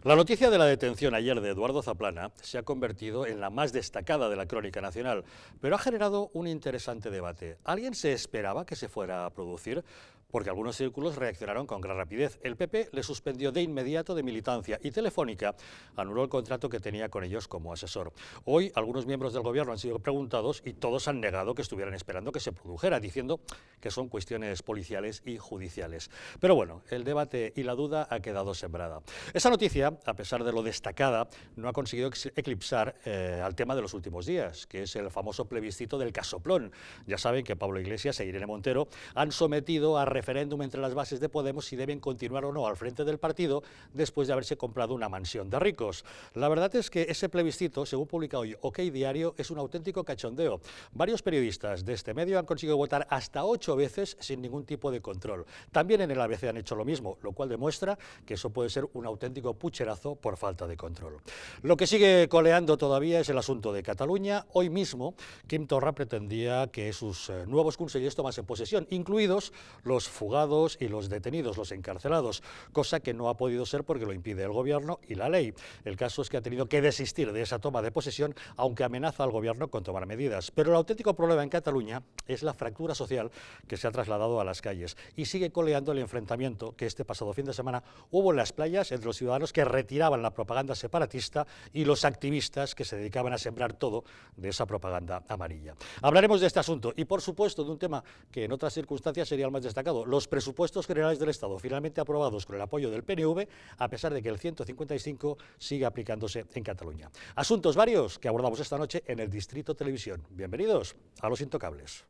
La noticia de la detención ayer de Eduardo Zaplana se ha convertido en la más destacada de la crónica nacional, pero ha generado un interesante debate. ¿Alguien se esperaba que se fuera a producir? Porque algunos círculos reaccionaron con gran rapidez. El PP le suspendió de inmediato de militancia y Telefónica anuló el contrato que tenía con ellos como asesor. Hoy algunos miembros del gobierno han sido preguntados y todos han negado que estuvieran esperando que se produjera, diciendo que son cuestiones policiales y judiciales. Pero bueno, el debate y la duda ha quedado sembrada. Esa noticia, a pesar de lo destacada, no ha conseguido eclipsar al tema de los últimos días, que es el famoso plebiscito del casoplón. Ya saben que Pablo Iglesias e Irene Montero han sometido a referéndum entre las bases de Podemos si deben continuar o no al frente del partido después de haberse comprado una mansión de ricos. La verdad es que ese plebiscito, según publica hoy OK Diario, es un auténtico cachondeo. Varios periodistas de este medio han conseguido votar hasta 8 veces sin ningún tipo de control. También en el ABC han hecho lo mismo, lo cual demuestra que eso puede ser un auténtico pucherazo por falta de control. Lo que sigue coleando todavía es el asunto de Cataluña. Hoy mismo, Quim Torra pretendía que sus nuevos consellers tomasen posesión, incluidos los fugados y los detenidos, los encarcelados, cosa que no ha podido ser porque lo impide el gobierno y la ley. El caso es que ha tenido que desistir de esa toma de posesión, aunque amenaza al gobierno con tomar medidas. Pero el auténtico problema en Cataluña es la fractura social que se ha trasladado a las calles y sigue coleando el enfrentamiento que este pasado fin de semana hubo en las playas entre los ciudadanos que retiraban la propaganda separatista y los activistas que se dedicaban a sembrar todo de esa propaganda amarilla. Hablaremos de este asunto y, por supuesto, de un tema que en otras circunstancias sería el más destacado: los presupuestos generales del Estado, finalmente aprobados con el apoyo del PNV, a pesar de que el 155 sigue aplicándose en Cataluña. Asuntos varios que abordamos esta noche en el Distrito Televisión. Bienvenidos a Los Intocables.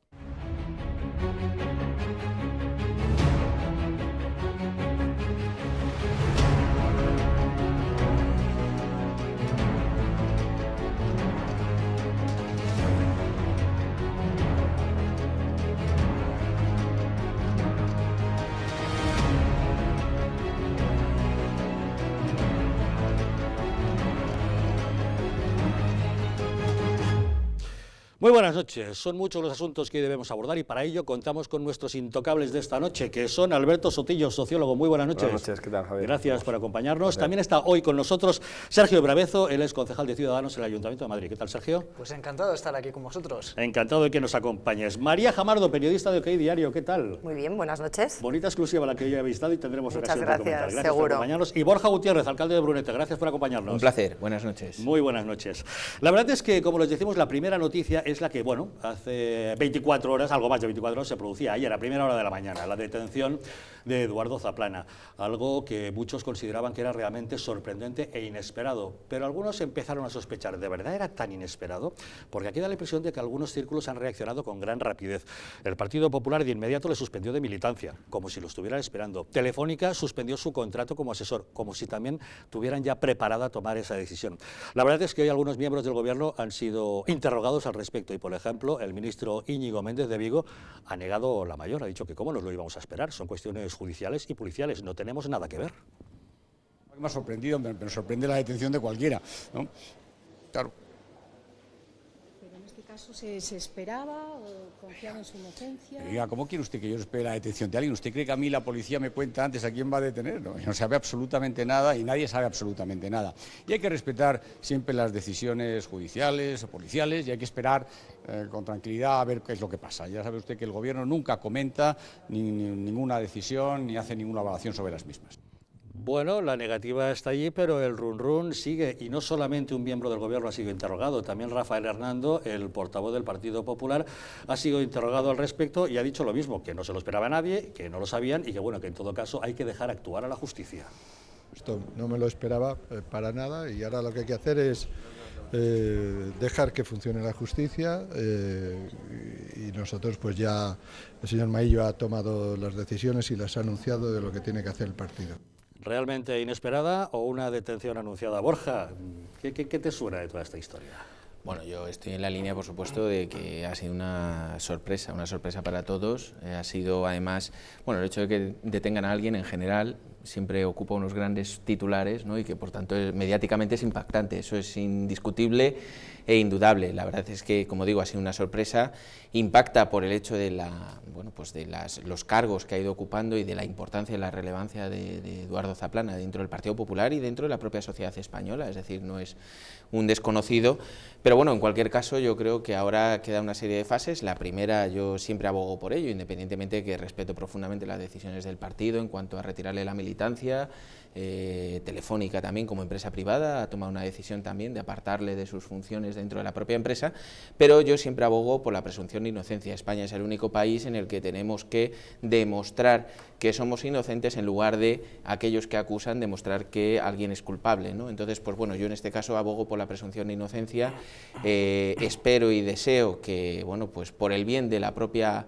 Muy buenas noches. Son muchos los asuntos que hoy debemos abordar y para ello contamos con nuestros intocables de esta noche, que son Alberto Sotillo, sociólogo. Muy buenas noches. Buenas noches, ¿qué tal, Javier? Gracias por acompañarnos. También está hoy con nosotros Sergio Brabezo, él es concejal de Ciudadanos en el Ayuntamiento de Madrid. ¿Qué tal, Sergio? Pues encantado de estar aquí con vosotros. Encantado de que nos acompañes. María Jamardo, periodista de OK Diario. ¿Qué tal? Muy bien, buenas noches. Bonita exclusiva la que yo he visitado y tendremos ocasión de comentar. Gracias seguro. por acompañarnos. Y Borja Gutiérrez, alcalde de Brunete. Gracias por acompañarnos. Un placer. Buenas noches. Muy buenas noches. La verdad es que, como les decimos, la primera noticia es la que, bueno, hace 24 horas, algo más de 24 horas, se producía ayer, a primera hora de la mañana, la detención de Eduardo Zaplana, algo que muchos consideraban que era realmente sorprendente e inesperado, pero algunos empezaron a sospechar, ¿de verdad era tan inesperado? Porque aquí da la impresión de que algunos círculos han reaccionado con gran rapidez. El Partido Popular de inmediato le suspendió de militancia, como si lo estuvieran esperando. Telefónica suspendió su contrato como asesor, como si también tuvieran ya preparada tomar esa decisión. La verdad es que hoy algunos miembros del gobierno han sido interrogados al respecto y, por ejemplo, el ministro Íñigo Méndez de Vigo ha negado la mayor, ha dicho que cómo nos lo íbamos a esperar, son cuestiones judiciales y policiales, no tenemos nada que ver. Me ha sorprendido, me sorprende la detención de cualquiera, ¿no? Claro. ¿Pero en este caso se esperaba o confiaba en su inocencia? Diga, ¿cómo quiere usted que yo espere la detención de alguien? ¿Usted cree que a mí la policía me cuenta antes a quién va a detener? No sabe absolutamente nada y nadie sabe absolutamente nada. Y hay que respetar siempre las decisiones judiciales o policiales y hay que esperar con tranquilidad a ver qué es lo que pasa. Ya sabe usted que el gobierno nunca comenta ninguna decisión ni hace ninguna evaluación sobre las mismas. Bueno, la negativa está allí, pero el run sigue, y no solamente un miembro del gobierno ha sido interrogado, también Rafael Hernando, el portavoz del Partido Popular, ha sido interrogado al respecto y ha dicho lo mismo, que no se lo esperaba nadie, que no lo sabían y que, bueno, que en todo caso hay que dejar actuar a la justicia. Esto no me lo esperaba para nada y ahora lo que hay que hacer es dejar que funcione la justicia y nosotros pues ya, el señor Maillo ha tomado las decisiones y las ha anunciado de lo que tiene que hacer el partido. ¿Realmente inesperada o una detención anunciada? Borja, ¿qué te suena de toda esta historia? Bueno, yo estoy en la línea, por supuesto, de que ha sido una sorpresa para todos. Ha sido, además, bueno, el hecho de que detengan a alguien en general siempre ocupa unos grandes titulares, ¿no? Y que, por tanto, mediáticamente es impactante. Eso es indiscutible e indudable. La verdad es que, como digo, ha sido una sorpresa. Impacta por el hecho de los cargos que ha ido ocupando y de la importancia y la relevancia de Eduardo Zaplana dentro del Partido Popular y dentro de la propia sociedad española. Es decir, no es un desconocido, pero bueno, en cualquier caso yo creo que ahora queda una serie de fases. La primera, yo siempre abogo por ello, independientemente de que respeto profundamente las decisiones del partido en cuanto a retirarle la militancia. Telefónica también, como empresa privada, ha tomado una decisión también de apartarle de sus funciones dentro de la propia empresa, pero yo siempre abogo por la presunción de inocencia. España es el único país en el que tenemos que demostrar que somos inocentes en lugar de aquellos que acusan demostrar que alguien es culpable, ¿no? Entonces, pues bueno, yo en este caso abogo por la presunción de inocencia. Espero y deseo que, bueno, pues por el bien de la propia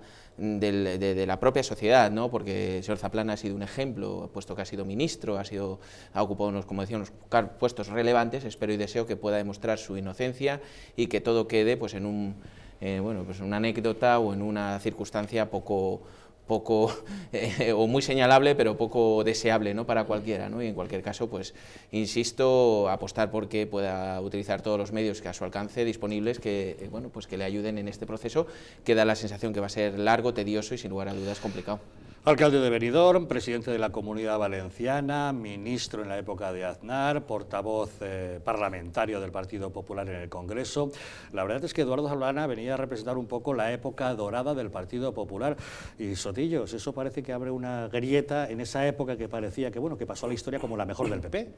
sociedad, ¿no? Porque el señor Zaplana ha sido un ejemplo, puesto que ha sido ministro, ha ocupado unos, como decía, unos puestos relevantes. Espero y deseo que pueda demostrar su inocencia y que todo quede pues en una anécdota o en una circunstancia poco o muy señalable, pero poco deseable, ¿no? Para cualquiera, ¿no? Y en cualquier caso, pues insisto, apostar por que pueda utilizar todos los medios que a su alcance disponibles que le ayuden en este proceso, que da la sensación que va a ser largo, tedioso y sin lugar a dudas complicado. Alcalde de Benidorm, presidente de la Comunidad Valenciana, ministro en la época de Aznar, portavoz parlamentario del Partido Popular en el Congreso. La verdad es que Eduardo Zaplana venía a representar un poco la época dorada del Partido Popular. Y Sotillos, eso parece que abre una grieta en esa época que parecía que pasó a la historia como la mejor del PP.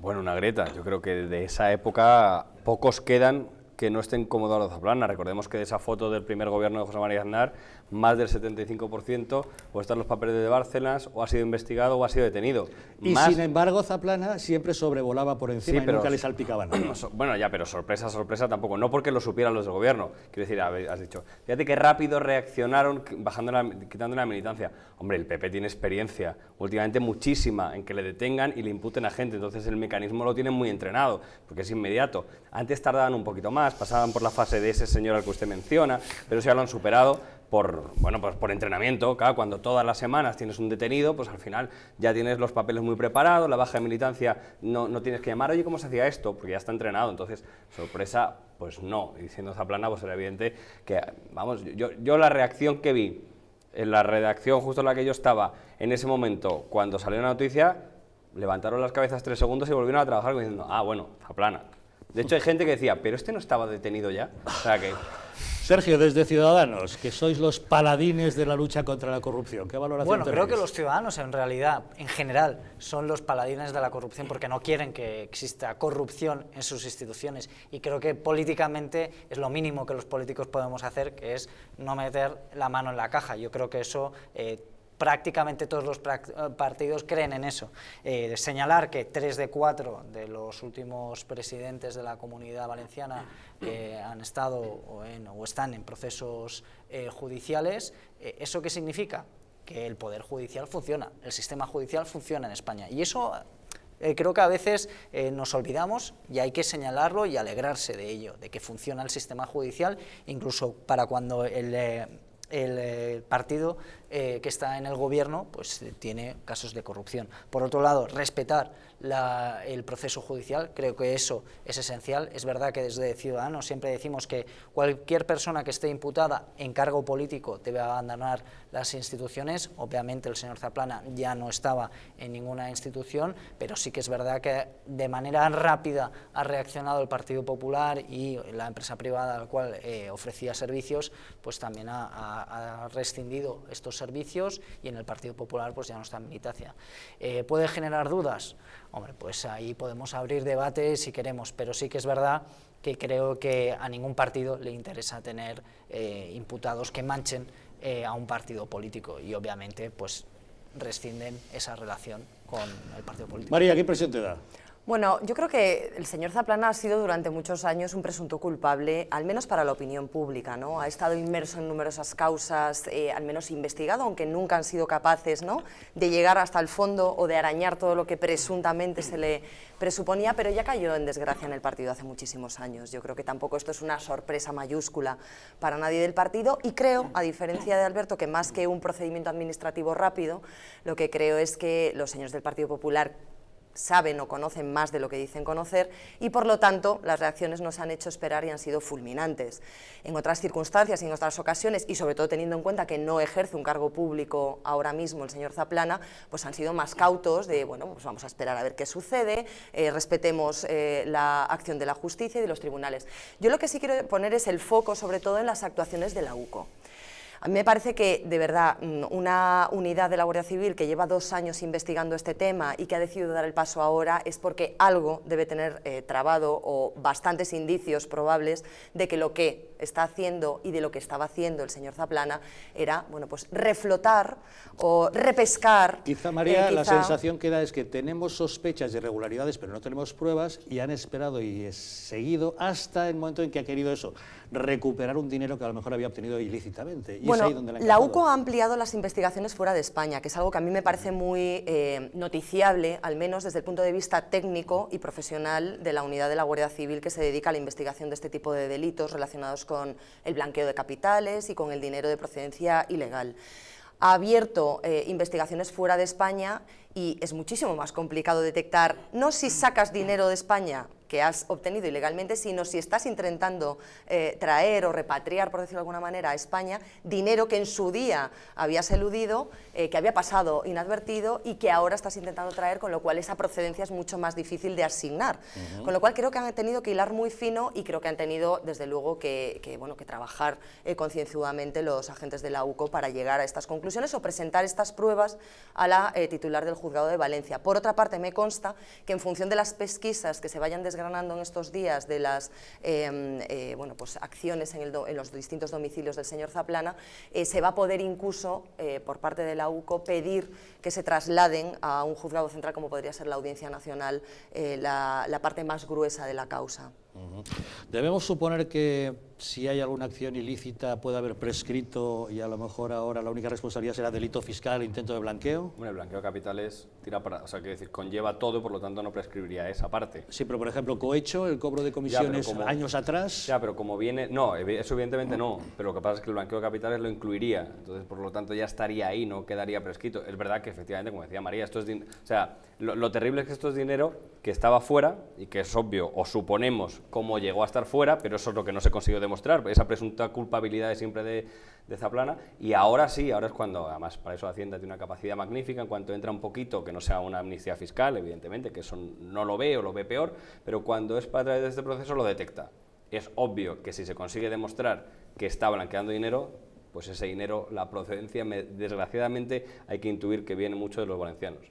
Bueno, una grieta. Yo creo que de esa época pocos quedan que no estén como Eduardo Zaplana. Recordemos que de esa foto del primer gobierno de José María Aznar, más del 75% o están los papeles de Bárcenas, o ha sido investigado o ha sido detenido. Y sin embargo, Zaplana siempre sobrevolaba por encima, sí, y nunca le salpicaba nada. Bueno, ya, pero sorpresa tampoco, no porque lo supieran los del gobierno. Quiero decir, has dicho, fíjate qué rápido reaccionaron quitando la militancia. Hombre, el PP tiene experiencia, últimamente muchísima, en que le detengan y le imputen a gente, entonces el mecanismo lo tienen muy entrenado, porque es inmediato. Antes tardaban un poquito más, pasaban por la fase de ese señor al que usted menciona, pero ya lo han superado por entrenamiento. Claro, cuando todas las semanas tienes un detenido, pues al final ya tienes los papeles muy preparados, la baja de militancia no tienes que llamar, oye, ¿cómo se hacía esto? Porque ya está entrenado. Entonces, sorpresa, pues no. Y siendo Zaplana, pues era evidente que, vamos, yo la reacción que vi en la redacción justo en la que yo estaba en ese momento, cuando salió la noticia, levantaron las cabezas 3 segundos y volvieron a trabajar diciendo, bueno, Zaplana. De hecho, hay gente que decía, ¿pero este no estaba detenido ya? O sea que... Sergio, desde Ciudadanos, que sois los paladines de la lucha contra la corrupción, ¿qué valoración tenéis? Creo que los ciudadanos, en realidad, en general, son los paladines de la corrupción porque no quieren que exista corrupción en sus instituciones, y creo que políticamente es lo mínimo que los políticos podemos hacer, que es no meter la mano en la caja. Yo creo que eso... prácticamente todos los partidos creen en eso. Señalar que 3 de 4 de los últimos presidentes de la Comunidad Valenciana han estado o están en procesos judiciales, ¿eso qué significa? Que el Poder Judicial funciona, el sistema judicial funciona en España, y eso creo que a veces nos olvidamos, y hay que señalarlo y alegrarse de ello, de que funciona el sistema judicial, incluso para cuando el partido que está en el gobierno pues tiene casos de corrupción. Por otro lado, respetar el proceso judicial, creo que eso es esencial. Es verdad que desde Ciudadanos siempre decimos que cualquier persona que esté imputada en cargo político debe abandonar las instituciones. Obviamente el señor Zaplana ya no estaba en ninguna institución, pero sí que es verdad que de manera rápida ha reaccionado el Partido Popular, y la empresa privada a la cual ofrecía servicios pues también ha rescindido estos servicios, y en el Partido Popular pues ya no está en militancia. ¿Puede generar dudas? Hombre, pues ahí podemos abrir debate si queremos, pero sí que es verdad que creo que a ningún partido le interesa tener imputados que manchen a un partido político, y obviamente pues rescinden esa relación con el partido político. María, ¿qué impresión te da? Bueno, yo creo que el señor Zaplana ha sido durante muchos años un presunto culpable, al menos para la opinión pública, ¿no? Ha estado inmerso en numerosas causas, al menos investigado, aunque nunca han sido capaces, ¿no?, de llegar hasta el fondo o de arañar todo lo que presuntamente se le presuponía, pero ya cayó en desgracia en el partido hace muchísimos años. Yo creo que tampoco esto es una sorpresa mayúscula para nadie del partido y creo, a diferencia de Alberto, que más que un procedimiento administrativo rápido, lo que creo es que los señores del Partido Popular saben o conocen más de lo que dicen conocer y por lo tanto las reacciones nos han hecho esperar y han sido fulminantes. En otras circunstancias y en otras ocasiones, y sobre todo teniendo en cuenta que no ejerce un cargo público ahora mismo el señor Zaplana, pues han sido más cautos de, bueno, pues vamos a esperar a ver qué sucede, respetemos la acción de la justicia y de los tribunales. Yo lo que sí quiero poner es el foco sobre todo en las actuaciones de la UCO. A mí me parece que, de verdad, una unidad de la Guardia Civil que lleva 2 años investigando este tema y que ha decidido dar el paso ahora es porque algo debe tener trabado o bastantes indicios probables de que lo que está haciendo y de lo que estaba haciendo el señor Zaplana era, bueno, pues reflotar o repescar. Quizá, María, la sensación que da es que tenemos sospechas de irregularidades pero no tenemos pruebas y han esperado y seguido hasta el momento en que ha querido eso, recuperar un dinero que a lo mejor había obtenido ilícitamente. Y bueno, es ahí donde la UCO ha ampliado las investigaciones fuera de España, que es algo que a mí me parece muy noticiable, al menos desde el punto de vista técnico y profesional de la unidad de la Guardia Civil que se dedica a la investigación de este tipo de delitos relacionados con el blanqueo de capitales y con el dinero de procedencia ilegal. Ha abierto investigaciones fuera de España y es muchísimo más complicado detectar, no si sacas dinero de España que has obtenido ilegalmente, sino si estás intentando traer o repatriar, por decirlo de alguna manera, a España dinero que en su día habías eludido, que había pasado inadvertido y que ahora estás intentando traer, con lo cual esa procedencia es mucho más difícil de asignar. Con lo cual creo que han tenido que hilar muy fino y creo que han tenido, desde luego, que trabajar concienzudamente los agentes de la UCO para llegar a estas conclusiones o presentar estas pruebas a la titular del Juzgado de Valencia. Por otra parte, me consta que en función de las pesquisas que se vayan desgranando en estos días de las pues acciones en los distintos domicilios del señor Zaplana, se va a poder incluso, por parte de la UCO, pedir que se trasladen a un juzgado central como podría ser la Audiencia Nacional la parte más gruesa de la causa. Debemos suponer que si hay alguna acción ilícita puede haber prescrito y a lo mejor ahora la única responsabilidad será delito fiscal, intento de blanqueo. Bueno, el blanqueo de capitales tira para, o sea, quiero decir, conlleva todo, por lo tanto no prescribiría esa parte. Sí, pero por ejemplo, cohecho, el cobro de comisiones años atrás. Ya, pero como viene, no, eso evidentemente no, pero lo que pasa es que el blanqueo de capitales lo incluiría, entonces por lo tanto ya estaría ahí, no quedaría prescrito. Es verdad que efectivamente, como decía María, esto es o sea, lo terrible es que esto es dinero que estaba fuera y que es obvio, o suponemos cómo llegó a estar fuera, pero eso es lo que no se consiguió demostrar, esa presunta culpabilidad es siempre de Zaplana, y ahora sí, ahora es cuando, además para eso Hacienda tiene una capacidad magnífica, en cuanto entra un poquito, que no sea una amnistía fiscal, evidentemente, que eso no lo ve o lo ve peor, pero cuando es para través de este proceso lo detecta. Es obvio que si se consigue demostrar que está blanqueando dinero, pues ese dinero, la procedencia, desgraciadamente hay que intuir que viene mucho de los valencianos.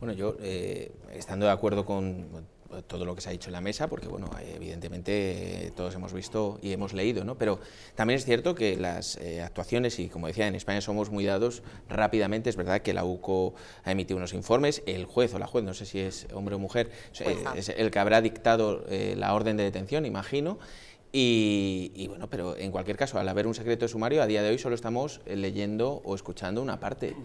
Bueno, yo, estando de acuerdo con todo lo que se ha dicho en la mesa, porque bueno, evidentemente todos hemos visto y hemos leído, ¿no? Pero también es cierto que las actuaciones, y como decía, en España somos muy dados rápidamente, es verdad que la UCO ha emitido unos informes, el juez o la juez, no sé si es hombre o mujer, es el que habrá dictado la orden de detención, imagino. Y bueno, pero en cualquier caso, al haber un secreto de sumario, a día de hoy solo estamos leyendo o escuchando una parte.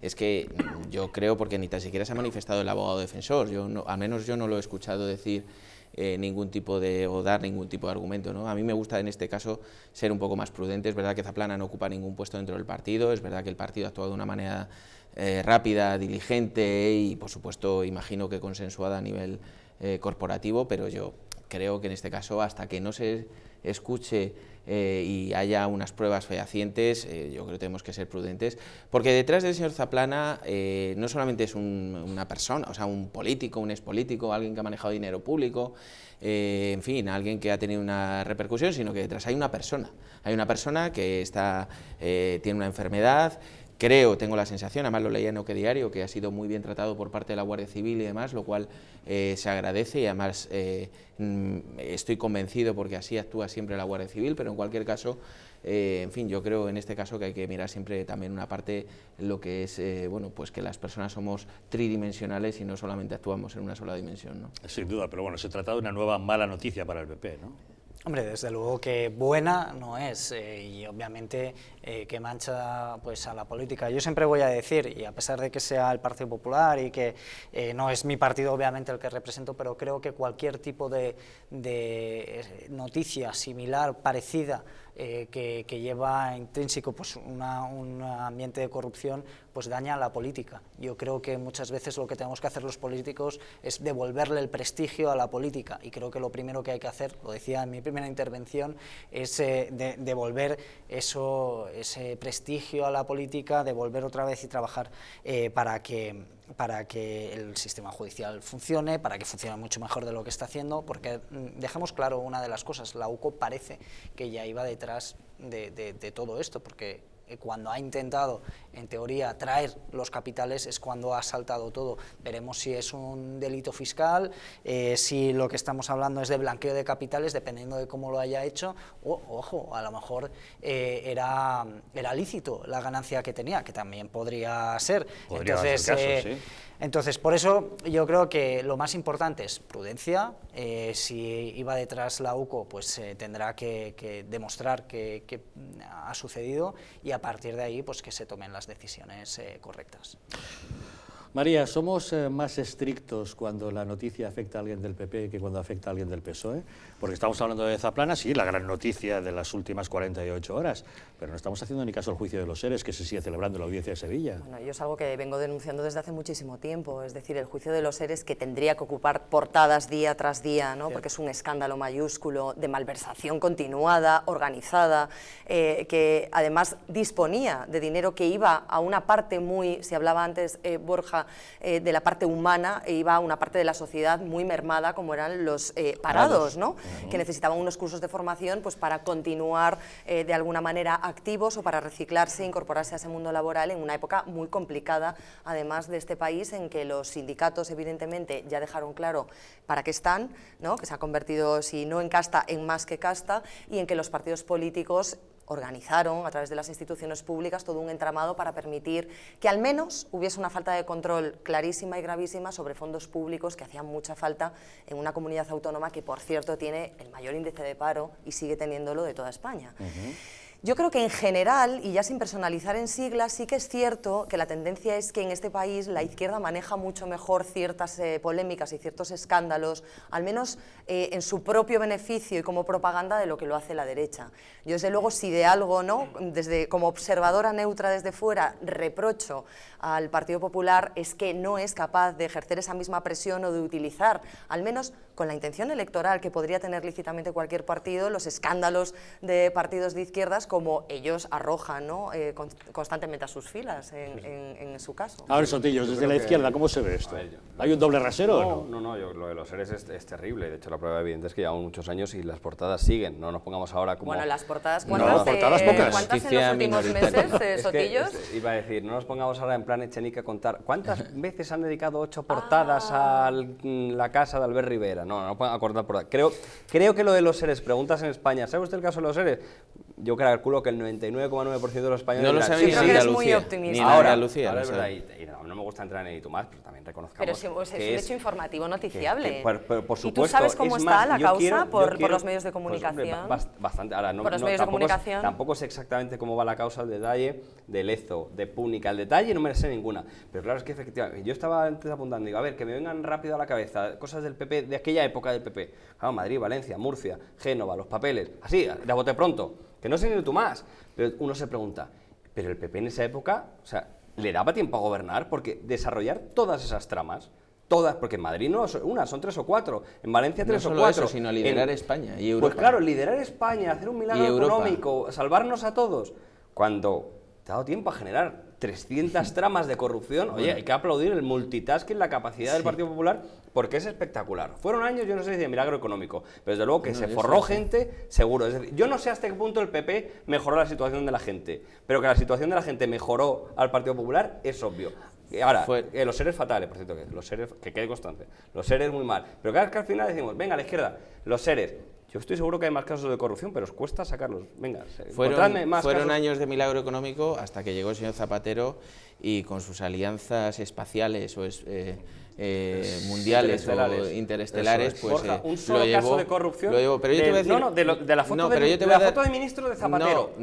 Es que yo creo, porque ni tan siquiera se ha manifestado el abogado defensor, al menos yo no lo he escuchado decir ningún tipo o dar ningún tipo de argumento, ¿no? A mí me gusta en este caso ser un poco más prudente. Es verdad que Zaplana no ocupa ningún puesto dentro del partido, es verdad que el partido ha actuado de una manera rápida, diligente y por supuesto imagino que consensuada a nivel corporativo, pero yo creo que en este caso, hasta que no se escuche y haya unas pruebas fehacientes, yo creo que tenemos que ser prudentes, porque detrás del señor Zaplana no solamente es una persona, o sea, un político, un expolítico, alguien que ha manejado dinero público, en fin, alguien que ha tenido una repercusión, sino que detrás hay una persona que tiene una enfermedad. Creo, tengo la sensación, además lo leía en Oque Diario, que ha sido muy bien tratado por parte de la Guardia Civil y demás, lo cual se agradece y además estoy convencido porque así actúa siempre la Guardia Civil, pero en cualquier caso En fin, yo creo en este caso que hay que mirar siempre también una parte, lo que es, bueno, pues que las personas somos tridimensionales y no solamente actuamos en una sola dimensión, ¿no? Sin duda, pero bueno, se trata de una nueva mala noticia para el PP, ¿no? Hombre, desde luego que buena no es, y obviamente que mancha pues a la política. Yo siempre voy a decir, y a pesar de que sea el Partido Popular y que no es mi partido obviamente el que represento, pero creo que cualquier tipo de noticia similar, parecida, que lleva intrínseco pues un ambiente de corrupción, pues daña a la política. Yo creo que muchas veces lo que tenemos que hacer los políticos es devolverle el prestigio a la política, y creo que lo primero que hay que hacer, lo decía en mi primera intervención, es devolver ese prestigio a la política, devolver otra vez y trabajar para que el sistema judicial funcione, para que funcione mucho mejor de lo que está haciendo, porque dejemos claro una de las cosas: la UCO parece que ya iba detrás de todo esto, porque cuando ha intentado, en teoría, traer los capitales es cuando ha saltado todo. Veremos si es un delito fiscal, si lo que estamos hablando es de blanqueo de capitales, dependiendo de cómo lo haya hecho, o, ojo, a lo mejor era lícito la ganancia que tenía, que también podría ser. Entonces, por eso yo creo que lo más importante es prudencia. Si iba detrás la UCO, pues tendrá que demostrar que ha sucedido, y a partir de ahí pues que se tomen las decisiones correctas. María, ¿somos más estrictos cuando la noticia afecta a alguien del PP que cuando afecta a alguien del PSOE? Porque estamos hablando de Zaplana, sí, la gran noticia de las últimas 48 horas, pero no estamos haciendo ni caso al juicio de los seres, que se sigue celebrando en la audiencia de Sevilla. Bueno, yo es algo que vengo denunciando desde hace muchísimo tiempo, es decir, el juicio de los seres, que tendría que ocupar portadas día tras día, ¿no? Porque es un escándalo mayúsculo de malversación continuada, organizada, que además disponía de dinero que iba a una parte muy, se hablaba antes, Borja, de la parte humana, e iba a una parte de la sociedad muy mermada, como eran los parados, ¿no? Que necesitaban unos cursos de formación pues para continuar de alguna manera activos, o para reciclarse e incorporarse a ese mundo laboral en una época muy complicada, además de este país, en que los sindicatos evidentemente ya dejaron claro para qué están, ¿no? Que se ha convertido, si no en casta, en más que casta, y en que los partidos políticos organizaron a través de las instituciones públicas todo un entramado para permitir que al menos hubiese una falta de control clarísima y gravísima sobre fondos públicos, que hacían mucha falta en una comunidad autónoma que, por cierto, tiene el mayor índice de paro y sigue teniéndolo de toda España. Yo creo que en general, y ya sin personalizar en siglas, sí que es cierto que la tendencia es que en este país la izquierda maneja mucho mejor ciertas polémicas y ciertos escándalos, al menos en su propio beneficio y como propaganda, de lo que lo hace la derecha. Yo, desde luego, si de algo, ¿no?, como observadora neutra desde fuera, reprocho al Partido Popular, es que no es capaz de ejercer esa misma presión o de utilizar, al menos con la intención electoral que podría tener lícitamente cualquier partido, los escándalos de partidos de izquierdas como ellos arrojan, ¿no?, constantemente a sus filas, en su caso. A ver, Sotillos, desde la izquierda, ¿cómo se ve esto? ¿Hay un doble rasero o no? No, lo de los seres es terrible. De hecho, la prueba evidente es que llevamos muchos años y las portadas siguen. No nos pongamos ahora como... Bueno, las portadas, ¿cuántas pocas. ¿cuántas en los últimos meses, Sotillos? Iba a decir, no nos pongamos ahora en plan Echenique a contar cuántas veces han dedicado 8 portadas a la casa de Albert Rivera. No pueden acordar por ahí. Creo que lo de los seres, preguntas en España, ¿sabe usted el caso de los seres? Yo calculo que el 99,9% de los españoles... No lo saben ni en Andalucía. Ni en Andalucía. Ahora es verdad, y no me gusta entrar en el y tú más, pero también reconozcamos. Pero si es un hecho informativo noticiable. Por supuesto. ¿Y tú sabes cómo está la causa por los medios de comunicación? Pues, bastante. Ahora, por los medios de comunicación. Tampoco sé exactamente cómo va la causa, el detalle de Lezo, de Púnica. El detalle no me sé ninguna. Pero claro, es que efectivamente, yo estaba antes apuntando, digo, a ver, que me vengan rápido a la cabeza cosas del PP, de aquella época del PP. Claro, Madrid, Valencia, Murcia, Génova, los papeles, así, de bote pronto. Que no sé ni tú más, pero uno se pregunta, ¿pero el PP en esa época, o sea, le daba tiempo a gobernar? Porque desarrollar todas esas tramas, todas, porque en Madrid no son una, son 3 o 4, en Valencia 3 o 4. No solo eso, sino liderar España y Europa. Pues claro, liderar España, hacer un milagro económico, salvarnos a todos, cuando te ha dado tiempo a generar 300 tramas de corrupción. Oye, hay que aplaudir el multitasking, la capacidad del Partido Popular, porque es espectacular. Fueron años, yo no sé si de milagro económico, pero desde luego que se forró gente, seguro. Es decir, yo no sé hasta qué punto el PP mejoró la situación de la gente, pero que la situación de la gente mejoró al Partido Popular es obvio. Ahora, los seres fatales, por cierto, que los seres, que quede constante, los seres muy mal. Pero claro, que al final decimos, venga, a la izquierda, los seres, Yo estoy seguro que hay más casos de corrupción, pero os cuesta sacarlos. Venga, fueron casos. años de milagro económico hasta que llegó el señor Zapatero y con sus alianzas espaciales o mundiales o interestelares, pues Borja, un solo lo llevó, caso de corrupción. Pero yo te voy a decir, de la foto, del ministro de Zapatero.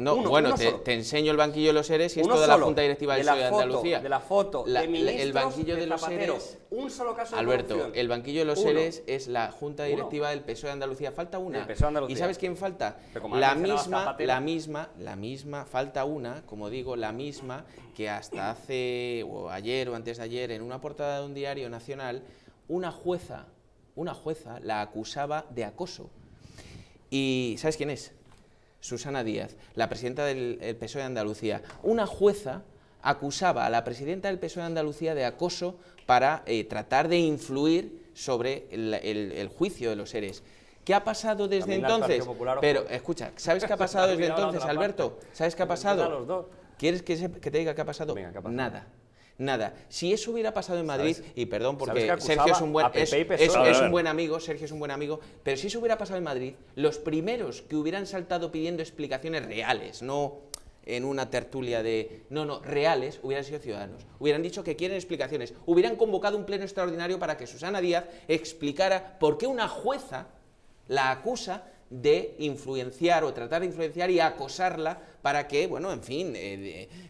Te enseño el banquillo de los seres y es toda la Junta Directiva del PSOE de Andalucía. De la foto de ministros el banquillo de los Zapatero. seres, Un solo caso de Alberto, corrupción. el banquillo de los seres es la Junta Directiva del PSOE de Andalucía. Falta una. Del PSOE de Andalucía. ¿Y sabes quién falta? La misma, falta una, como digo, la misma que hasta hace, o ayer o antes de ayer, en una portada de un diario nacional, una jueza la acusaba de acoso. ¿Y sabes quién es? Susana Díaz, la presidenta del PSOE de Andalucía. Una jueza acusaba a la presidenta del PSOE de Andalucía de acoso para tratar de influir sobre el juicio de los seres. ¿Qué ha pasado desde entonces? Pero, escucha, ¿sabes qué ha pasado desde entonces, Alberto? ¿Sabes qué ha pasado? ¿Quieres que te diga qué ha pasado? Venga, ¿qué ha pasado? Nada. Si eso hubiera pasado en Madrid, y perdón porque Sergio es un buen amigo, pero si eso hubiera pasado en Madrid, los primeros que hubieran saltado pidiendo explicaciones reales, no en una tertulia reales, hubieran sido Ciudadanos. Hubieran dicho que quieren explicaciones, hubieran convocado un pleno extraordinario para que Susana Díaz explicara por qué una jueza la acusa de influenciar o tratar de influenciar y acosarla para que,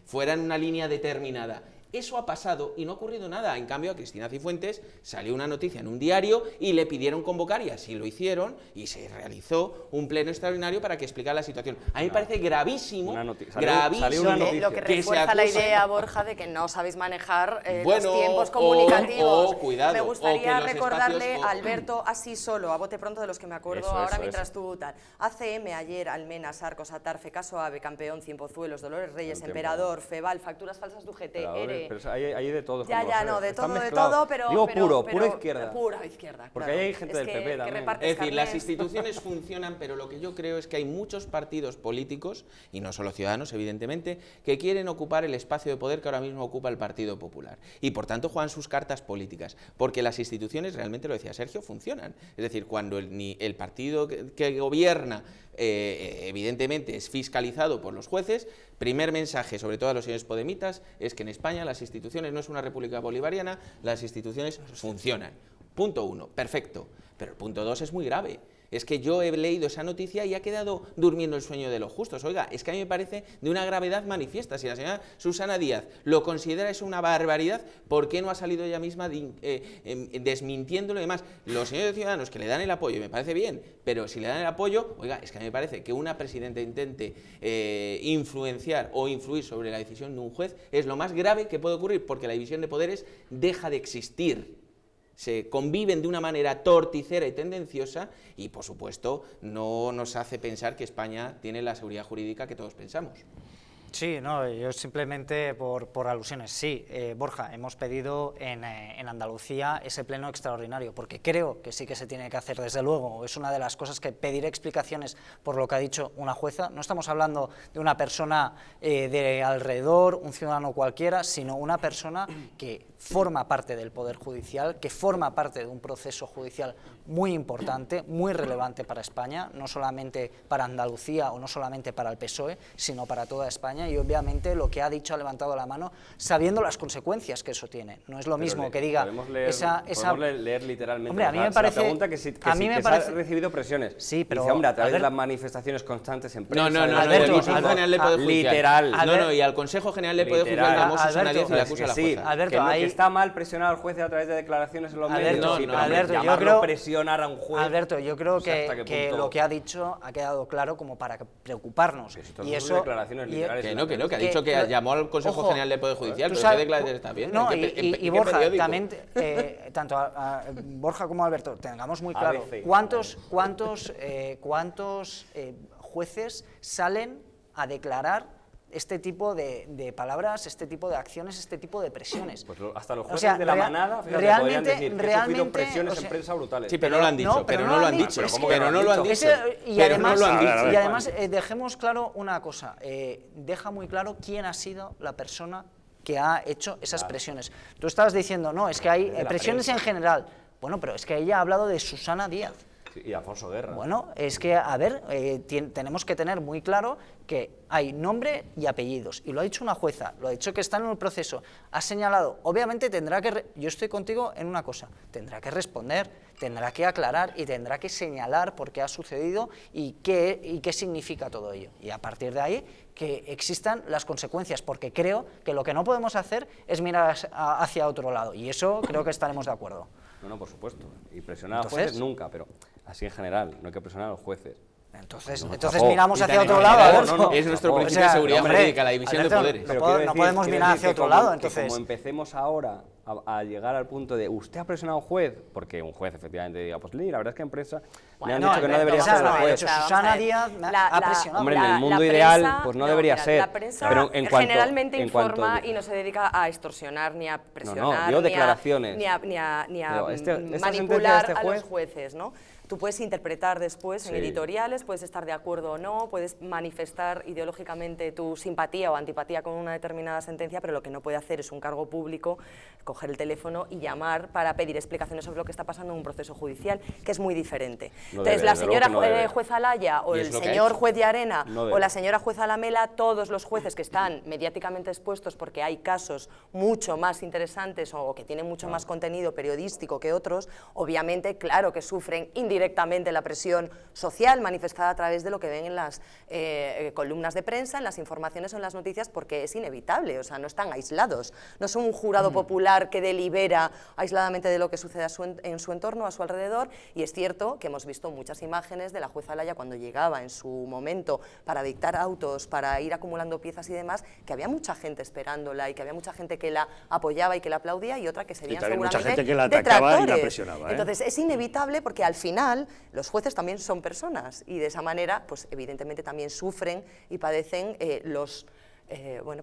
fuera en una línea determinada. Eso ha pasado y no ha ocurrido nada. En cambio, a Cristina Cifuentes salió una noticia en un diario y le pidieron convocar, y así lo hicieron, y se realizó un pleno extraordinario para que explicara la situación. A mí me parece gravísimo, lo que refuerza la idea, Borja, de que no sabéis manejar los tiempos comunicativos. Cuidado, me gustaría recordarle espacios, a Alberto, así solo, a bote pronto, de los que me acuerdo ahora mientras tú tal. ACM, ayer, Almenas, Arcos, Atarfe, Caso Ave, Campeón, Cienpozuelos, Dolores Reyes, Emperador, Feval, facturas falsas de UGT, pero hay de todo. De todo, pero... Digo pura izquierda. Pura izquierda, porque ahí hay gente del PP también. Es decir, las instituciones funcionan, pero lo que yo creo es que hay muchos partidos políticos, y no solo Ciudadanos, evidentemente, que quieren ocupar el espacio de poder que ahora mismo ocupa el Partido Popular. Y por tanto juegan sus cartas políticas, porque las instituciones, realmente lo decía Sergio, funcionan. Es decir, cuando el partido que gobierna evidentemente es fiscalizado por los jueces, primer mensaje, sobre todo a los señores podemitas, es que en España las instituciones no es una república bolivariana, las instituciones funcionan. Punto 1, perfecto. Pero el punto 2 es muy grave. Es que yo he leído esa noticia y ha quedado durmiendo el sueño de los justos. Oiga, es que a mí me parece de una gravedad manifiesta. Si la señora Susana Díaz lo considera eso una barbaridad, ¿por qué no ha salido ella misma desmintiéndolo y demás? Los señores Ciudadanos que le dan el apoyo, me parece bien, pero si le dan el apoyo, oiga, es que a mí me parece que una presidenta intente influenciar o influir sobre la decisión de un juez es lo más grave que puede ocurrir, porque la división de poderes deja de existir. Se conviven de una manera torticera y tendenciosa y, por supuesto, no nos hace pensar que España tiene la seguridad jurídica que todos pensamos. Sí, no, yo simplemente por alusiones. Sí, Borja, hemos pedido en Andalucía ese pleno extraordinario, porque creo que sí que se tiene que hacer, desde luego. Es una de las cosas que pediré explicaciones por lo que ha dicho una jueza. No estamos hablando de una persona de alrededor, un ciudadano cualquiera, sino una persona que forma parte del Poder Judicial, que forma parte de un proceso judicial muy importante, muy relevante para España, no solamente para Andalucía o no solamente para el PSOE, sino para toda España, y obviamente lo que ha dicho ha levantado la mano sabiendo las consecuencias que eso tiene. No es lo mismo que diga podemos leer literalmente. Hombre, a mí me parece, la pregunta que si ha recibido presiones. Sí, pero dice, hombre, a través de las manifestaciones constantes en prensa. No, Alberto, General del Poder Judicial. Literal. No, y al Consejo General del Poder Judicial llamó Susana Díaz y le acusa a la jueza. Alberto, que está mal presionar al juez a través de declaraciones en los medios. Alberto, yo creo presionar a un juez. Alberto, yo creo que lo que ha dicho ha quedado claro como para preocuparnos. Y eso declaraciones literales. Que ha dicho que llamó al Consejo General del Poder Judicial, pero ¿qué declaraciones está bien? No, y Borja, también, tanto a Borja como a Alberto, tengamos muy claro cuántos jueces salen a declarar este tipo de palabras, este tipo de acciones, este tipo de presiones. Pues hasta los jueces de la manada, fíjate, podrían decir que he sufrido presiones en prensa brutales. Sí, pero no lo han dicho, pero no lo han dicho. Y además, dejemos claro una cosa, deja muy claro quién ha sido la persona que ha hecho esas presiones. Tú estabas diciendo, no, es que hay presiones en general. Bueno, pero es que ella ha hablado de Susana Díaz. Y Alfonso Guerra. Bueno, es que, a ver, tenemos que tener muy claro que hay nombre y apellidos, y lo ha dicho una jueza, lo ha dicho que está en el proceso, ha señalado, obviamente tendrá que, yo estoy contigo en una cosa, tendrá que responder, tendrá que aclarar y tendrá que señalar por qué ha sucedido y qué significa todo ello, y a partir de ahí que existan las consecuencias, porque creo que lo que no podemos hacer es mirar hacia otro lado, y eso creo que estaremos de acuerdo. No, por supuesto, y presionar a los jueces nunca, pero así en general, no hay que presionar a los jueces. Entonces miramos hacia otro lado, Alberto. Es nuestro principio de seguridad jurídica, la división de poderes. No podemos mirar hacia otro lado, entonces. Como empecemos ahora a llegar al punto de usted ha presionado a un juez, porque un juez efectivamente diga, pues la verdad es que en prensa me han dicho que no debería ser el juez. Susana Díaz ha presionado. Hombre, en el mundo ideal, pues no debería ser. La prensa pero generalmente informa y no se dedica a extorsionar, ni a presionar, declaraciones. ni a manipular a los jueces, ¿no? Tú puedes interpretar después en editoriales, puedes estar de acuerdo o no, puedes manifestar ideológicamente tu simpatía o antipatía con una determinada sentencia, pero lo que no puede hacer es un cargo público coger el teléfono y llamar para pedir explicaciones sobre lo que está pasando en un proceso judicial, que es muy diferente. Entonces, la señora juez Alaya o el señor juez de Arena o la señora juez Alamela, todos los jueces que están mediáticamente expuestos porque hay casos mucho más interesantes o que tienen mucho más contenido periodístico que otros, obviamente, claro que sufren directamente la presión social manifestada a través de lo que ven en las columnas de prensa, en las informaciones o en las noticias, porque es inevitable, o sea, no están aislados, no son un jurado popular que delibera aisladamente de lo que sucede en su entorno, a su alrededor, y es cierto que hemos visto muchas imágenes de la jueza Alaya cuando llegaba en su momento para dictar autos, para ir acumulando piezas y demás, que había mucha gente esperándola y que había mucha gente que la apoyaba y que la aplaudía y otra que serían seguramente mucha gente que la atacaba y la presionaba, Entonces es inevitable porque al final los jueces también son personas y de esa manera, pues evidentemente también sufren y padecen los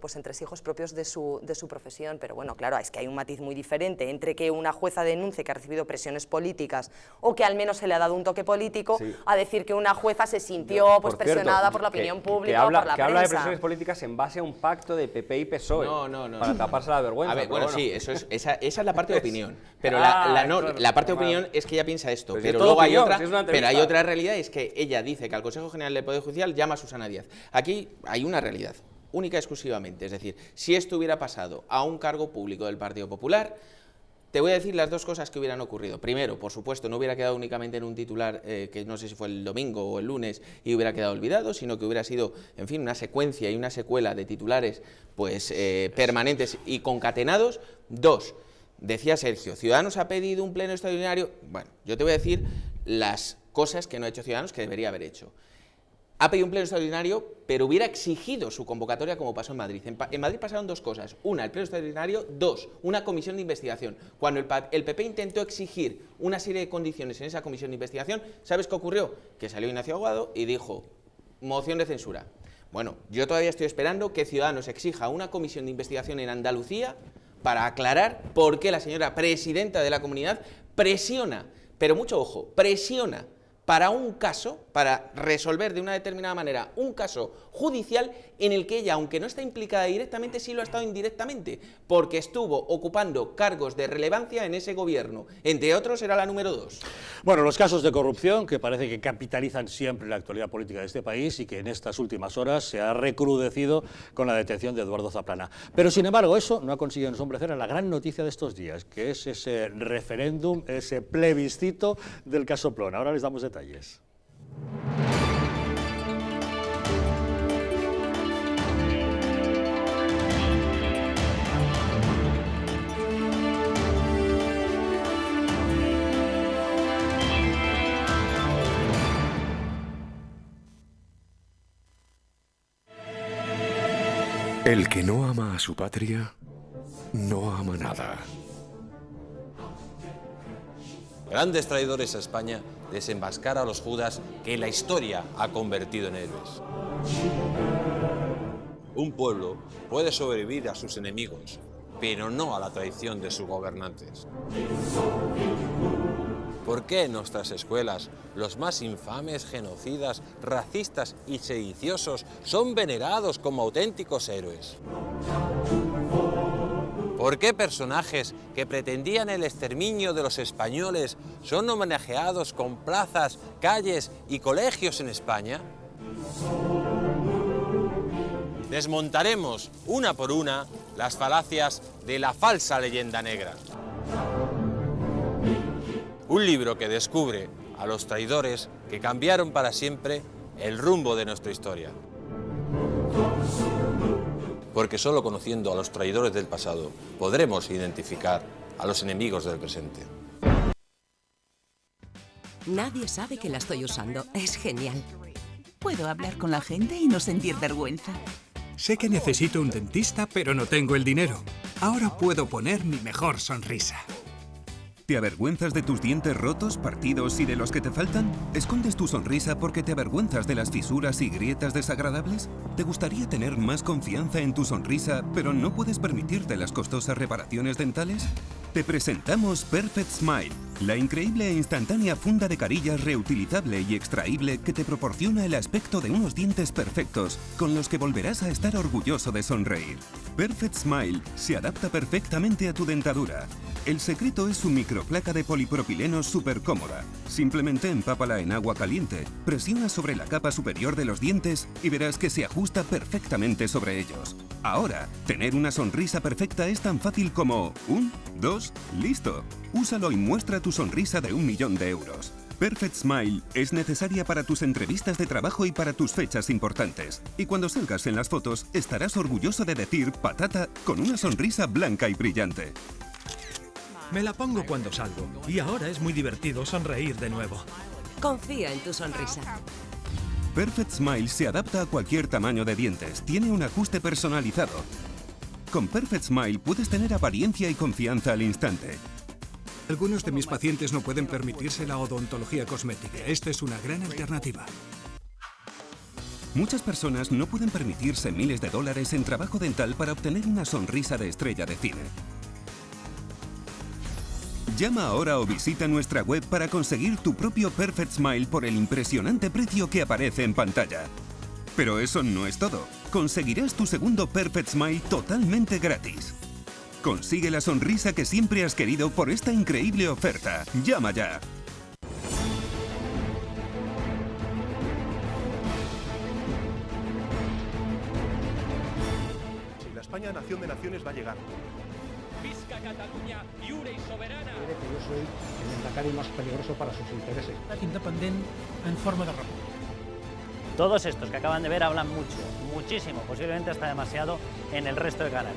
pues entresijos propios de su profesión, pero bueno, claro, es que hay un matiz muy diferente entre que una jueza denuncie que ha recibido presiones políticas o que al menos se le ha dado un toque político, a decir que una jueza se sintió presionada por la opinión pública o por la prensa. Que habla de presiones políticas en base a un pacto de PP y PSOE, para taparse la vergüenza. A ver, sí, esa es la parte de opinión, pero la parte de opinión es que ella piensa esto, pero luego hay otra realidad, es que ella dice que al Consejo General del Poder Judicial llama a Susana Díaz. Aquí hay una realidad única y exclusivamente, es decir, si esto hubiera pasado a un cargo público del Partido Popular, te voy a decir las dos cosas que hubieran ocurrido. Primero, por supuesto, no hubiera quedado únicamente en un titular que no sé si fue el domingo o el lunes y hubiera quedado olvidado, sino que hubiera sido, en fin, una secuencia y una secuela de titulares pues permanentes y concatenados. Dos, decía Sergio, Ciudadanos ha pedido un pleno extraordinario. Bueno, yo te voy a decir las cosas que no ha hecho Ciudadanos que debería haber hecho. Ha pedido un pleno extraordinario, pero hubiera exigido su convocatoria como pasó en Madrid. En Madrid pasaron dos cosas. Una, el pleno extraordinario. Dos, una comisión de investigación. Cuando el PP intentó exigir una serie de condiciones en esa comisión de investigación, ¿sabes qué ocurrió? Que salió Ignacio Aguado y dijo, moción de censura. Bueno, yo todavía estoy esperando que Ciudadanos exija una comisión de investigación en Andalucía para aclarar por qué la señora presidenta de la comunidad presiona, pero mucho ojo, presiona para un caso, para resolver de una determinada manera un caso judicial en el que ella, aunque no está implicada directamente, sí lo ha estado indirectamente, porque estuvo ocupando cargos de relevancia en ese gobierno. Entre otros, era la número 2. Bueno, los casos de corrupción que parece que capitalizan siempre la actualidad política de este país y que en estas últimas horas se ha recrudecido con la detención de Eduardo Zaplana. Pero, sin embargo, eso no ha conseguido ensombrecer a la gran noticia de estos días, que es ese referéndum, ese plebiscito del caso Plon. Ahora les damos detalles. El que no ama a su patria, no ama nada. Grandes traidores a España, desenmascara a los Judas que la historia ha convertido en héroes. Un pueblo puede sobrevivir a sus enemigos, pero no a la traición de sus gobernantes. ¿Por qué en nuestras escuelas los más infames, genocidas, racistas y sediciosos son venerados como auténticos héroes? ¿Por qué personajes que pretendían el exterminio de los españoles son homenajeados con plazas, calles y colegios en España? Desmontaremos una por una las falacias de la falsa leyenda negra. Un libro que descubre a los traidores que cambiaron para siempre el rumbo de nuestra historia. Porque solo conociendo a los traidores del pasado podremos identificar a los enemigos del presente. Nadie sabe que la estoy usando. Es genial. Puedo hablar con la gente y no sentir vergüenza. Sé que necesito un dentista, pero no tengo el dinero. Ahora puedo poner mi mejor sonrisa. ¿Te avergüenzas de tus dientes rotos, partidos y de los que te faltan? ¿Escondes tu sonrisa porque te avergüenzas de las fisuras y grietas desagradables? ¿Te gustaría tener más confianza en tu sonrisa, pero no puedes permitirte las costosas reparaciones dentales? Te presentamos Perfect Smile, la increíble e instantánea funda de carillas reutilizable y extraíble que te proporciona el aspecto de unos dientes perfectos, con los que volverás a estar orgulloso de sonreír. Perfect Smile se adapta perfectamente a tu dentadura. El secreto es su microplaca de polipropileno súper cómoda. Simplemente empápala en agua caliente, presiona sobre la capa superior de los dientes y verás que se ajusta perfectamente sobre ellos. Ahora, tener una sonrisa perfecta es tan fácil como 1, 2, listo. Úsalo y muestra tu sonrisa de 1 millón de euros. Perfect Smile es necesaria para tus entrevistas de trabajo y para tus fechas importantes. Y cuando salgas en las fotos, estarás orgulloso de decir patata con una sonrisa blanca y brillante. Me la pongo cuando salgo y ahora es muy divertido sonreír de nuevo. Confía en tu sonrisa. Perfect Smile se adapta a cualquier tamaño de dientes, tiene un ajuste personalizado. Con Perfect Smile puedes tener apariencia y confianza al instante. Algunos de mis pacientes no pueden permitirse la odontología cosmética. Esta es una gran alternativa. Muchas personas no pueden permitirse miles de dólares en trabajo dental para obtener una sonrisa de estrella de cine. Llama ahora o visita nuestra web para conseguir tu propio Perfect Smile por el impresionante precio que aparece en pantalla. Pero eso no es todo. Conseguirás tu segundo Perfect Smile totalmente gratis. Consigue la sonrisa que siempre has querido por esta increíble oferta. ¡Llama ya! Si la España nación de naciones va a llegar. Visca Catalunya, lliure i soberana. Cree que yo soy el endacari más peligroso para sus intereses. Independent en forma de república. Todos estos que acaban de ver hablan mucho, muchísimo, posiblemente hasta demasiado en el resto de canales.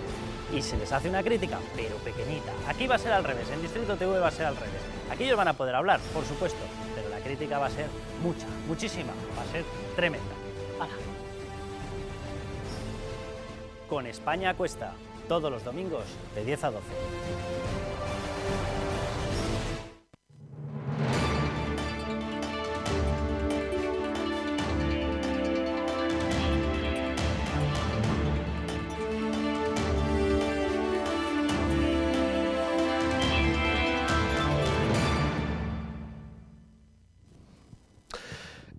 Y se les hace una crítica, pero pequeñita. Aquí va a ser al revés, en Distrito TV va a ser al revés. Aquí ellos van a poder hablar, por supuesto, pero la crítica va a ser mucha, muchísima, va a ser tremenda. ¡Hala! Con España a Cuesta, todos los domingos de 10 a 12.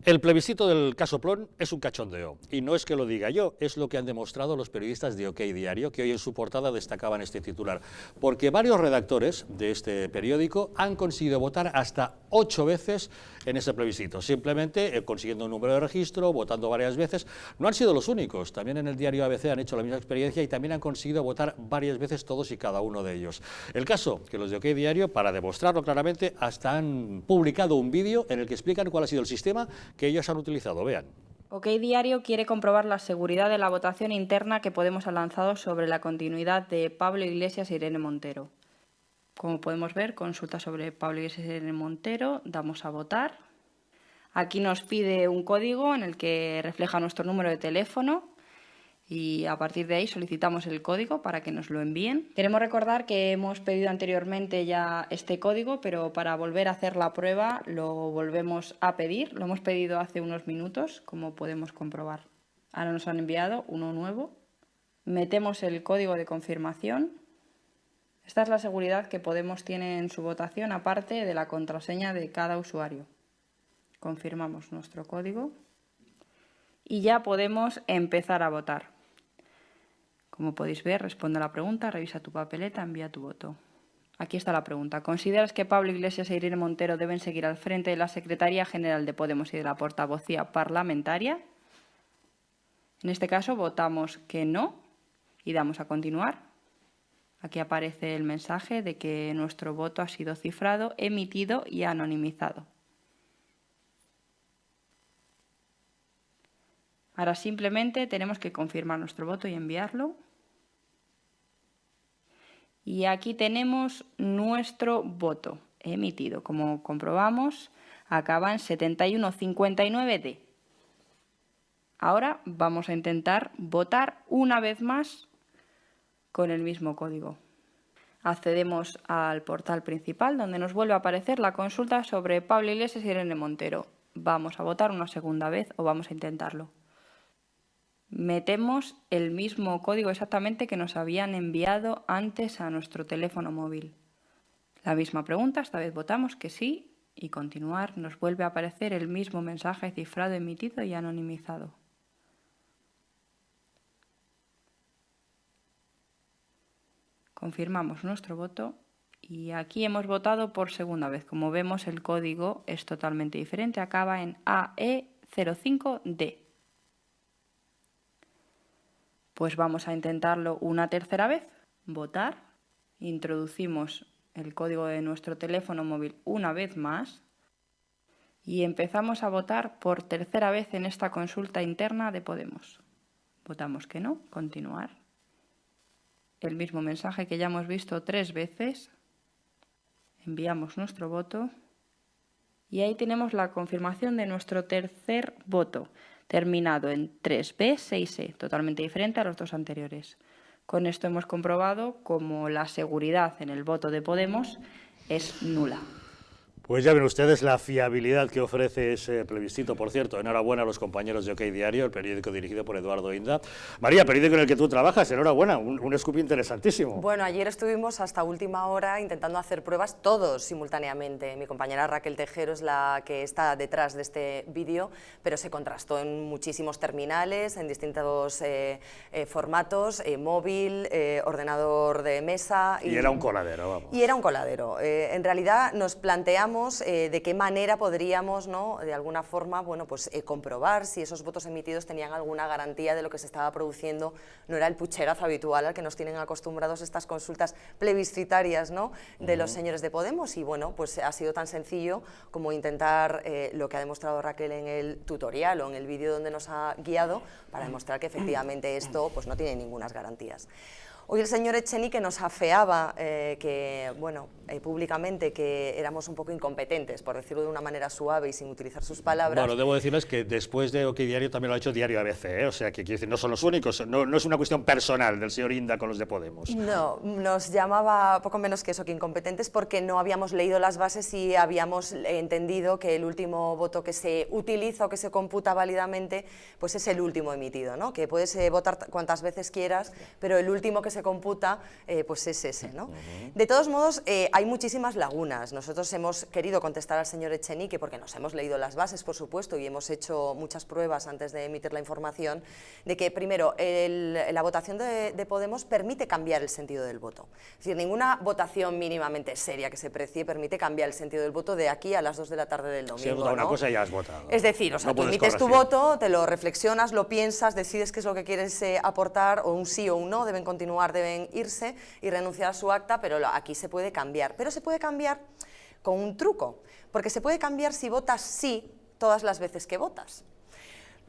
El plebiscito del caso Plon es un cachondeo, y no es que lo diga yo, es lo que han demostrado los periodistas de OK Diario, que hoy en su portada destacaban este titular, porque varios redactores de este periódico han conseguido votar hasta 8 veces en ese plebiscito, simplemente consiguiendo un número de registro, votando varias veces. No han sido los únicos, también en el diario ABC han hecho la misma experiencia y también han conseguido votar varias veces todos y cada uno de ellos. El caso, que los de OK Diario, para demostrarlo claramente, hasta han publicado un vídeo en el que explican cuál ha sido el sistema que ellos han utilizado. Vean. OK Diario quiere comprobar la seguridad de la votación interna que Podemos ha lanzado sobre la continuidad de Pablo Iglesias e Irene Montero. Como podemos ver, consulta sobre Pablo Iglesias e Irene Montero, damos a votar. Aquí nos pide un código en el que refleja nuestro número de teléfono y a partir de ahí solicitamos el código para que nos lo envíen. Queremos recordar que hemos pedido anteriormente ya este código, pero para volver a hacer la prueba lo volvemos a pedir. Lo hemos pedido hace unos minutos, como podemos comprobar. Ahora nos han enviado uno nuevo. Metemos el código de confirmación. Esta es la seguridad que Podemos tiene en su votación, aparte de la contraseña de cada usuario. Confirmamos nuestro código y ya podemos empezar a votar. Como podéis ver, responde a la pregunta, revisa tu papeleta, envía tu voto. Aquí está la pregunta. ¿Consideras que Pablo Iglesias e Irene Montero deben seguir al frente de la Secretaría General de Podemos y de la portavocía parlamentaria? En este caso votamos que no y damos a continuar. Aquí aparece el mensaje de que nuestro voto ha sido cifrado, emitido y anonimizado. Ahora simplemente tenemos que confirmar nuestro voto y enviarlo. Y aquí tenemos nuestro voto emitido. Como comprobamos, acaba en 7159D. Ahora vamos a intentar votar una vez más con el mismo código. Accedemos al portal principal, donde nos vuelve a aparecer la consulta sobre Pablo Iglesias y Irene Montero. Vamos a votar una segunda vez o vamos a intentarlo. Metemos el mismo código exactamente que nos habían enviado antes a nuestro teléfono móvil. La misma pregunta, esta vez votamos que sí y continuar. Nos vuelve a aparecer el mismo mensaje cifrado, emitido y anonimizado. Confirmamos nuestro voto y aquí hemos votado por segunda vez. Como vemos, el código es totalmente diferente, acaba en AE05D. Pues vamos a intentarlo una tercera vez. Votar. Introducimos el código de nuestro teléfono móvil una vez más y empezamos a votar por tercera vez en esta consulta interna de Podemos. Votamos que no, continuar. El mismo mensaje que ya hemos visto 3 veces. Enviamos nuestro voto y ahí tenemos la confirmación de nuestro tercer voto, terminado en 3B6E, totalmente diferente a los 2 anteriores. Con esto hemos comprobado cómo la seguridad en el voto de Podemos es nula. Pues ya ven ustedes la fiabilidad que ofrece ese plebiscito. Por cierto, enhorabuena a los compañeros de OK Diario, el periódico dirigido por Eduardo Inda. María, periódico en el que tú trabajas, enhorabuena, un scoop interesantísimo. Bueno, ayer estuvimos hasta última hora intentando hacer pruebas todos simultáneamente. Mi compañera Raquel Tejero es la que está detrás de este vídeo, pero se contrastó en muchísimos terminales, en distintos formatos, móvil, ordenador de mesa. Y era un coladero, vamos. Y era un coladero. En realidad nos planteamos de qué manera podríamos, ¿no?, de alguna forma, bueno, pues, comprobar si esos votos emitidos tenían alguna garantía de lo que se estaba produciendo. No era el pucherazo habitual al que nos tienen acostumbrados estas consultas plebiscitarias, ¿no?, de los señores de Podemos, y bueno, pues ha sido tan sencillo como intentar lo que ha demostrado Raquel en el tutorial o en el vídeo donde nos ha guiado, para demostrar que efectivamente esto pues no tiene ninguna garantías. Hoy el señor Echenique nos afeaba públicamente que éramos un poco incompetentes, por decirlo de una manera suave y sin utilizar sus palabras. Bueno, debo decirles que después de OK Diario también lo ha hecho Diario ABC, o sea, que quiero decir, no son los únicos, no es una cuestión personal del señor Inda con los de Podemos. No, nos llamaba poco menos que eso, que incompetentes, porque no habíamos leído las bases y habíamos entendido que el último voto que se utiliza o que se computa válidamente, pues es el último emitido, ¿no?, que puedes votar cuantas veces quieras, pero el último que se computa pues es ese, ¿no? De todos modos, hay muchísimas lagunas. Nosotros hemos querido contestar al señor Echenique porque nos hemos leído las bases, por supuesto, y hemos hecho muchas pruebas antes de emitir la información, de que primero la votación de Podemos permite cambiar el sentido del voto. Es decir, ninguna votación mínimamente seria que se precie permite cambiar el sentido del voto de aquí a las 2 de la tarde del domingo. Si has votado una cosa, ya has votado. Es decir, o sea, tú emites tu voto, te lo reflexionas, lo piensas, decides qué es lo que quieres aportar, o un sí o un no, deben continuar, deben irse y renunciar a su acta, pero aquí se puede cambiar. Pero se puede cambiar con un truco, porque se puede cambiar si votas sí todas las veces que votas.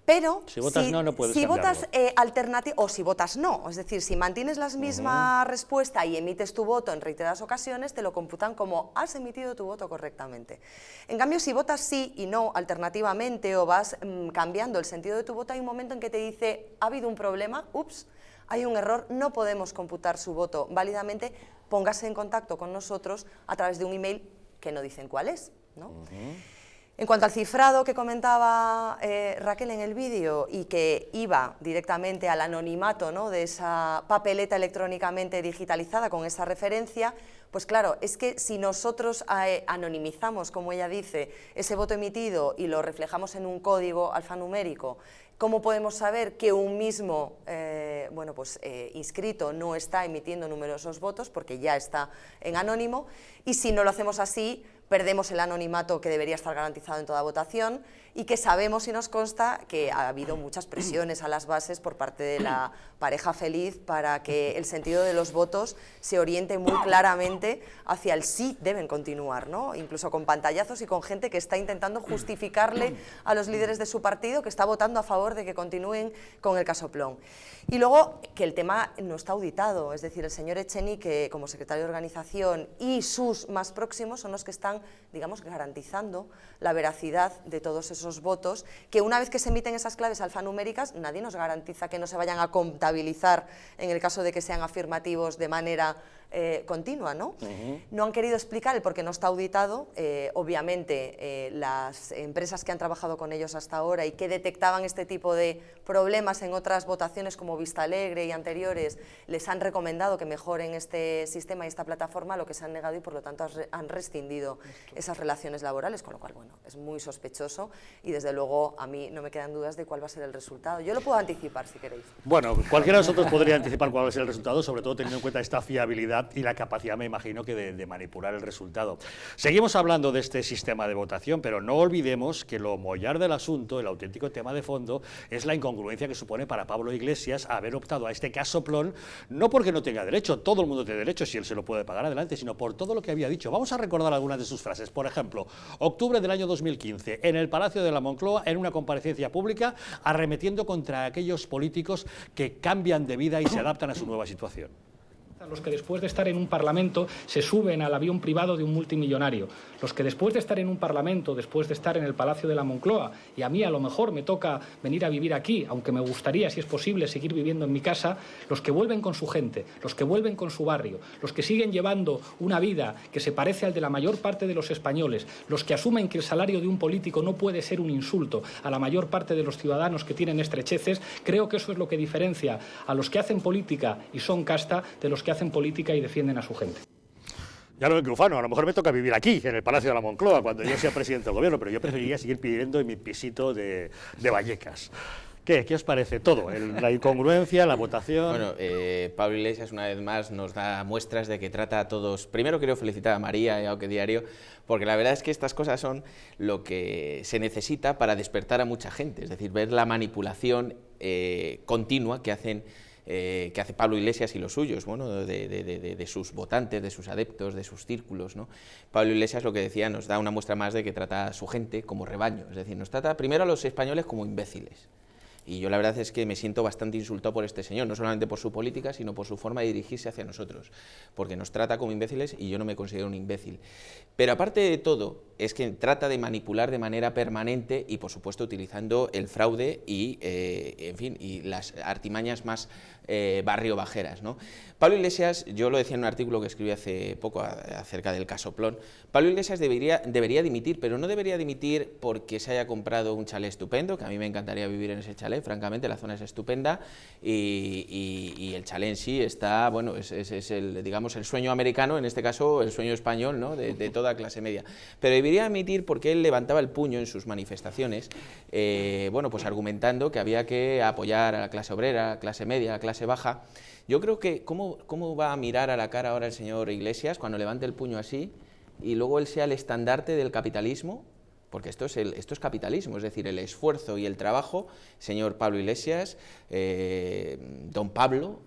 Pero si votas no puedes si cambiarlo. votas alternativo, o si votas no, es decir, si mantienes la misma respuesta y emites tu voto en reiteradas ocasiones, te lo computan como has emitido tu voto correctamente. En cambio, si votas sí y no alternativamente, o vas cambiando el sentido de tu voto, hay un momento en que te dice, ha habido un problema, ups, hay un error, no podemos computar su voto válidamente, póngase en contacto con nosotros a través de un email que no dicen cuál es, ¿no? En cuanto al cifrado que comentaba Raquel en el vídeo, y que iba directamente al anonimato, ¿no?, de esa papeleta electrónicamente digitalizada con esa referencia, pues claro, es que si nosotros anonimizamos, como ella dice, ese voto emitido y lo reflejamos en un código alfanumérico ¿Cómo podemos saber que un mismo inscrito no está emitiendo numerosos votos? Porque ya está en anónimo, y si no lo hacemos así, perdemos el anonimato que debería estar garantizado en toda votación, y que sabemos y nos consta que ha habido muchas presiones a las bases por parte de la pareja feliz para que el sentido de los votos se oriente muy claramente hacia el sí deben continuar, ¿no? Incluso con pantallazos y con gente que está intentando justificarle a los líderes de su partido que está votando a favor de que continúen con el casoplón. Y luego que el tema no está auditado, es decir, el señor Echenique como secretario de organización y sus más próximos son los que están, digamos, garantizando la veracidad de todos esos votos, que una vez que se emiten esas claves alfanuméricas, nadie nos garantiza que no se vayan a contabilizar en el caso de que sean afirmativos de manera continua, ¿no? No han querido explicar el por qué no está auditado. Obviamente las empresas que han trabajado con ellos hasta ahora y que detectaban este tipo de problemas en otras votaciones como Vista Alegre y anteriores, les han recomendado que mejoren este sistema y esta plataforma, lo que se han negado, y por lo tanto han rescindido esas relaciones laborales, con lo cual, bueno, es muy sospechoso, y desde luego a mí no me quedan dudas de cuál va a ser el resultado. Yo lo puedo anticipar si queréis. Bueno, cualquiera de nosotros podría anticipar cuál va a ser el resultado, sobre todo teniendo en cuenta esta fiabilidad y la capacidad, me imagino, que de manipular el resultado. Seguimos hablando de este sistema de votación, pero no olvidemos que lo mollar del asunto, el auténtico tema de fondo, es la incongruencia que supone para Pablo Iglesias haber optado a este casoplón, no porque no tenga derecho, todo el mundo tiene derecho si él se lo puede pagar adelante, sino por todo lo que había dicho. Vamos a recordar algunas de sus frases. Por ejemplo, octubre del año 2015, en el Palacio de la Moncloa, en una comparecencia pública, arremetiendo contra aquellos políticos que cambian de vida y se adaptan a su nueva situación. Los que después de estar en un parlamento se suben al avión privado de un multimillonario. Los que después de estar en un parlamento, después de estar en el Palacio de la Moncloa, y a mí a lo mejor me toca venir a vivir aquí, aunque me gustaría, si es posible, seguir viviendo en mi casa, los que vuelven con su gente, los que vuelven con su barrio, los que siguen llevando una vida que se parece al de la mayor parte de los españoles, los que asumen que el salario de un político no puede ser un insulto a la mayor parte de los ciudadanos que tienen estrecheces, creo que eso es lo que diferencia a los que hacen política y son casta de los que hacen política y defienden a su gente. Ya lo encrufano, a lo mejor me toca vivir aquí, en el Palacio de la Moncloa, cuando yo sea presidente del gobierno, pero yo preferiría seguir pidiendo en mi pisito de Vallecas. ¿Qué os parece todo? La incongruencia, la votación. Bueno, Pablo Iglesias una vez más nos da muestras de que trata a todos. Primero quiero felicitar a María y a OK Diario, porque la verdad es que estas cosas son lo que se necesita para despertar a mucha gente, es decir, ver la manipulación continua que hace Pablo Iglesias y los suyos, bueno, de sus votantes, de sus adeptos, de sus círculos, ¿no? Pablo Iglesias, lo que decía, nos da una muestra más de que trata a su gente como rebaño, es decir, nos trata primero a los españoles como imbéciles. Y yo la verdad es que me siento bastante insultado por este señor, no solamente por su política, sino por su forma de dirigirse hacia nosotros, porque nos trata como imbéciles y yo no me considero un imbécil. Pero aparte de todo, es que trata de manipular de manera permanente y, por supuesto, utilizando el fraude y, en fin, y las artimañas más barrio bajeras, ¿no? Pablo Iglesias, yo lo decía en un artículo que escribí hace poco acerca del casoplón, Pablo Iglesias debería dimitir, pero no debería dimitir porque se haya comprado un chalet estupendo, que a mí me encantaría vivir en ese chalet, francamente, la zona es estupenda y el chalet en sí está, bueno, es el, digamos, el sueño americano, en este caso el sueño español, ¿no? de toda clase media. Pero debería dimitir porque él levantaba el puño en sus manifestaciones, bueno, pues argumentando que había que apoyar a la clase obrera, a la clase media, a la clase baja. Yo creo que, ¿cómo va a mirar a la cara ahora el señor Iglesias cuando levante el puño así y luego él sea el estandarte del capitalismo? Porque esto es capitalismo, es decir, el esfuerzo y el trabajo, señor Pablo Iglesias, don Pablo,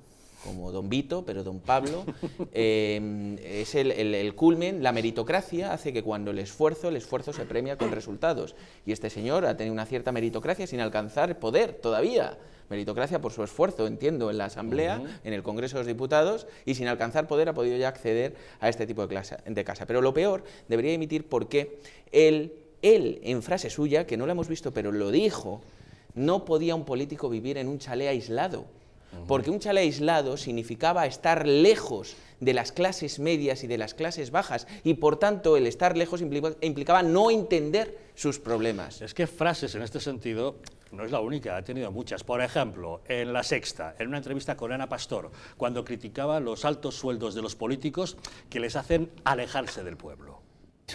como don Vito, pero don Pablo, es el culmen, la meritocracia hace que cuando el esfuerzo se premia con resultados. Y este señor ha tenido una cierta meritocracia sin alcanzar poder todavía. Meritocracia por su esfuerzo, entiendo, en la Asamblea, en el Congreso de los Diputados, y sin alcanzar poder ha podido ya acceder a este tipo de casa. Pero lo peor, debería dimitir porque él, en frase suya, que no la hemos visto, pero lo dijo, no podía un político vivir en un chalet aislado, porque un chalet aislado significaba estar lejos de las clases medias y de las clases bajas, y por tanto el estar lejos implicaba no entender sus problemas. Es que frases en este sentido no es la única, ha tenido muchas. Por ejemplo, en La Sexta, en una entrevista con Ana Pastor, cuando criticaba los altos sueldos de los políticos que les hacen alejarse del pueblo.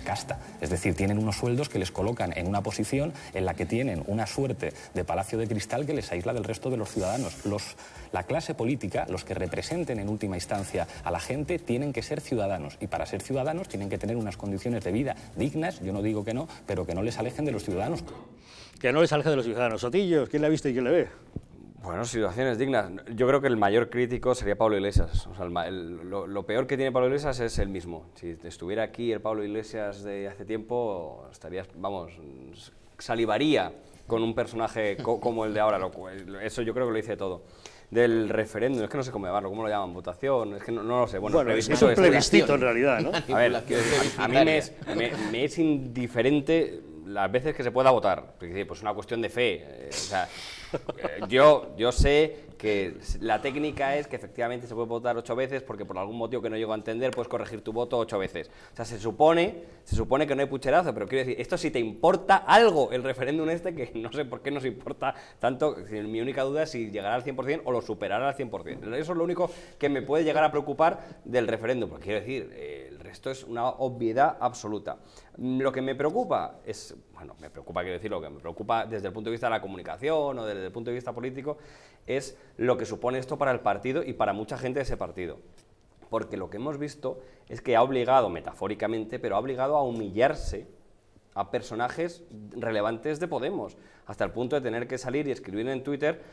casta, es decir, tienen unos sueldos que les colocan en una posición en la que tienen una suerte de palacio de cristal que les aísla del resto de los ciudadanos. La clase política, los que representen en última instancia a la gente, tienen que ser ciudadanos, y para ser ciudadanos tienen que tener unas condiciones de vida dignas, yo no digo que no, pero que no les alejen de los ciudadanos. Que no les alejen de los ciudadanos. Sotillos, ¿quién la ha visto y quién le ve? Bueno, situaciones dignas. Yo creo que el mayor crítico sería Pablo Iglesias. O sea, lo peor que tiene Pablo Iglesias es él mismo. Si estuviera aquí el Pablo Iglesias de hace tiempo, salivaría con un personaje como el de ahora. Eso yo creo que lo dice todo. Del referéndum, es que no sé cómo llamarlo, cómo lo llaman, votación, es que no lo sé. Bueno, es un plebiscito en realidad, ¿no? A ver, a mí me es indiferente las veces que se pueda votar, porque pues es una cuestión de fe. O sea, yo sé que la técnica es que efectivamente se puede votar 8 veces porque por algún motivo que no llego a entender puedes corregir tu voto 8 veces. O sea, se supone que no hay pucherazo, pero quiero decir, esto si te importa algo el referéndum que no sé por qué nos importa tanto, mi única duda es si llegará al 100% o lo superará al 100%. Eso es lo único que me puede llegar a preocupar del referéndum, porque quiero decir, el resto es una obviedad absoluta. Lo que me preocupa es, lo que me preocupa desde el punto de vista de la comunicación o desde el punto de vista político es lo que supone esto para el partido y para mucha gente de ese partido. Porque lo que hemos visto es que ha obligado, metafóricamente, pero ha obligado a humillarse a personajes relevantes de Podemos, hasta el punto de tener que salir y escribir en Twitter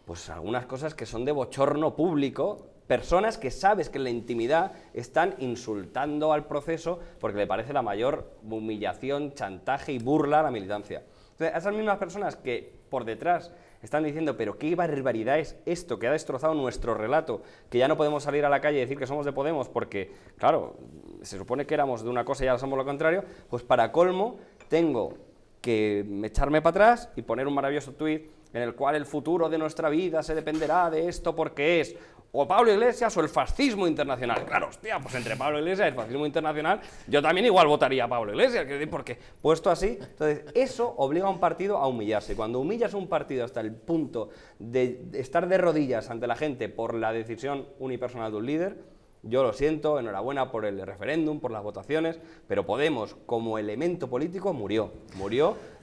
pues algunas cosas que son de bochorno público, personas que sabes que en la intimidad están insultando al proceso porque le parece la mayor humillación, chantaje y burla a la militancia. Entonces, esas mismas personas que por detrás están diciendo, pero qué barbaridad es esto que ha destrozado nuestro relato, que ya no podemos salir a la calle y decir que somos de Podemos porque, claro, se supone que éramos de una cosa y ahora somos lo contrario, pues para colmo tengo que echarme para atrás y poner un maravilloso tuit en el cual el futuro de nuestra vida se dependerá de esto porque es o Pablo Iglesias o el fascismo internacional. Claro, hostia, pues entre Pablo Iglesias y el fascismo internacional, yo también igual votaría a Pablo Iglesias, porque puesto así, entonces eso obliga a un partido a humillarse. Cuando humillas a un partido hasta el punto de estar de rodillas ante la gente por la decisión unipersonal de un líder, yo lo siento, enhorabuena por el referéndum, por las votaciones, pero Podemos, como elemento político, murió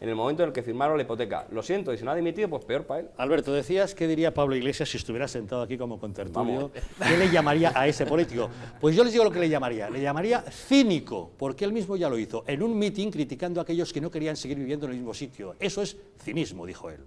en el momento en el que firmaron la hipoteca. Lo siento, y si no ha dimitido, pues peor para él. Alberto, decías qué diría Pablo Iglesias si estuviera sentado aquí como contertulio. ¿Qué le llamaría a ese político? Pues yo les digo lo que le llamaría cínico, porque él mismo ya lo hizo, en un mitin criticando a aquellos que no querían seguir viviendo en el mismo sitio. Eso es cinismo, dijo él.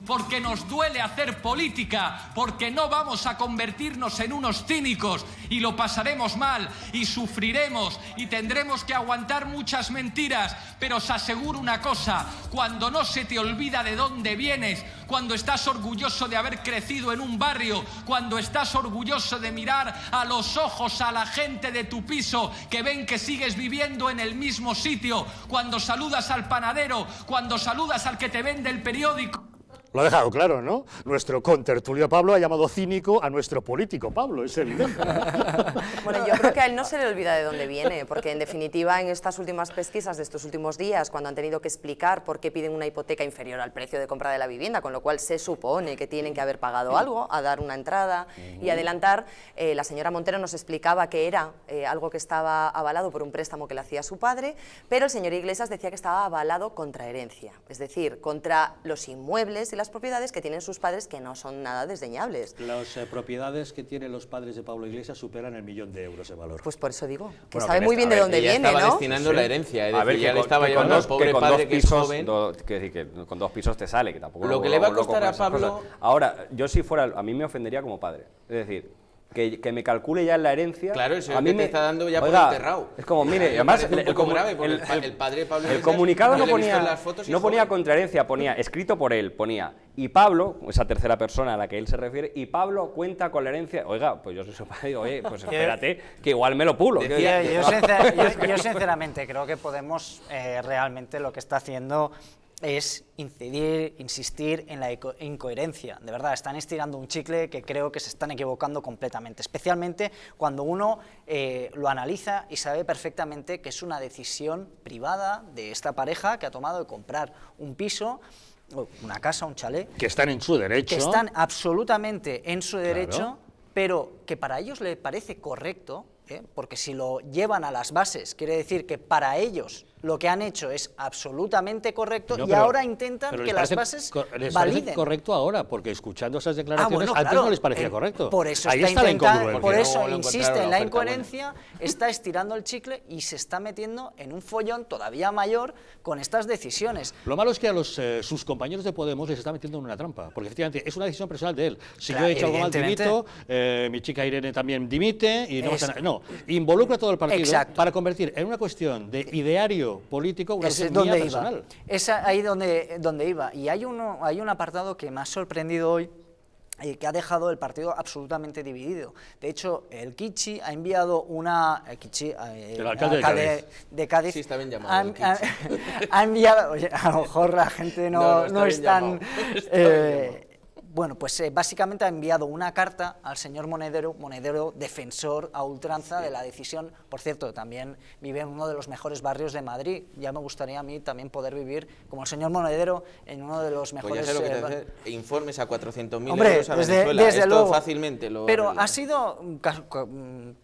Porque nos duele hacer política, porque no vamos a convertirnos en unos cínicos y lo pasaremos mal y sufriremos y tendremos que aguantar muchas mentiras, pero os aseguro una cosa, cuando no se te olvida de dónde vienes, cuando estás orgulloso de haber crecido en un barrio, cuando estás orgulloso de mirar a los ojos a la gente de tu piso que ven que sigues viviendo en el mismo sitio, cuando saludas al panadero, cuando saludas al que te vende el periódico. Lo ha dejado claro, ¿no? Nuestro contertulio Pablo ha llamado cínico a nuestro político Pablo, es evidente. Bueno, yo creo que a él no se le olvida de dónde viene, porque en definitiva en estas últimas pesquisas de estos últimos días, cuando han tenido que explicar por qué piden una hipoteca inferior al precio de compra de la vivienda, con lo cual se supone que tienen que haber pagado algo, a dar una entrada y adelantar, la señora Montero nos explicaba que era algo que estaba avalado por un préstamo que le hacía su padre, pero el señor Iglesias decía que estaba avalado contra herencia, es decir, contra los inmuebles y las propiedades que tienen sus padres que no son nada desdeñables. Las propiedades que tienen los padres de Pablo Iglesias superan el 1.000.000 de euros de valor. Pues por eso digo, que sabe muy bien de dónde viene, ¿no? Estaba destinando la herencia, es decir, ya le estaba llevando al pobre padre que es joven. Que con 2 pisos te sale, que tampoco lo que le va a costar a Pablo. Ahora, yo si fuera, a mí me ofendería como padre, es decir, que me calcule ya en la herencia. Claro, eso a mí te está dando ya por enterrado. Es como, mire, además el padre Pablo el comunicado no ponía contra herencia, ponía escrito por él, ponía y Pablo, esa tercera persona a la que él se refiere, y Pablo cuenta con la herencia. Oiga, pues yo soy su padre, digo, oye, pues espérate, que igual me lo pulo. Yo sinceramente creo que Podemos realmente lo que está haciendo es insistir en la incoherencia. De verdad, están estirando un chicle que creo que se están equivocando completamente, especialmente cuando uno lo analiza y sabe perfectamente que es una decisión privada de esta pareja que ha tomado de comprar un piso, una casa, un chalet. Que están en su derecho. Que están absolutamente en su derecho, claro, pero que para ellos les parece correcto porque si lo llevan a las bases, quiere decir que para ellos lo que han hecho es absolutamente correcto, y ahora intentan que las bases les validen. parece correcto ahora, porque escuchando esas declaraciones bueno, antes claro, no les parecía correcto. Por eso Ahí está está la intentando, incongruencia. por eso no insiste encontraron en la la oferta incoherencia, está estirando el chicle y se está metiendo en un follón todavía mayor con estas decisiones. Lo malo es que a sus compañeros de Podemos les está metiendo en una trampa, porque efectivamente es una decisión personal de él. Si Claro, yo he hecho algo mal, evidentemente. dimito, mi chica Irene también dimite, y no pasa nada. No, involucra a todo el partido para convertir en una cuestión de ideario político una cuestión mía personal. Es ahí donde iba. Y hay un apartado que me ha sorprendido hoy, que ha dejado el partido absolutamente dividido. De hecho, el Kichi ha enviado una... el alcalde de Cádiz. Sí, está bien llamado, el Kichi. Ha enviado... Oye, a lo mejor la gente no es tan... Bueno, pues básicamente ha enviado una carta al señor Monedero, defensor a ultranza de la decisión. Por cierto, también vive en uno de los mejores barrios de Madrid. Ya me gustaría a mí también poder vivir como el señor Monedero en uno de los mejores... Pues ya sé lo que te hace, informes a 400.000 Hombre, euros a Venezuela. desde Esto luego, fácilmente lo pero arregla. ha sido,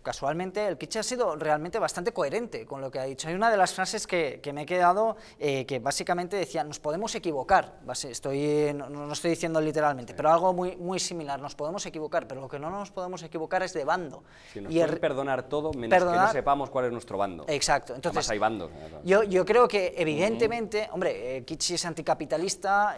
casualmente, el Kichi ha sido realmente bastante coherente con lo que ha dicho. Hay una de las frases que me he quedado, que básicamente decía, nos podemos equivocar, no estoy diciendo literalmente, pero algo muy similar, nos podemos equivocar, pero lo que no nos podemos equivocar es de bando. Si nos pueden perdonar todo, menos que no sepamos cuál es nuestro bando. Exacto. Entonces, además hay bandos. Yo creo que, evidentemente, hombre, Kichi es anticapitalista,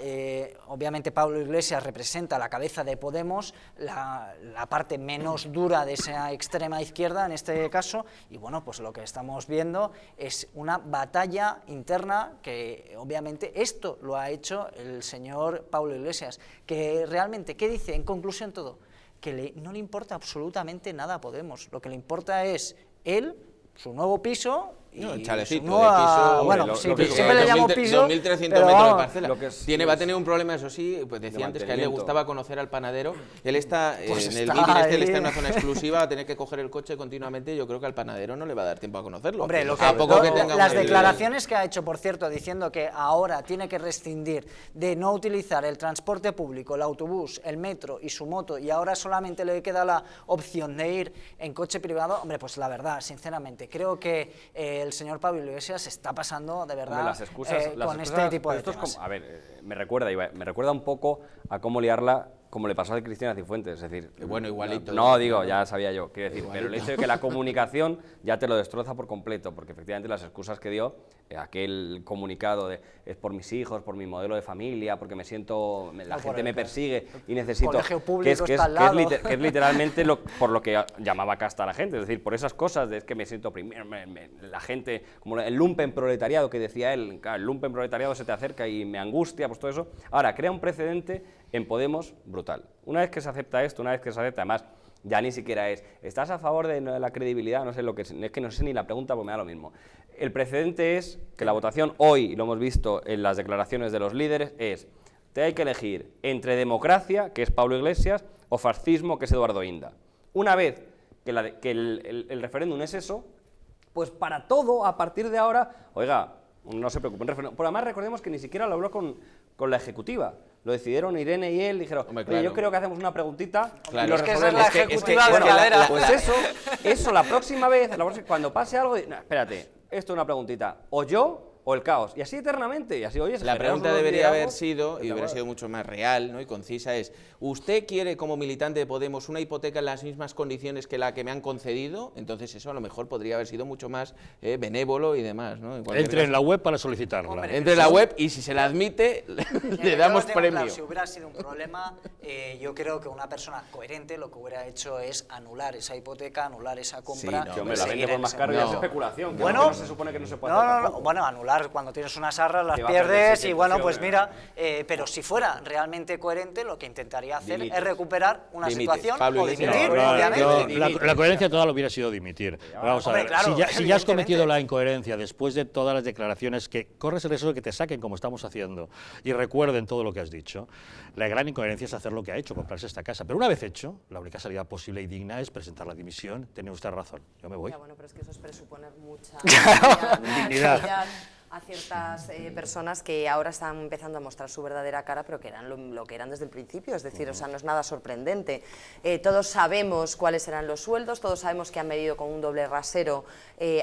obviamente Pablo Iglesias representa la cabeza de Podemos, la parte menos dura de esa extrema izquierda en este caso, y bueno, pues lo que estamos viendo es una batalla interna que, obviamente, esto lo ha hecho el señor Pablo Iglesias, que realmente, ¿qué dice? En conclusión todo, que no le importa absolutamente nada a Podemos, lo que le importa es él, su nuevo piso... No, el chalecito de piso, bueno, siempre le llamo piso, 2.300 metros de parcela. Va a tener un problema, eso sí, pues decía antes que a él le gustaba conocer al panadero. Él está en el living él está en una zona exclusiva, va a tener que coger el coche continuamente. Yo creo que al panadero no le va a dar tiempo a conocerlo. Hombre, las declaraciones que ha hecho, por cierto, diciendo que ahora tiene que rescindir de no utilizar el transporte público, el autobús, el metro y su moto, y ahora solamente le queda la opción de ir en coche privado, hombre, pues la verdad, sinceramente, creo que el señor Pablo Iglesias se está pasando de verdad. Hombre, las excusas, este tipo de temas. A ver, me recuerda un poco a cómo liarla como le pasó a Cristina Cifuentes, es decir... Bueno, igualito. No, digo, ya sabía yo, quiero decir, pero el hecho de que la comunicación ya te lo destroza por completo, porque efectivamente las excusas que dio, aquel comunicado de es por mis hijos, por mi modelo de familia, porque me siento, la gente me persigue y necesito... Colegio público está al lado. Que es literalmente por lo que llamaba casta a la gente, es decir, por esas cosas de que me siento oprimido, la gente, como el lumpen proletariado que decía él, claro, el lumpen proletariado se te acerca y me angustia, pues todo eso. Ahora, crea un precedente en Podemos brutal. Una vez que se acepta esto, una vez que se acepta, además, ya ni siquiera ¿estás a favor de la credibilidad? No sé lo que es que no sé ni la pregunta, pues me da lo mismo. El precedente es que la votación hoy, y lo hemos visto en las declaraciones de los líderes, te hay que elegir entre democracia, que es Pablo Iglesias, o fascismo, que es Eduardo Inda. Una vez que el referéndum es eso, pues para todo, a partir de ahora, oiga, no se preocupen, referéndum. Por además, recordemos que ni siquiera lo habló con la ejecutiva. Lo decidieron Irene y él, dijeron, claro, yo creo que hacemos una preguntita y lo resolvemos. Es que esa es la ejecutiva verdadera. Pues eso la próxima vez, cuando pase algo, no, espérate, esto es una preguntita, o yo o el caos, y así eternamente, y así hoy es. La pregunta debería haber sido, y hubiera sido mucho más real, ¿no?, y concisa, es, ¿usted quiere como militante de Podemos una hipoteca en las mismas condiciones que la que me han concedido? Entonces eso a lo mejor podría haber sido mucho más benévolo y demás, ¿no? Entre en la web para solicitarla. Entre en la web y si se la admite, le damos premio. Si hubiera sido un problema, yo creo que una persona coherente lo que hubiera hecho es anular esa hipoteca, anular esa compra. Sí, hombre, la vende por más caro y es especulación. Bueno, no se supone que no se puede hacer. Bueno, anular cuando tienes unas arras las pierdes y bueno, pues mira, pero si fuera realmente coherente, lo que intentaría hacer es recuperar una situación o dimitir, obviamente. La coherencia toda lo hubiera sido dimitir. Vamos a ver, si ya has cometido la incoherencia después de todas las declaraciones, que corres el riesgo de que te saquen como estamos haciendo y recuerden todo lo que has dicho, la gran incoherencia es hacer lo que ha hecho, comprarse esta casa. Pero una vez hecho, la única salida posible y digna es presentar la dimisión. Tiene usted razón, yo me voy. Ya, bueno, pero es que eso es presuponer mucha dignidad. a ciertas personas que ahora están empezando a mostrar su verdadera cara, pero que eran lo que eran desde el principio, es decir, o sea, no es nada sorprendente. Todos sabemos cuáles eran los sueldos, todos sabemos que han medido con un doble rasero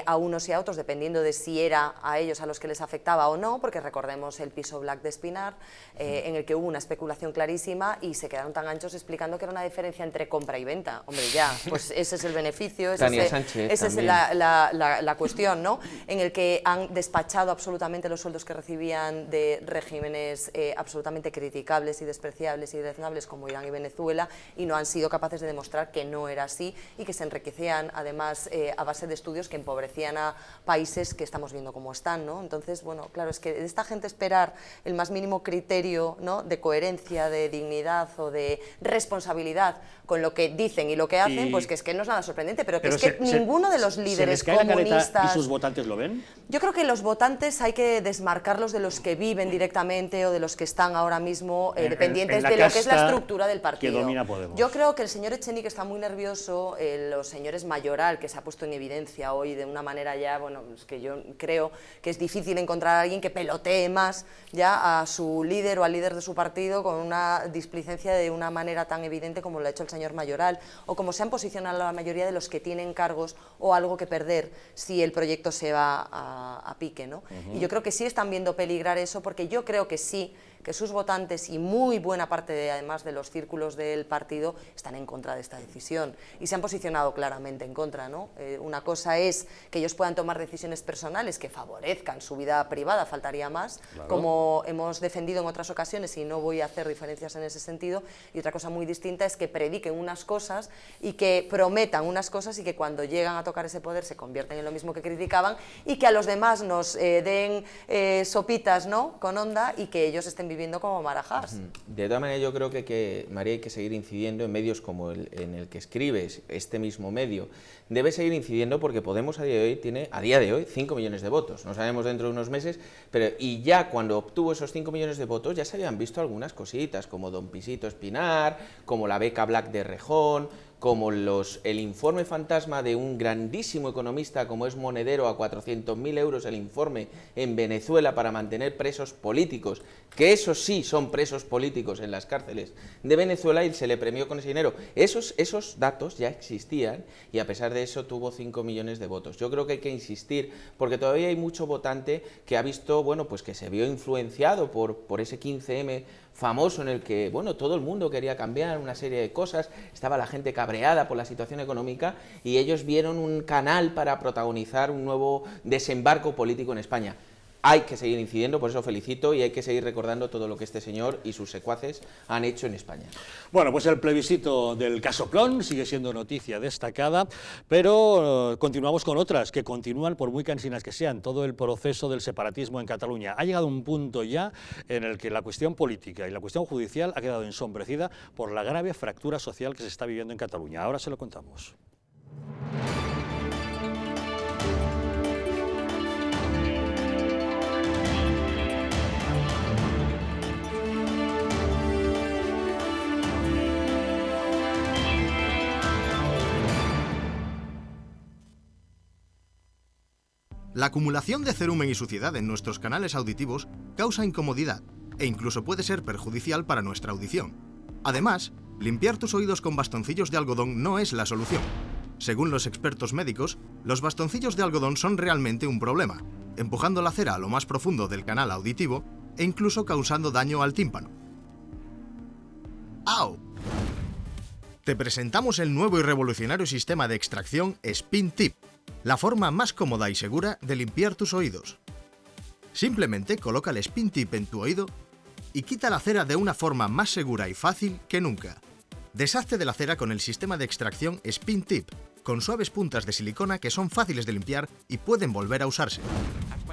a unos y a otros, dependiendo de si era a ellos a los que les afectaba o no, porque recordemos el piso Black de Espinar, en el que hubo una especulación clarísima y se quedaron tan anchos explicando que era una diferencia entre compra y venta. Hombre, ya, pues ese es el beneficio, esa es la cuestión, ¿no? En el que han despachado absolutamente los sueldos que recibían de regímenes absolutamente criticables y despreciables y deleznables como Irán y Venezuela, y no han sido capaces de demostrar que no era así y que se enriquecían además a base de estudios que empobrecían a países que estamos viendo cómo están, ¿no? Entonces, bueno, claro, es que de esta gente esperar el más mínimo criterio, ¿no?, de coherencia, de dignidad o de responsabilidad con lo que dicen y lo que hacen, pues que es que no es nada sorprendente, pero que es que ninguno de los líderes comunistas... ¿Y sus votantes lo ven? Yo creo que los votantes hay que desmarcarlos de los que viven directamente o de los que están ahora mismo dependientes de lo que es la estructura del partido. Que domina Podemos. Yo creo que el señor Echenique está muy nervioso, los señores Mayoral, que se ha puesto en evidencia hoy de una manera ya, bueno, es que yo creo que es difícil encontrar a alguien que pelotee más ya a su líder o al líder de su partido con una displicencia de una manera tan evidente como lo ha hecho el señor Mayoral, o como se han posicionado la mayoría de los que tienen cargos o algo que perder si el proyecto se va a pique, ¿no? Y yo creo que sí están viendo peligrar eso, porque yo creo que sí, que sus votantes y muy buena parte además de los círculos del partido están en contra de esta decisión y se han posicionado claramente en contra, ¿no? Una cosa es que ellos puedan tomar decisiones personales que favorezcan su vida privada, faltaría más, claro, como hemos defendido en otras ocasiones, y no voy a hacer diferencias en ese sentido, y otra cosa muy distinta es que prediquen unas cosas y que prometan unas cosas y que cuando llegan a tocar ese poder se convierten en lo mismo que criticaban y que a los demás nos den sopitas, ¿no?, con onda, y que ellos estén viviendo como marajás. De todas maneras, yo creo que María, hay que seguir incidiendo en medios como en el que escribes, este mismo medio. Debe seguir incidiendo porque Podemos a día de hoy 5 millones de votos. No sabemos dentro de unos meses, pero y ya cuando obtuvo esos 5 millones de votos ya se habían visto algunas cositas, como Don Pisito Espinar, como la beca Black de Rejón, como el informe fantasma de un grandísimo economista como es Monedero, a 400.000 euros el informe en Venezuela para mantener presos políticos, que esos sí son presos políticos en las cárceles de Venezuela, y se le premió con ese dinero. Esos datos ya existían y a pesar de eso tuvo 5 millones de votos. Yo creo que hay que insistir porque todavía hay mucho votante que ha visto, bueno, pues que se vio influenciado por ese 15M famoso en el que, bueno, todo el mundo quería cambiar una serie de cosas, estaba la gente cabreada por la situación económica y ellos vieron un canal para protagonizar un nuevo desembarco político en España. Hay que seguir incidiendo, por eso felicito, y hay que seguir recordando todo lo que este señor y sus secuaces han hecho en España. Bueno, pues el plebiscito del casoplón sigue siendo noticia destacada, pero continuamos con otras que continúan, por muy cansinas que sean. Todo el proceso del separatismo en Cataluña ha llegado a un punto ya en el que la cuestión política y la cuestión judicial ha quedado ensombrecida por la grave fractura social que se está viviendo en Cataluña. Ahora se lo contamos. La acumulación de cerumen y suciedad en nuestros canales auditivos causa incomodidad e incluso puede ser perjudicial para nuestra audición. Además, limpiar tus oídos con bastoncillos de algodón no es la solución. Según los expertos médicos, los bastoncillos de algodón son realmente un problema, empujando la cera a lo más profundo del canal auditivo e incluso causando daño al tímpano. ¡Au! Te presentamos el nuevo y revolucionario sistema de extracción SpinTip, la forma más cómoda y segura de limpiar tus oídos. Simplemente coloca el SpinTip en tu oído y quita la cera de una forma más segura y fácil que nunca. Deshazte de la cera con el sistema de extracción SpinTip, con suaves puntas de silicona que son fáciles de limpiar y pueden volver a usarse.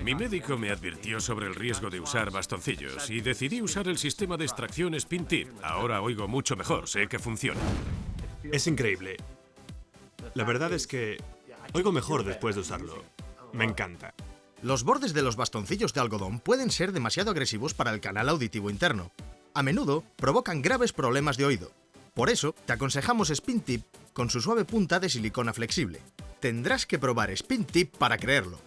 Mi médico me advirtió sobre el riesgo de usar bastoncillos y decidí usar el sistema de extracción SpinTip. Ahora oigo mucho mejor, sé que funciona. Es increíble. La verdad es que oigo mejor después de usarlo. Me encanta. Los bordes de los bastoncillos de algodón pueden ser demasiado agresivos para el canal auditivo interno. A menudo provocan graves problemas de oído. Por eso, te aconsejamos SpinTip con su suave punta de silicona flexible. Tendrás que probar SpinTip para creerlo.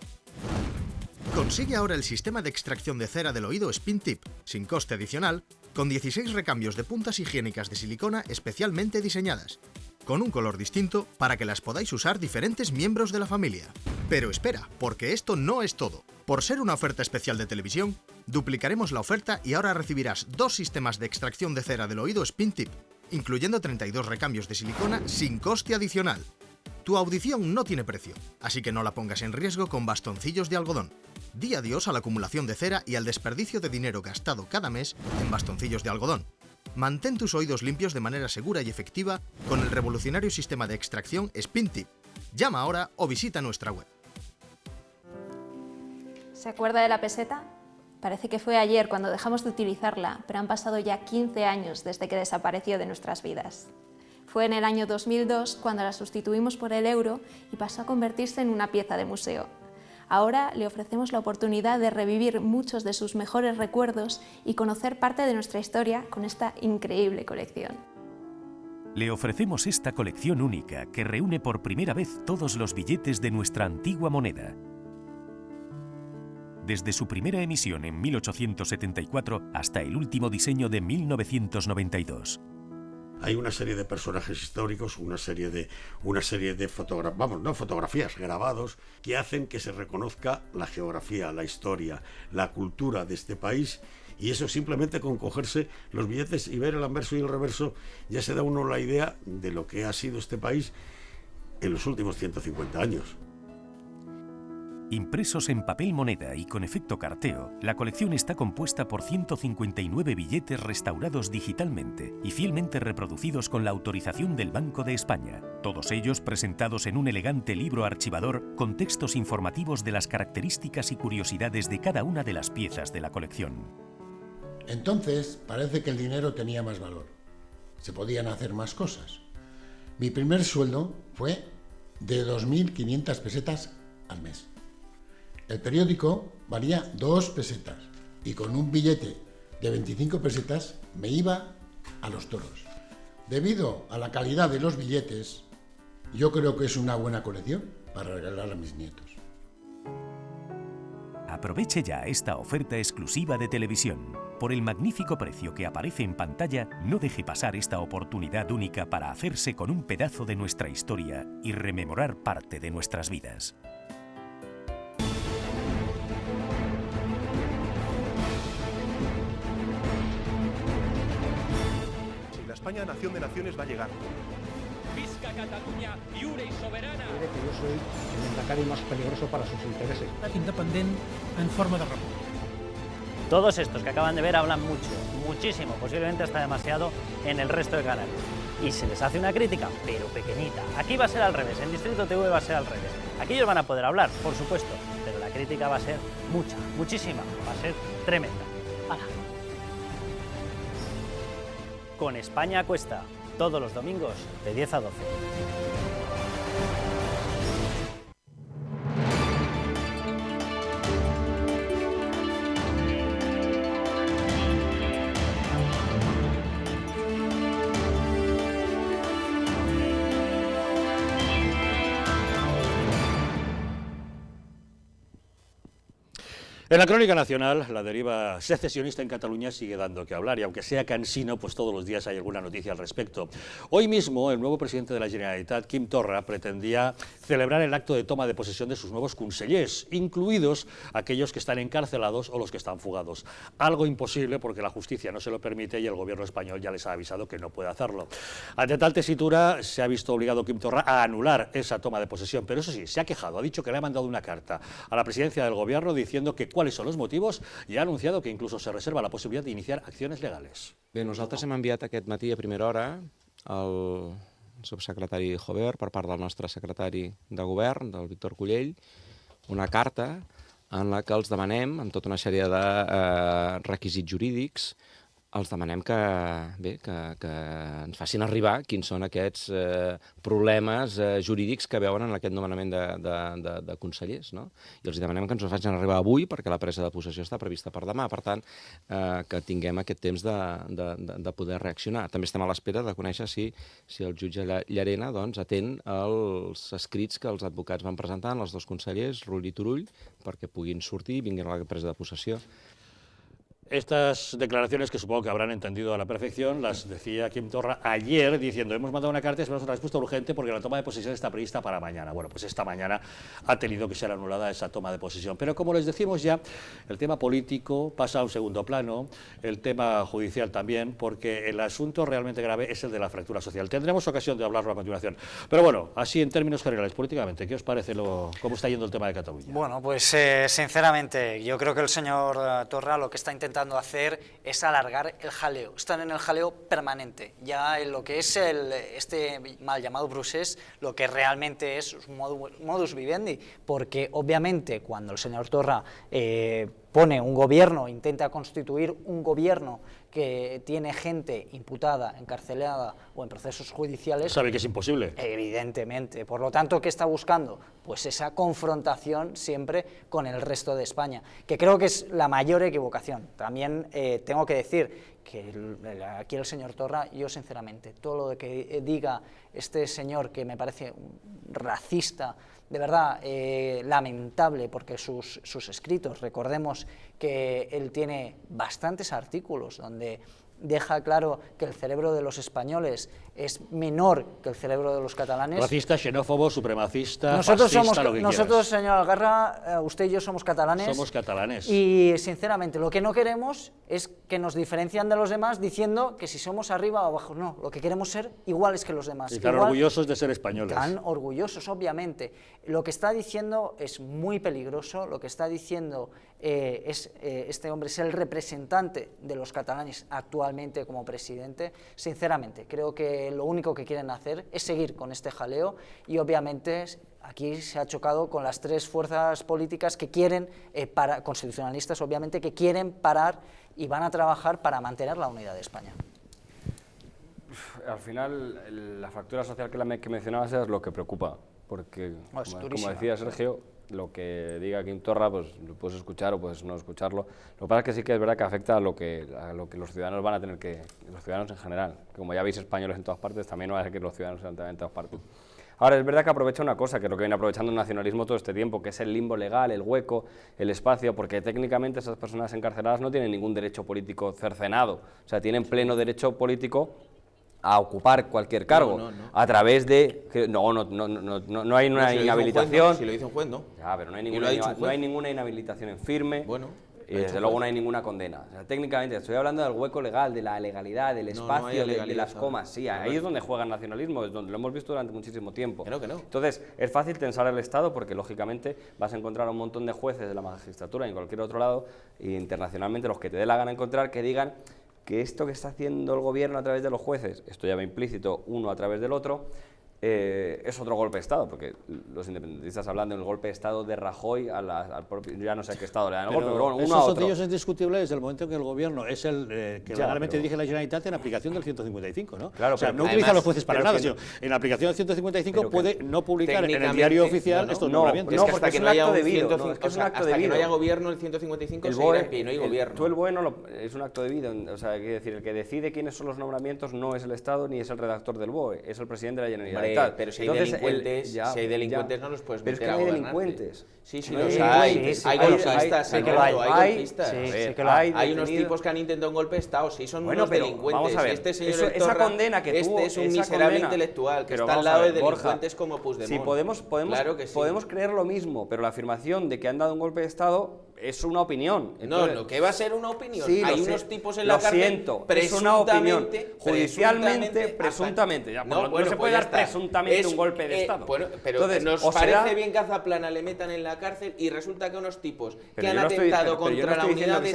Consigue ahora el sistema de extracción de cera del oído SpinTip, sin coste adicional, con 16 recambios de puntas higiénicas de silicona especialmente diseñadas, con un color distinto para que las podáis usar diferentes miembros de la familia. Pero espera, porque esto no es todo. Por ser una oferta especial de televisión, duplicaremos la oferta y ahora recibirás 2 sistemas de extracción de cera del oído SpinTip, incluyendo 32 recambios de silicona sin coste adicional. Tu audición no tiene precio, así que no la pongas en riesgo con bastoncillos de algodón. Di adiós a la acumulación de cera y al desperdicio de dinero gastado cada mes en bastoncillos de algodón. Mantén tus oídos limpios de manera segura y efectiva con el revolucionario sistema de extracción SpinTip. Llama ahora o visita nuestra web. ¿Se acuerda de la peseta? Parece que fue ayer cuando dejamos de utilizarla, pero han pasado ya 15 años desde que desapareció de nuestras vidas. Fue en el año 2002 cuando la sustituimos por el euro y pasó a convertirse en una pieza de museo. Ahora le ofrecemos la oportunidad de revivir muchos de sus mejores recuerdos y conocer parte de nuestra historia con esta increíble colección. Le ofrecemos esta colección única que reúne por primera vez todos los billetes de nuestra antigua moneda. Desde su primera emisión en 1874 hasta el último diseño de 1992. Hay una serie de personajes históricos, una serie de fotografías, grabados, que hacen que se reconozca la geografía, la historia, la cultura de este país, y eso simplemente con cogerse los billetes y ver el anverso y el reverso ya se da uno la idea de lo que ha sido este país en los últimos 150 años. Impresos en papel moneda y con efecto carteo, la colección está compuesta por 159 billetes restaurados digitalmente y fielmente reproducidos con la autorización del Banco de España, todos ellos presentados en un elegante libro archivador con textos informativos de las características y curiosidades de cada una de las piezas de la colección. Entonces, parece que el dinero tenía más valor. Se podían hacer más cosas. Mi primer sueldo fue de 2.500 pesetas al mes. El periódico valía 2 pesetas y con un billete de 25 pesetas me iba a los toros. Debido a la calidad de los billetes, yo creo que es una buena colección para regalar a mis nietos. Aproveche ya esta oferta exclusiva de televisión. Por el magnífico precio que aparece en pantalla, no deje pasar esta oportunidad única para hacerse con un pedazo de nuestra historia y rememorar parte de nuestras vidas. La España nación de naciones va a llegar. Visca Catalunya, lliure y soberana. Cree que yo soy el lehendakari más peligroso para sus intereses. Independent en forma de república. Todos estos que acaban de ver hablan mucho, muchísimo, posiblemente hasta demasiado en el resto de canales. Y se les hace una crítica, pero pequeñita. Aquí va a ser al revés, en Distrito TV va a ser al revés. Aquí ellos van a poder hablar, por supuesto, pero la crítica va a ser mucha, muchísima, va a ser tremenda. ¡Hala! Con España Cuesta, todos los domingos de 10 a 12. En la crónica nacional, la deriva secesionista en Cataluña sigue dando que hablar y aunque sea cansino, pues todos los días hay alguna noticia al respecto. Hoy mismo, el nuevo presidente de la Generalitat, Quim Torra, pretendía celebrar el acto de toma de posesión de sus nuevos consellers, incluidos aquellos que están encarcelados o los que están fugados. Algo imposible porque la justicia no se lo permite y el gobierno español ya les ha avisado que no puede hacerlo. Ante tal tesitura, se ha visto obligado Quim Torra a anular esa toma de posesión, pero eso sí, se ha quejado, ha dicho que le ha mandado una carta a la presidencia del gobierno diciendo que cuáles son los motivos y ha anunciado que incluso se reserva la posibilidad de iniciar acciones legales. Bé, nosaltres hem enviat aquest matí a primera hora al subsecretari Jover per part del nostre secretari de govern, del Víctor Cullell, una carta en la que els demanem, amb tota una sèrie de requisits jurídics, els demanem que ens facin arribar quins són aquests problemes jurídics que veuen en aquest nomenament de consellers, no? I els demanem que ens ho facin arribar avui, perquè la presa de possessió està prevista per demà, per tant, que tinguem aquest temps de poder reaccionar. També estem a l'espera de conèixer si el jutge Llarena atén els escrits que els advocats van presentar als dos consellers, Rull i Turull, perquè puguin sortir i vinguin a la presa de possessió. Estas declaraciones, que supongo que habrán entendido a la perfección, las decía Quim Torra ayer diciendo: hemos mandado una carta y esperamos una respuesta urgente porque la toma de posesión está prevista para mañana. Bueno, pues esta mañana ha tenido que ser anulada esa toma de posesión. Pero como les decimos ya, el tema político pasa a un segundo plano, el tema judicial también, porque el asunto realmente grave es el de la fractura social. Tendremos ocasión de hablarlo a continuación. Pero bueno, así en términos generales, políticamente, ¿qué os parece cómo está yendo el tema de Cataluña? Bueno, pues sinceramente, yo creo que el señor Torra lo que está intentando hacer es alargar el jaleo, están en el jaleo permanente, ya en lo que es este mal llamado procés, lo que realmente es un modus vivendi, porque obviamente cuando el señor Torra pone un gobierno, intenta constituir un gobierno que tiene gente imputada, encarcelada o en procesos judiciales... Sabe que es imposible. Evidentemente. Por lo tanto, ¿qué está buscando? Pues esa confrontación siempre con el resto de España, que creo que es la mayor equivocación. También tengo que decir que aquí el señor Torra, yo sinceramente, todo lo que diga este señor, que me parece racista, de verdad lamentable, porque sus escritos, recordemos que él tiene bastantes artículos donde deja claro que el cerebro de los españoles es menor que el cerebro de los catalanes. Racista, xenófobo, supremacista, fascista, lo que nosotros, señor Algarra, usted y yo somos catalanes. Somos catalanes. Y sinceramente, lo que no queremos es que nos diferencian de los demás diciendo que si somos arriba o abajo. No, lo que queremos ser iguales que los demás. Y tan orgullosos de ser españoles. Tan orgullosos, obviamente. Lo que está diciendo es muy peligroso, lo que está diciendo este hombre es el representante de los catalanes actualmente como presidente. Sinceramente, creo que lo único que quieren hacer es seguir con este jaleo y obviamente aquí se ha chocado con las tres fuerzas políticas que quieren, constitucionalistas obviamente, que quieren parar y van a trabajar para mantener la unidad de España. Al final, la fractura social que mencionabas es lo que preocupa, porque, como decía Sergio, lo que diga Quim Torra, pues lo puedes escuchar o puedes no escucharlo. Lo que pasa es que sí que es verdad que afecta a lo que los ciudadanos van a tener que, los ciudadanos en general, como ya veis españoles en todas partes, también no va a ser que los ciudadanos sean en todas partes. Ahora, es verdad que aprovecha una cosa, que es lo que viene aprovechando el nacionalismo todo este tiempo, que es el limbo legal, el hueco, el espacio, porque técnicamente esas personas encarceladas no tienen ningún derecho político cercenado, o sea, tienen pleno derecho político a ocupar cualquier cargo, a través de... No hay una inhabilitación... Si lo dice un juez, no. Ya, pero no hay ninguna inhabilitación en firme, y desde luego no hay ninguna condena. O sea, técnicamente, estoy hablando del hueco legal, de la legalidad, del espacio, de las comas. Sí, ahí es donde juega el nacionalismo, es donde lo hemos visto durante muchísimo tiempo. Que no. Entonces, es fácil tensar el Estado porque, lógicamente, vas a encontrar a un montón de jueces de la magistratura y en cualquier otro lado, e internacionalmente, los que te dé la gana encontrar, que digan que esto que está haciendo el gobierno a través de los jueces, esto ya va implícito uno a través del otro, es otro golpe de Estado, porque los independentistas hablan del golpe de Estado de Rajoy al propio, ya no sé a qué Estado le dan el golpe, pero bueno, uno a otro. Eso es discutible desde el momento en que el gobierno es el que legalmente dirige la Generalitat en aplicación del 155, ¿no? Claro, o sea, no utiliza a los jueces para nada, sino en aplicación del 155 puede no publicar en el diario oficial estos nombramientos. No, porque es un acto debido, hasta que no haya gobierno el 155 seguirá en pie, no hay gobierno. Tú el BOE es un acto debido, o sea, quiere decir, el que decide quiénes son los nombramientos no es el Estado ni es el redactor del BOE, es el presidente de la Generalitat. Pero si hay delincuentes, no los puedes meter a gobernar. Pero es que hay delincuentes. Sí, los hay. Hay golpistas, hay unos tipos que han intentado un golpe de Estado, sí, son unos delincuentes. Vamos a ver, este señor esa condena que tuvo, es un miserable intelectual que está al lado de delincuentes como Puigdemont. Sí, podemos creer lo mismo, pero la afirmación de que han dado un golpe de Estado es una opinión. Entonces, no, ¿qué va a ser una opinión? Sí, hay unos tipos en la cárcel, es una opinión. Judicialmente, presuntamente. No se puede dar presuntamente un golpe de Estado. Pero nos parece bien que a Zaplana le metan en la cárcel y resulta que a unos tipos que han atentado contra la unidad de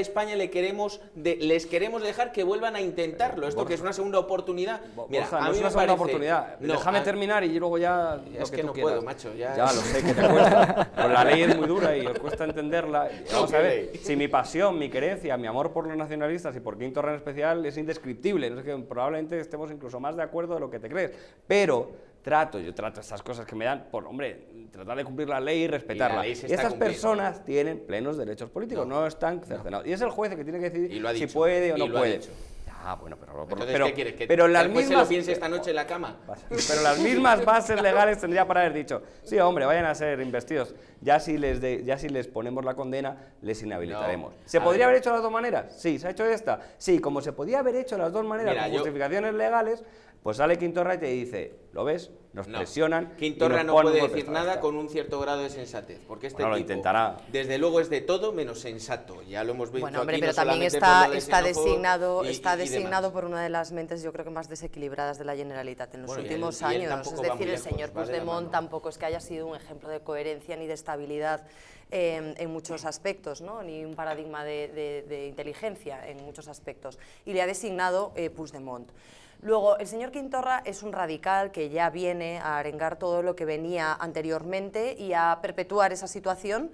España, les queremos dejar que vuelvan a intentarlo. Esto que es una segunda oportunidad. Mira, a mí me parece... Déjame terminar y luego ya... Es que no puedo, macho. Ya lo sé, que te cuesta. Pues la ley es muy dura y os cuesta entenderla. Vamos a ver, si mi pasión, mi querencia, mi amor por los nacionalistas y por Quim Torra en especial es indescriptible, no sé, que probablemente estemos incluso más de acuerdo de lo que te crees, pero yo trato estas cosas que me dan por, hombre, tratar de cumplir la ley y respetarla. Y estas personas tienen plenos derechos políticos, no están cercenados. Y es el juez el que tiene que decidir si puede o no puede. Ah, bueno, Entonces, ¿qué quieres? Pero las mismas, se lo piense esta noche en la cama. Pero las mismas bases legales tendría para haber dicho, sí, hombre, vayan a ser investidos. Ya si les ponemos la condena, les inhabilitaremos. ¿Se podría haber hecho de las dos maneras? Sí. ¿Se ha hecho esta? Sí. Como se podía haber hecho de las dos maneras con justificaciones legales, pues sale Quim Torra y te dice, ¿lo ves? Nos presionan. Quim Torra no puede decir nada con un cierto grado de sensatez, porque este tipo, lo intentará. Desde luego, es de todo menos sensato. Ya lo hemos visto. Bueno, hombre, aquí, pero no también está designado por una de las mentes, yo creo que más desequilibradas de la Generalitat en los últimos años. Es decir, el señor Puigdemont tampoco es que haya sido un ejemplo de coherencia ni de estabilidad en muchos aspectos, ¿no? Ni un paradigma de inteligencia en muchos aspectos. Y le ha designado Puigdemont. Luego, el señor Quim Torra es un radical que ya viene a arengar todo lo que venía anteriormente y a perpetuar esa situación,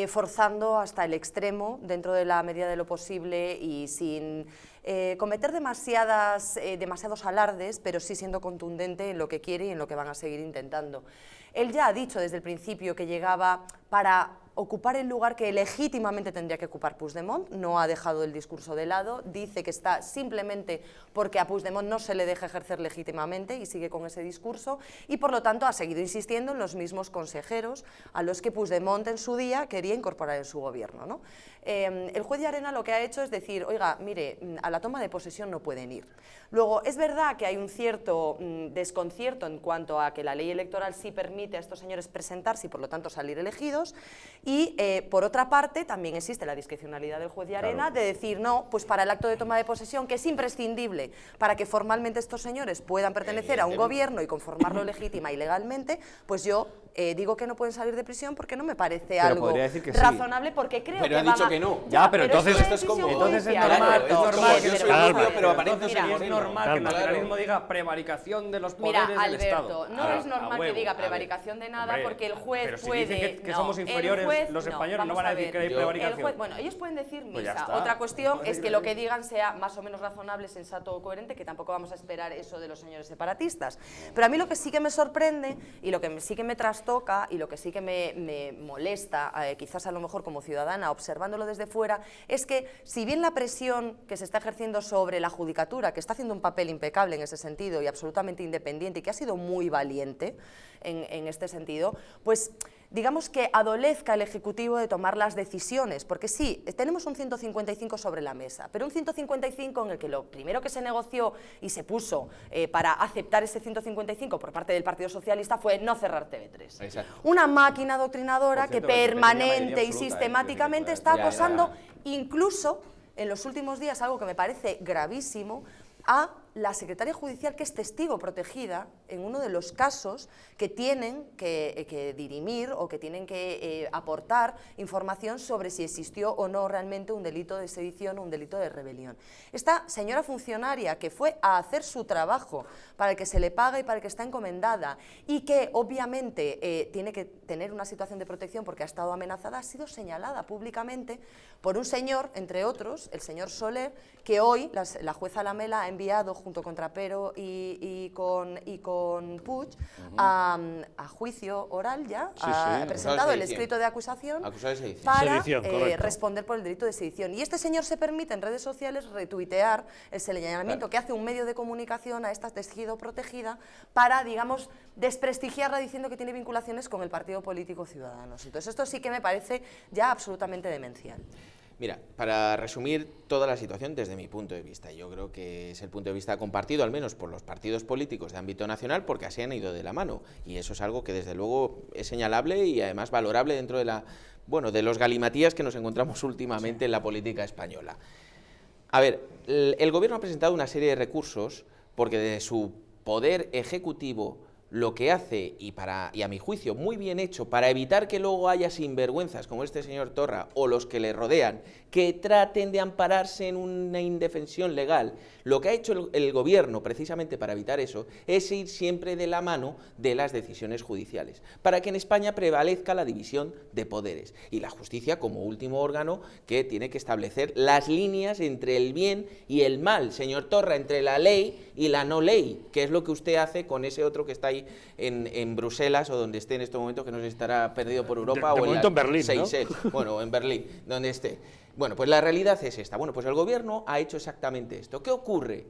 forzando hasta el extremo, dentro de la medida de lo posible y sin cometer demasiados alardes, pero sí siendo contundente en lo que quiere y en lo que van a seguir intentando. Él ya ha dicho desde el principio que llegaba para ocupar el lugar que legítimamente tendría que ocupar Puigdemont, no ha dejado el discurso de lado, dice que está simplemente porque a Puigdemont no se le deja ejercer legítimamente y sigue con ese discurso y por lo tanto ha seguido insistiendo en los mismos consejeros a los que Puigdemont en su día quería incorporar en su gobierno, ¿no? El juez Llarena lo que ha hecho es decir, oiga, mire, a la toma de posesión no pueden ir. Luego, es verdad que hay un cierto desconcierto en cuanto a que la ley electoral sí permite a estos señores presentarse y por lo tanto salir elegidos. Y, por otra parte, también existe la discrecionalidad del juez Llarena de decir, no, pues para el acto de toma de posesión, que es imprescindible para que formalmente estos señores puedan pertenecer a un gobierno y conformarlo legítima y legalmente, pues yo digo que no pueden salir de prisión porque no me parece algo razonable, porque creo que van a... que no. Ya, pero entonces es como... Entonces es normal, pero aparece es normal que el nacionalismo diga prevaricación de los poderes del Estado. No es normal que diga prevaricación de nada, porque el juez pero si puede... dicen que somos inferiores, los españoles no van a decir que hay prevaricación. Bueno, ellos pueden decir misa. Otra cuestión es que lo que digan sea más o menos razonable, sensato o coherente, que tampoco vamos a esperar eso de los señores separatistas. Pero a mí lo que sí que me sorprende y lo que sí que me trastoca y lo que sí que me molesta, quizás a lo mejor como ciudadana, observándolo desde fuera, es que si bien la presión que se está ejerciendo sobre la judicatura, que está haciendo un papel impecable en ese sentido y absolutamente independiente y que ha sido muy valiente en este sentido, pues digamos que adolezca el Ejecutivo de tomar las decisiones, porque sí, tenemos un 155 sobre la mesa, pero un 155 en el que lo primero que se negoció y se puso para aceptar ese 155 por parte del Partido Socialista fue no cerrar TV3. Exacto. Una máquina adoctrinadora que permanente y sistemáticamente está acosando, incluso en los últimos días, algo que me parece gravísimo, a la secretaria judicial, que es testigo protegida en uno de los casos que tienen que dirimir o que tienen que aportar información sobre si existió o no realmente un delito de sedición o un delito de rebelión. Esta señora funcionaria que fue a hacer su trabajo para el que se le paga y para el que está encomendada y que obviamente tiene que tener una situación de protección porque ha estado amenazada, ha sido señalada públicamente por un señor, entre otros, el señor Soler, que hoy la jueza Lamela ha enviado junto con Trapero y con Puig a juicio oral ya, ha presentado el escrito de acusación para responder por el delito de sedición. Y este señor se permite en redes sociales retuitear el señalamiento que hace un medio de comunicación a esta testigo protegida para, digamos, desprestigiarla diciendo que tiene vinculaciones con el partido político Ciudadanos. Entonces esto sí que me parece ya absolutamente demencial. Mira, para resumir toda la situación desde mi punto de vista, yo creo que es el punto de vista compartido al menos por los partidos políticos de ámbito nacional porque así han ido de la mano y eso es algo que desde luego es señalable y además valorable dentro de de los galimatías que nos encontramos últimamente en la política española. A ver, el gobierno ha presentado una serie de recursos porque de su poder ejecutivo lo que hace, y a mi juicio muy bien hecho, para evitar que luego haya sinvergüenzas como este señor Torra o los que le rodean, que traten de ampararse en una indefensión legal, lo que ha hecho el gobierno precisamente para evitar eso es ir siempre de la mano de las decisiones judiciales, para que en España prevalezca la división de poderes y la justicia como último órgano que tiene que establecer las líneas entre el bien y el mal, señor Torra, entre la ley y la no ley, que es lo que usted hace con ese otro que está ahí en Bruselas o donde esté en este momento, que no sé si estará perdido por Europa de o momento en Berlín, ¿no? Bueno, en Berlín, donde esté. Bueno, pues la realidad es esta. Bueno, pues el gobierno ha hecho exactamente esto. ¿Qué ocurre?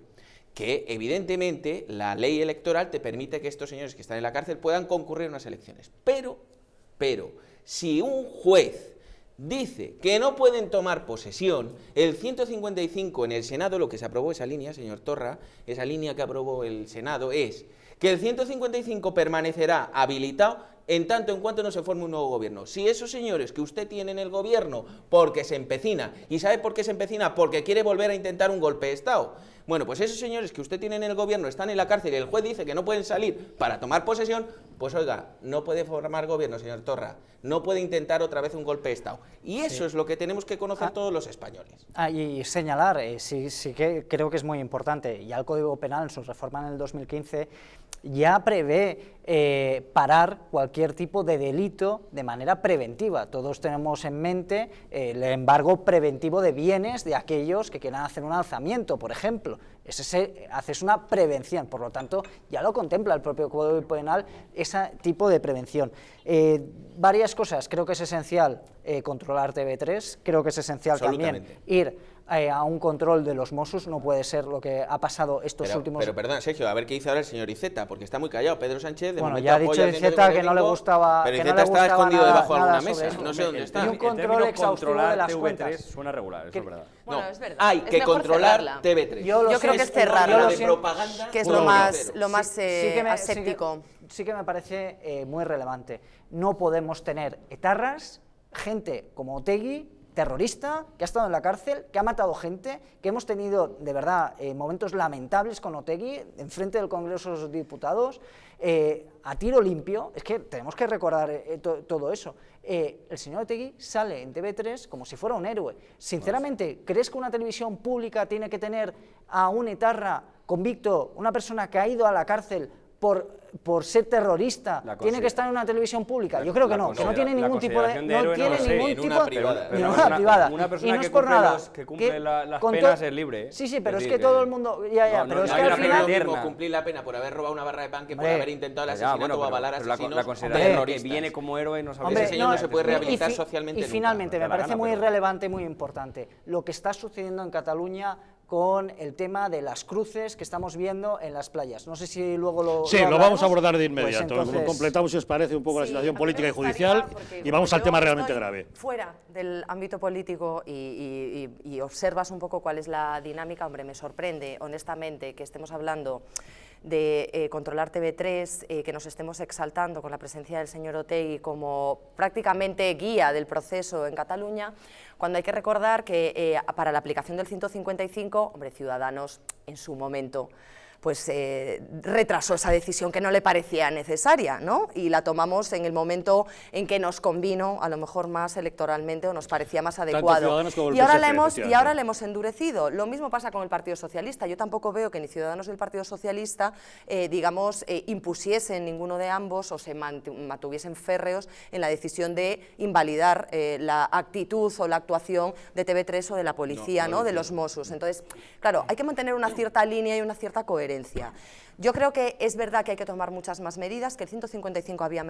Que evidentemente la ley electoral te permite que estos señores que están en la cárcel puedan concurrir a unas elecciones. Pero, si un juez dice que no pueden tomar posesión, el 155 en el Senado, lo que se aprobó esa línea, señor Torra, esa línea que aprobó el Senado es que el 155 permanecerá habilitado en tanto en cuanto no se forme un nuevo gobierno. Si esos señores que usted tiene en el gobierno porque se empecina, ¿y sabe por qué se empecina? Porque quiere volver a intentar un golpe de Estado. Bueno, pues esos señores que usted tiene en el gobierno están en la cárcel y el juez dice que no pueden salir para tomar posesión, pues oiga, no puede formar gobierno, señor Torra, no puede intentar otra vez un golpe de Estado. Y eso es lo que tenemos que conocer todos los españoles. Y señalar, sí que creo que es muy importante, ya el Código Penal en su reforma en el 2015 ya prevé parar cualquier tipo de delito de manera preventiva. Todos tenemos en mente el embargo preventivo de bienes de aquellos que quieran hacer un alzamiento, por ejemplo. Haces una prevención, por lo tanto, ya lo contempla el propio Código Penal, ese tipo de prevención. Varias cosas, creo que es esencial controlar TV3, creo que es esencial también ir a un control de los Mossos, no puede ser lo que ha pasado estos últimos... Pero perdón, Sergio, a ver qué dice ahora el señor Iceta, porque está muy callado. Pedro Sánchez, de momento ya ha dicho Iceta que no le gustaba... Pero Iceta está escondido debajo de alguna mesa, no sé dónde está. Y un control exhaustivo de las cuentas. Suena regular, eso es verdad. Bueno, es verdad. Hay que controlar TV3. Yo creo que es cerrarla, propaganda, que es lo más aséptico. Sí que me parece muy relevante. No podemos tener etarras, gente como Otegi, terrorista, que ha estado en la cárcel, que ha matado gente, que hemos tenido, de verdad, momentos lamentables con Otegi, enfrente del Congreso de los Diputados, a tiro limpio. Es que tenemos que recordar todo eso. El señor Otegi sale en TV3 como si fuera un héroe. Sinceramente, ¿crees que una televisión pública tiene que tener a un etarra convicto, una persona que ha ido a la cárcel por ser terrorista, tiene que estar en una televisión pública? Yo creo que no tiene ningún tipo de... No tiene ningún tipo de... Una privada. Una persona que cumple las penas es libre. Sí, pero es que todo el mundo... Pero es que al final... Cumplir la pena por haber robado una barra de pan que por haber intentado el asesinato o avalar asesinos. La consideración que viene como héroe no sabe... Ese señor no se puede rehabilitar socialmente nunca. Y finalmente, me parece muy relevante y muy importante lo que está sucediendo en Cataluña con el tema de las cruces que estamos viendo en las playas. No sé si luego lo... Sí, lo vamos a abordar de inmediato. Pues entonces... Completamos, si os parece, un poco la situación política y judicial y vamos al tema realmente grave. Fuera del ámbito político y observas un poco cuál es la dinámica, hombre, me sorprende, honestamente, que estemos hablando de controlar TV3, que nos estemos exaltando con la presencia del señor Otegi como prácticamente guía del proceso en Cataluña, cuando hay que recordar que para la aplicación del 155, hombre, Ciudadanos en su momento pues retrasó esa decisión que no le parecía necesaria, ¿no? Y la tomamos en el momento en que nos convino, a lo mejor más electoralmente, o nos parecía más adecuado. Y ahora la hemos endurecido. Lo mismo pasa con el Partido Socialista. Yo tampoco veo que ni Ciudadanos ni el Partido Socialista, impusiesen ninguno de ambos o se mantuviesen férreos en la decisión de invalidar la actitud o la actuación de TV3 o de la policía, ¿no? De los Mossos. Entonces, claro, hay que mantener una cierta línea y una cierta coherencia. Yo creo que es verdad que hay que tomar muchas más medidas, que el 155 había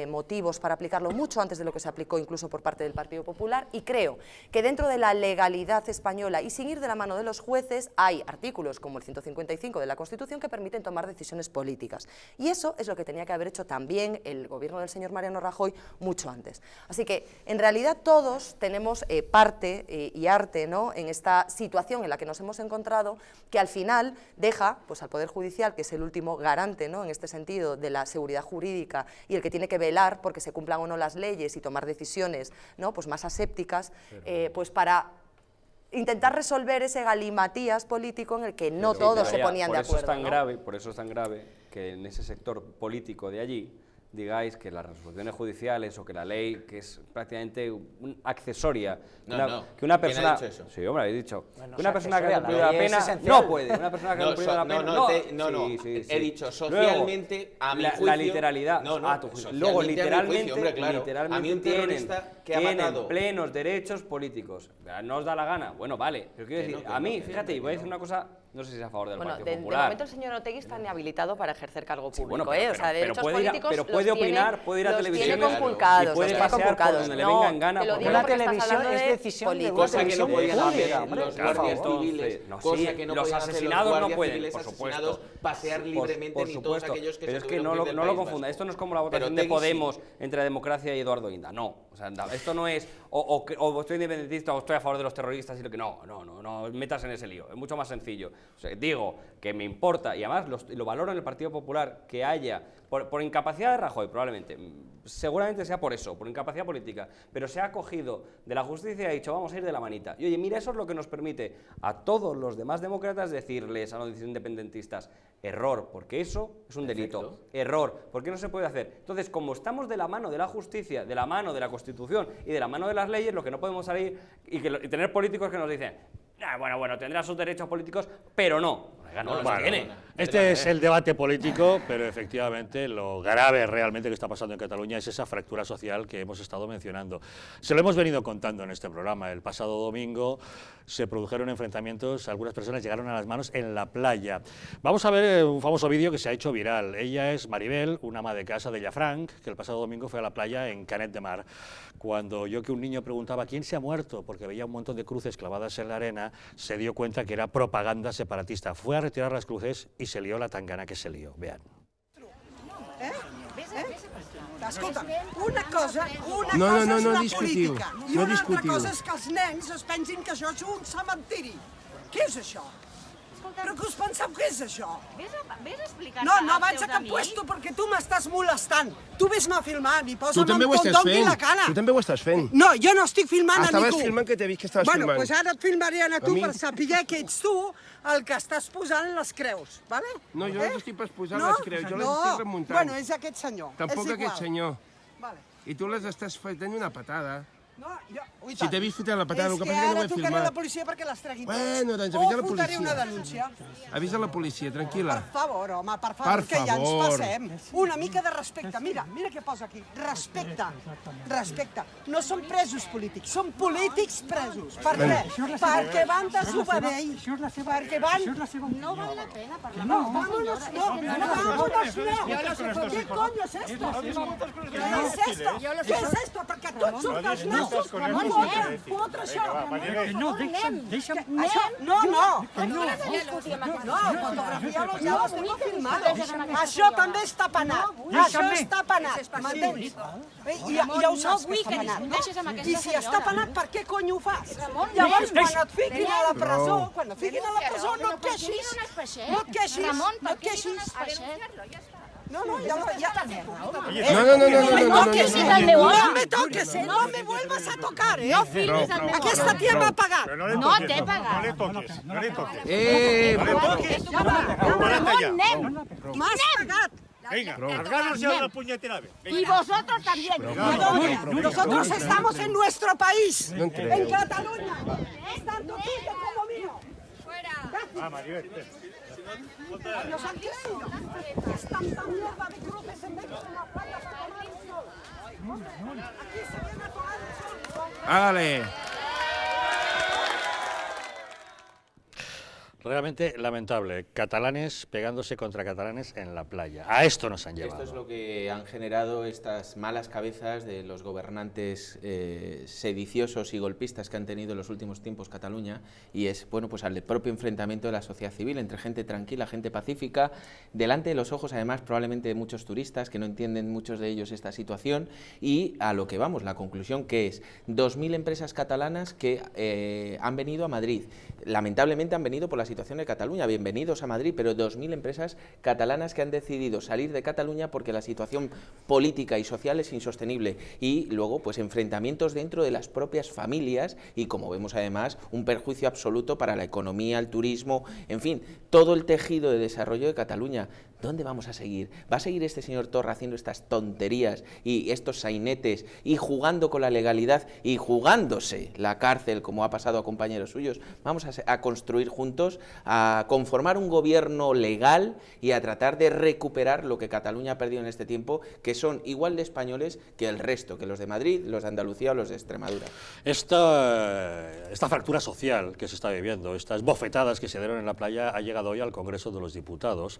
motivos para aplicarlo mucho antes de lo que se aplicó incluso por parte del Partido Popular, y creo que dentro de la legalidad española y sin ir de la mano de los jueces hay artículos como el 155 de la Constitución que permiten tomar decisiones políticas, y eso es lo que tenía que haber hecho también el gobierno del señor Mariano Rajoy mucho antes. Así que en realidad todos tenemos parte y arte, ¿no?, en esta situación en la que nos hemos encontrado, que al final deja pues al Poder Judicial, que es el último garante, ¿no?, en este sentido de la seguridad jurídica y el que tiene que velar porque se cumplan o no las leyes y tomar decisiones, ¿no?, pues más asépticas, pues para intentar resolver ese galimatías político en el que no todos se ponían de acuerdo. Por eso es tan grave que en ese sector político de allí digáis que las resoluciones judiciales o que la ley, que es prácticamente accesoria, que una persona... ¿Quién ha dicho eso? Sí, hombre, habéis dicho. Bueno, que una persona que ha la cumplido la ley es pena esencial. no puede. Una persona que ha cumplido la pena... He dicho socialmente, a mi juicio... La literalidad. Luego, literalmente, hombre, claro. A mí un terrorista que ha matado... Tienen plenos derechos políticos. ¿No os da la gana? Bueno, vale. Pero quiero decir, a mí, fíjate, y voy a decir una cosa... No sé si es a favor del Partido De Popular. momento el señor Otegui está inhabilitado para ejercer cargo público, bueno, o sea, derechos políticos pero puede opinar, puede ir a televisión conculcados, y puede pasear por donde le venga en gana. La televisión es decisión de cosa que no podían hacer pública, los guardias civiles, cosa que no los podían hacer asesinados los no guardias pueden, civiles por asesinados, supuesto. pasear libremente ni todos aquellos que pero se es que no lo confunda. Esto no es como la votación de Podemos entre la democracia y Eduardo Inda. No, o sea, esto no es o estoy independentista o estoy a favor de los terroristas y lo que no metas en ese lío. Es mucho más sencillo. O sea, digo que me importa y además lo valoro en el Partido Popular que haya por incapacidad de Rajoy probablemente, seguramente sea por eso, por incapacidad política, pero se ha cogido de la justicia y ha dicho vamos a ir de la manita. Y oye, mira, eso es lo que nos permite a todos los demás demócratas decirles a los independentistas, error, porque eso es un delito, error, porque no se puede hacer. Entonces, como estamos de la mano de la justicia, de la mano de la Constitución y de la mano de las leyes, lo que no podemos salir y tener políticos que nos dicen, bueno, tendrá sus derechos políticos, pero no los tiene. Este es el debate político, pero efectivamente lo grave realmente que está pasando en Cataluña es esa fractura social que hemos estado mencionando. Se lo hemos venido contando en este programa. El pasado domingo se produjeron enfrentamientos, algunas personas llegaron a las manos en la playa. Vamos a ver un famoso vídeo que se ha hecho viral. Ella es Maribel, una ama de casa de Llafranc, que el pasado domingo fue a la playa en Canet de Mar. Cuando oyó que un niño preguntaba quién se ha muerto, porque veía un montón de cruces clavadas en la arena, se dio cuenta que era propaganda separatista. Fue a retirar las cruces y se lió la tangana que se lió. Vean. Escolta, una cosa no, és la discutiu, política i no una altra discutiu. cosa és que els nens es pensin que això és un cementiri. Què és això? Però què us penseu que és això? Vés a explicar-te No vaig a cap puesto perquè tu m'estàs molestant. Tu vés-me filmant i Tu posa'm també en ho estàs condó fent. la cara. Tu també ho estàs fent. No, jo no estic filmant a Estaves ningú. filmant, que t'he vist que estaves Bueno, filmant. doncs ara et filmaré a tu A mi- per saber que ets tu el que estàs posant les creus, vale? No, jo no t'estic pas posant les creus, jo les estic remuntant. Bueno, és aquest senyor. Tampoc és aquest igual. senyor. Vale. I tu les estàs fotent una patada. No, jo... Si t'he vist fotent la patada, el que és que passa és que no ho ara he trucaré a la filmat. policia perquè les tregui totes. Bueno, doncs avisa la O fotré policia. una denúncia. Avisa la policia, tranquil·la. Per favor, home, per favor, Per que ja ens favor. passem. Una mica de respecte. Mira què posa aquí. Respecte. Respecte. No són presos polítics, són polítics presos. Per què? Perquè van desobeir. Perquè van... No vale la pena parlar. No, vámonos, no. ¿Qué coño es esto? ¿Qué es esto? ¿Qué es esto? Perquè tots són dels nostres. Fotre això. No, deixa'm. No. Fotografiar-los ja los tengo filmados. Això també està penat. Això està penat, m'entens? Ja ho saps que està penat. I si està penat, per què cony ho fas? Llavors, quan et fiquin a la presó, no et queixis. No et queixis. Ramon, no et queixis. No, ja... No. No me toques, no me vuelvas a tocar, No filmes el meu Aquesta tia m'ha pagat. No t'he pagat. No le toques. Ramon, anem. M'has pagat. Venga, cargaros ya una puñetera vez. Y vosotros también. Nosotros estamos en nuestro país, No creo. en Cataluña. Es tanto tuyo como mío. Ah, Maribel. ¿Los han creído? Es tanta mierda de cruces en medio de la playa para tomar el sol. Aquí se viene a tomar el sol. Hágale. Realmente lamentable. Catalanes pegándose contra catalanes en la playa. A esto nos han llevado. Esto es lo que han generado estas malas cabezas de los gobernantes sediciosos y golpistas que han tenido en los últimos tiempos Cataluña, y es pues al propio enfrentamiento de la sociedad civil entre gente tranquila, gente pacífica, delante de los ojos además probablemente de muchos turistas que no entienden muchos de ellos esta situación, y a lo que vamos, la conclusión que es 2.000 empresas catalanas que han venido a Madrid. Lamentablemente han venido por la situación situación de Cataluña. Bienvenidos a Madrid, pero 2.000 empresas catalanas que han decidido salir de Cataluña porque la situación política y social es insostenible. Y luego, pues enfrentamientos dentro de las propias familias y, como vemos además, un perjuicio absoluto para la economía, el turismo, en fin, todo el tejido de desarrollo de Cataluña. ¿Dónde vamos a seguir? ¿Va a seguir este señor Torra haciendo estas tonterías y estos sainetes y jugando con la legalidad y jugándose la cárcel como ha pasado a compañeros suyos? Vamos a construir juntos, a conformar un gobierno legal y a tratar de recuperar lo que Cataluña ha perdido en este tiempo, que son igual de españoles que el resto, que los de Madrid, los de Andalucía o los de Extremadura. Esta fractura social que se está viviendo, estas bofetadas que se dieron en la playa, ha llegado hoy al Congreso de los Diputados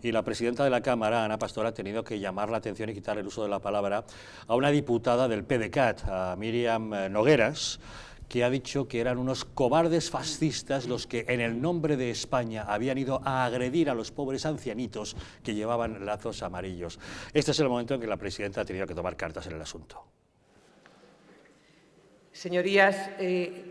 y la presidenta de la Cámara, Ana Pastor, ha tenido que llamar la atención y quitar el uso de la palabra a una diputada del PDeCAT, a Míriam Nogueras, que ha dicho que eran unos cobardes fascistas los que en el nombre de España habían ido a agredir a los pobres ancianitos que llevaban lazos amarillos. Este es el momento en que la presidenta ha tenido que tomar cartas en el asunto. Señorías,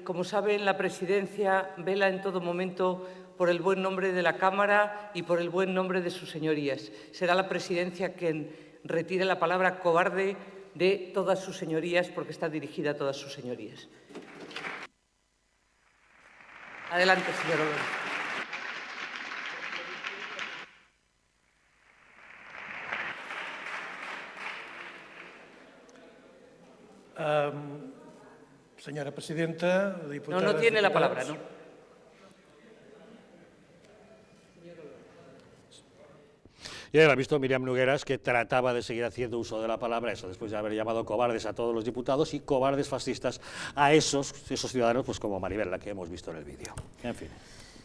como saben, la Presidencia vela en todo momento por el buen nombre de la Cámara y por el buen nombre de sus señorías. Será la Presidencia quien retire la palabra cobarde de todas sus señorías, porque está dirigida a todas sus señorías. Adelante, señor Olona. Señora presidenta, diputadas... No tiene la palabra, ¿no? Y ahora ha visto Míriam Nogueras que trataba de seguir haciendo uso de la palabra, eso, después de haber llamado cobardes a todos los diputados y cobardes fascistas a esos ciudadanos, pues como Maribel, la que hemos visto en el vídeo. En fin.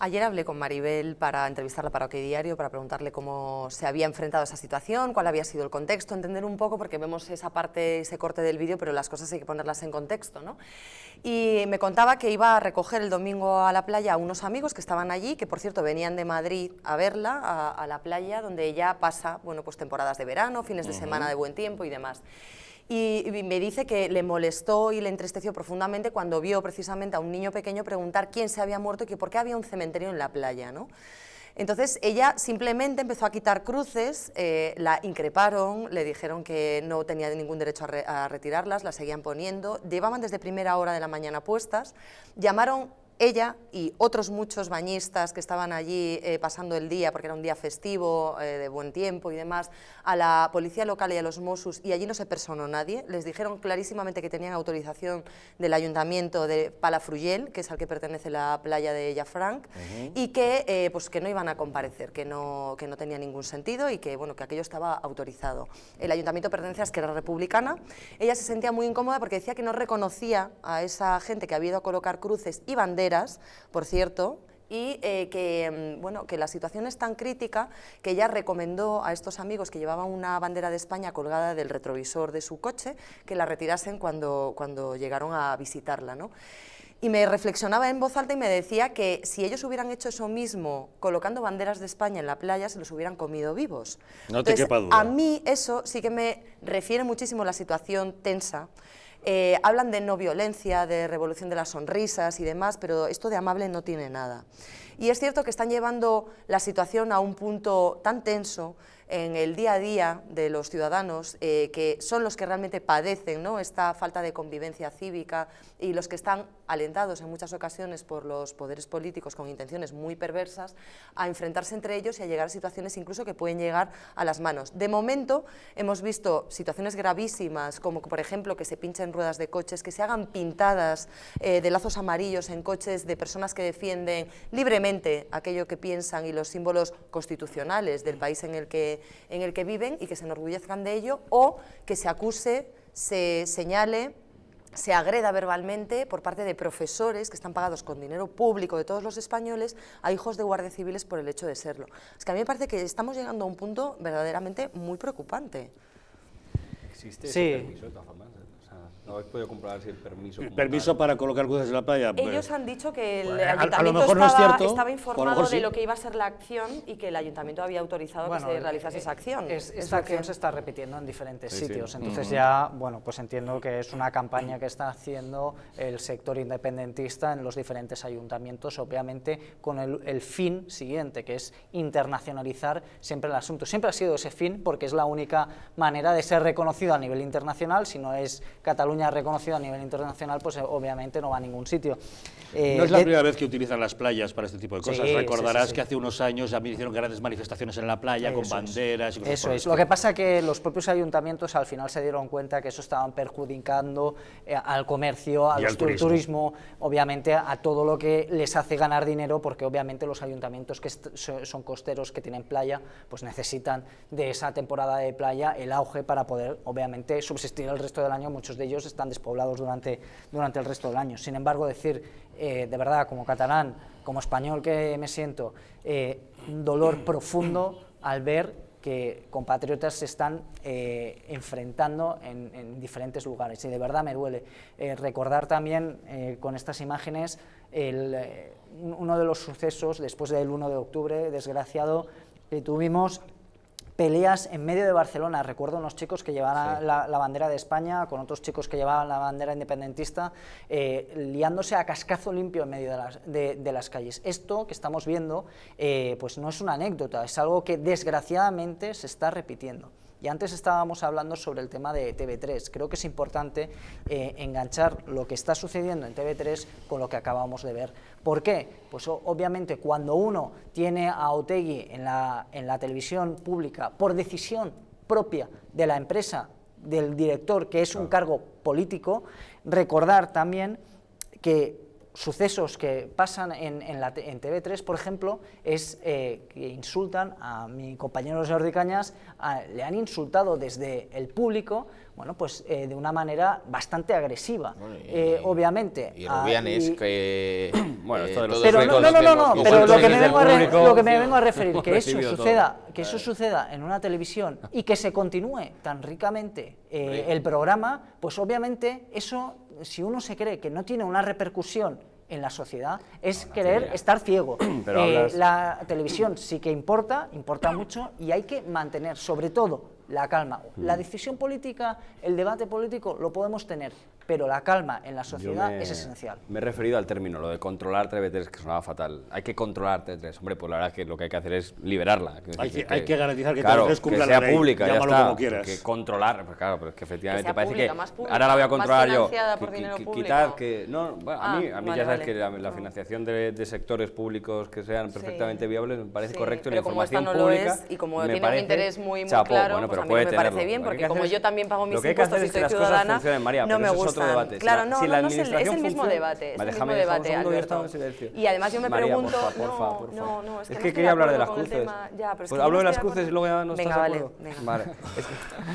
Ayer hablé con Maribel para entrevistarla para OK Diario, para preguntarle cómo se había enfrentado a esa situación, cuál había sido el contexto, entender un poco, porque vemos esa parte, ese corte del vídeo, pero las cosas hay que ponerlas en contexto, ¿no? Y me contaba que iba a recoger el domingo a la playa a unos amigos que estaban allí, que por cierto venían de Madrid a verla, a la playa, donde ella pasa, bueno, pues temporadas de verano, fines de semana de buen tiempo y demás. Y me dice que le molestó y le entristeció profundamente cuando vio precisamente a un niño pequeño preguntar quién se había muerto y que por qué había un cementerio en la playa, ¿no? Entonces ella simplemente empezó a quitar cruces, la increparon, le dijeron que no tenía ningún derecho a retirarlas, las seguían poniendo, llevaban desde primera hora de la mañana puestas, llamaron ella y otros muchos bañistas que estaban allí pasando el día, porque era un día festivo, de buen tiempo y demás, a la policía local y a los Mossos, y allí no se personó nadie. Les dijeron clarísimamente que tenían autorización del ayuntamiento de Palafrugell, que es al que pertenece la playa de Llafranc, y que, pues que no iban a comparecer, que no tenía ningún sentido y que, bueno, que aquello estaba autorizado. El ayuntamiento pertenece a Esquerra Republicana. Ella se sentía muy incómoda porque decía que no reconocía a esa gente que había ido a colocar cruces y banderas, por cierto, y que la situación es tan crítica que ella recomendó a estos amigos que llevaban una bandera de España colgada del retrovisor de su coche que la retirasen cuando llegaron a visitarla, ¿no? Y me reflexionaba en voz alta y me decía que si ellos hubieran hecho eso mismo colocando banderas de España en la playa, se los hubieran comido vivos. No te quepa duda. A mí eso sí que me refiere muchísimo a la situación tensa. Hablan de no violencia, de revolución de las sonrisas y demás, pero esto de amable no tiene nada. Y es cierto que están llevando la situación a un punto tan tenso en el día a día de los ciudadanos, que son los que realmente padecen, ¿no?, esta falta de convivencia cívica y los que están alentados en muchas ocasiones por los poderes políticos con intenciones muy perversas a enfrentarse entre ellos y a llegar a situaciones incluso que pueden llegar a las manos. De momento hemos visto situaciones gravísimas como por ejemplo que se pinchen ruedas de coches, que se hagan pintadas de lazos amarillos en coches de personas que defienden libremente aquello que piensan y los símbolos constitucionales del país en el que viven y que se enorgullezcan de ello, o que se acuse, se señale, se agreda verbalmente por parte de profesores que están pagados con dinero público de todos los españoles a hijos de guardias civiles por el hecho de serlo. Es que a mí me parece que estamos llegando a un punto verdaderamente muy preocupante. ¿Existe ese permiso de todas formas? ¿Habéis podido comprobar si el permiso... ¿El permiso para colocar luces en la playa? Ellos han dicho que el a lo ayuntamiento mejor no es cierto, estaba o a lo informado mejor sí. de lo que iba a ser la acción y que el ayuntamiento había autorizado que se realizase esa acción. Esta acción se está repitiendo en diferentes sitios, entonces Ujú. ya, bueno, pues entiendo que es una campaña que está haciendo el sector independentista en los diferentes ayuntamientos, obviamente con el fin siguiente, que es internacionalizar siempre el asunto. Siempre ha sido ese fin, porque es la única manera de ser reconocido a nivel internacional. Si no es Cataluña reconocido a nivel internacional, pues obviamente no va a ningún sitio. No es la primera vez que utilizan las playas para este tipo de cosas. Sí, Recordarás sí. que hace unos años ya hicieron grandes manifestaciones en la playa con banderas y cosas Eso por el es. estilo. Lo que pasa es que los propios ayuntamientos al final se dieron cuenta que eso estaban perjudicando al comercio, Y al turismo, obviamente a todo lo que les hace ganar dinero, porque obviamente los ayuntamientos que son costeros, que tienen playa, pues necesitan de esa temporada de playa el auge para poder obviamente subsistir el resto del año. Muchos de ellos están despoblados durante el resto del año. Sin embargo, decir, de verdad, como catalán, como español que me siento, un dolor profundo al ver que compatriotas se están enfrentando en diferentes lugares, y de verdad me duele. Recordar también con estas imágenes uno de los sucesos después del 1 de octubre, desgraciado, que tuvimos peleas en medio de Barcelona. Recuerdo unos chicos que llevaban la bandera de España con otros chicos que llevaban la bandera independentista, liándose a cascazo limpio en medio de las calles. Esto que estamos viendo pues no es una anécdota, es algo que desgraciadamente se está repitiendo. Y antes estábamos hablando sobre el tema de TV3. Creo que es importante enganchar lo que está sucediendo en TV3 con lo que acabamos de ver. ¿Por qué? Pues obviamente cuando uno tiene a Otegi en la televisión pública por decisión propia de la empresa, del director, que es un cargo político, recordar también que sucesos que pasan en TV3, por ejemplo, es que insultan a mi compañero Jordi Cañas, le han insultado desde el público, bueno, pues de una manera bastante agresiva, obviamente. Y Rubianes, que... Bueno, esto de los pero pero lo que me vengo a referir, que eso eso suceda en una televisión y que se continúe tan ricamente el programa, pues obviamente eso, si uno se cree que no tiene una repercusión en la sociedad, es querer estar ciego. La televisión sí que importa mucho, y hay que mantener, sobre todo, la calma. La decisión política, el debate político, lo podemos tener, pero la calma en la sociedad es esencial. Me he referido al término, lo de controlar TV3, que sonaba fatal. Hay que controlar TV3. Hombre, pues la verdad es que lo que hay que hacer es liberarla. Hay que garantizar que claro, TV3 cumpla que sea la ley, pública, ya llámalo está. como quieras. Que controlar, pues claro, pero es que efectivamente sea parece pública, que más pública, ahora la voy a más controlar yo. financiada por dinero público. Quitar que... No, bueno, a mí vale, ya sabes vale. que la financiación de sectores públicos que sean perfectamente viables me parece correcto, y la pero como esta información no lo pública es, y como me tiene un parece interés muy chapó. claro, Bueno, pues pero a mí puede no me parece tenerlo. bien, Lo que hay porque que como hacer yo también pago mis lo que hay que impuestos hacer y es que soy las cosas ciudadana, funcionen, María, no pero me eso es gusta. otro debate. Claro, Si no, la no es el administración mismo funciona- debate, es el mismo Déjame debate, un segundo, yo Alberto. estaba en silencio. Y además yo me María, pregunto, por favor. no, es que no que estoy quería de hablar de las acuerdo con el cruces. tema. Ya, pero es Pues que hablo no de las estoy cruces y luego ya no estás Venga, de vale, acuerdo. venga. Vale.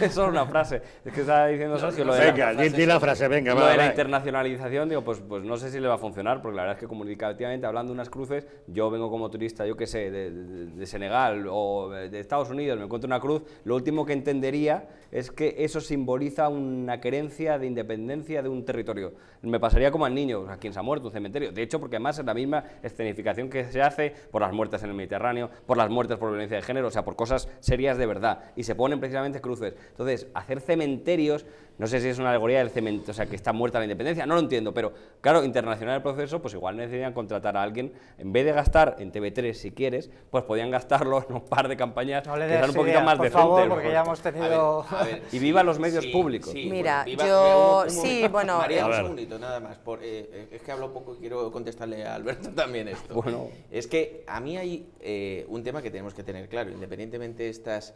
Es solo una frase. Es que estaba diciendo Sergio lo de Venga, di la frase, venga, lo va, de la va. internacionalización, digo, pues no sé si le va a funcionar, porque la verdad es que comunicativamente hablando de unas cruces, yo vengo como turista, yo qué sé, de Senegal o de Estados Unidos, me encuentro una cruz, lo último que entendería es que eso simboliza una querencia de independencia de un territorio. Me pasaría como al niño, a quien se ha muerto, un cementerio. De hecho, porque además es la misma escenificación que se hace por las muertes en el Mediterráneo, por las muertes por violencia de género, o sea, por cosas serias de verdad. Y se ponen precisamente cruces. Entonces, hacer cementerios, no sé si es una alegoría del cementerio, o sea, que está muerta la independencia, no lo entiendo, pero claro, internacional el proceso, pues igual necesitan contratar a alguien, en vez de gastar en TV3, si quieres, pues podían gastarlo en un par de campañas No le que des sean un poquito ideas, más por decentes. favor, porque ya hemos tenido... A ver, y viva los medios públicos. Mira, bueno, yo... un Sí, momento. bueno... María, un segundito, nada más. Es que hablo poco y quiero contestarle a Alberto también esto. Bueno. Es que a mí hay un tema que tenemos que tener claro, independientemente de estas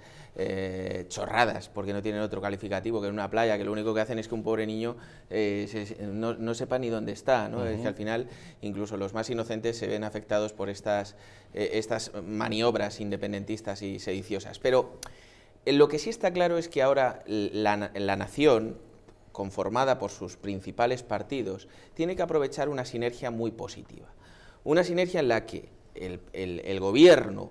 chorradas, porque no tienen otro calificativo que en una playa, que lo único que hacen es que un pobre niño no sepa ni dónde está, ¿no? Es que al final incluso los más inocentes se ven afectados por estas maniobras independentistas y sediciosas. Pero lo que sí está claro es que ahora la nación, conformada por sus principales partidos, tiene que aprovechar una sinergia muy positiva. Una sinergia en la que el gobierno,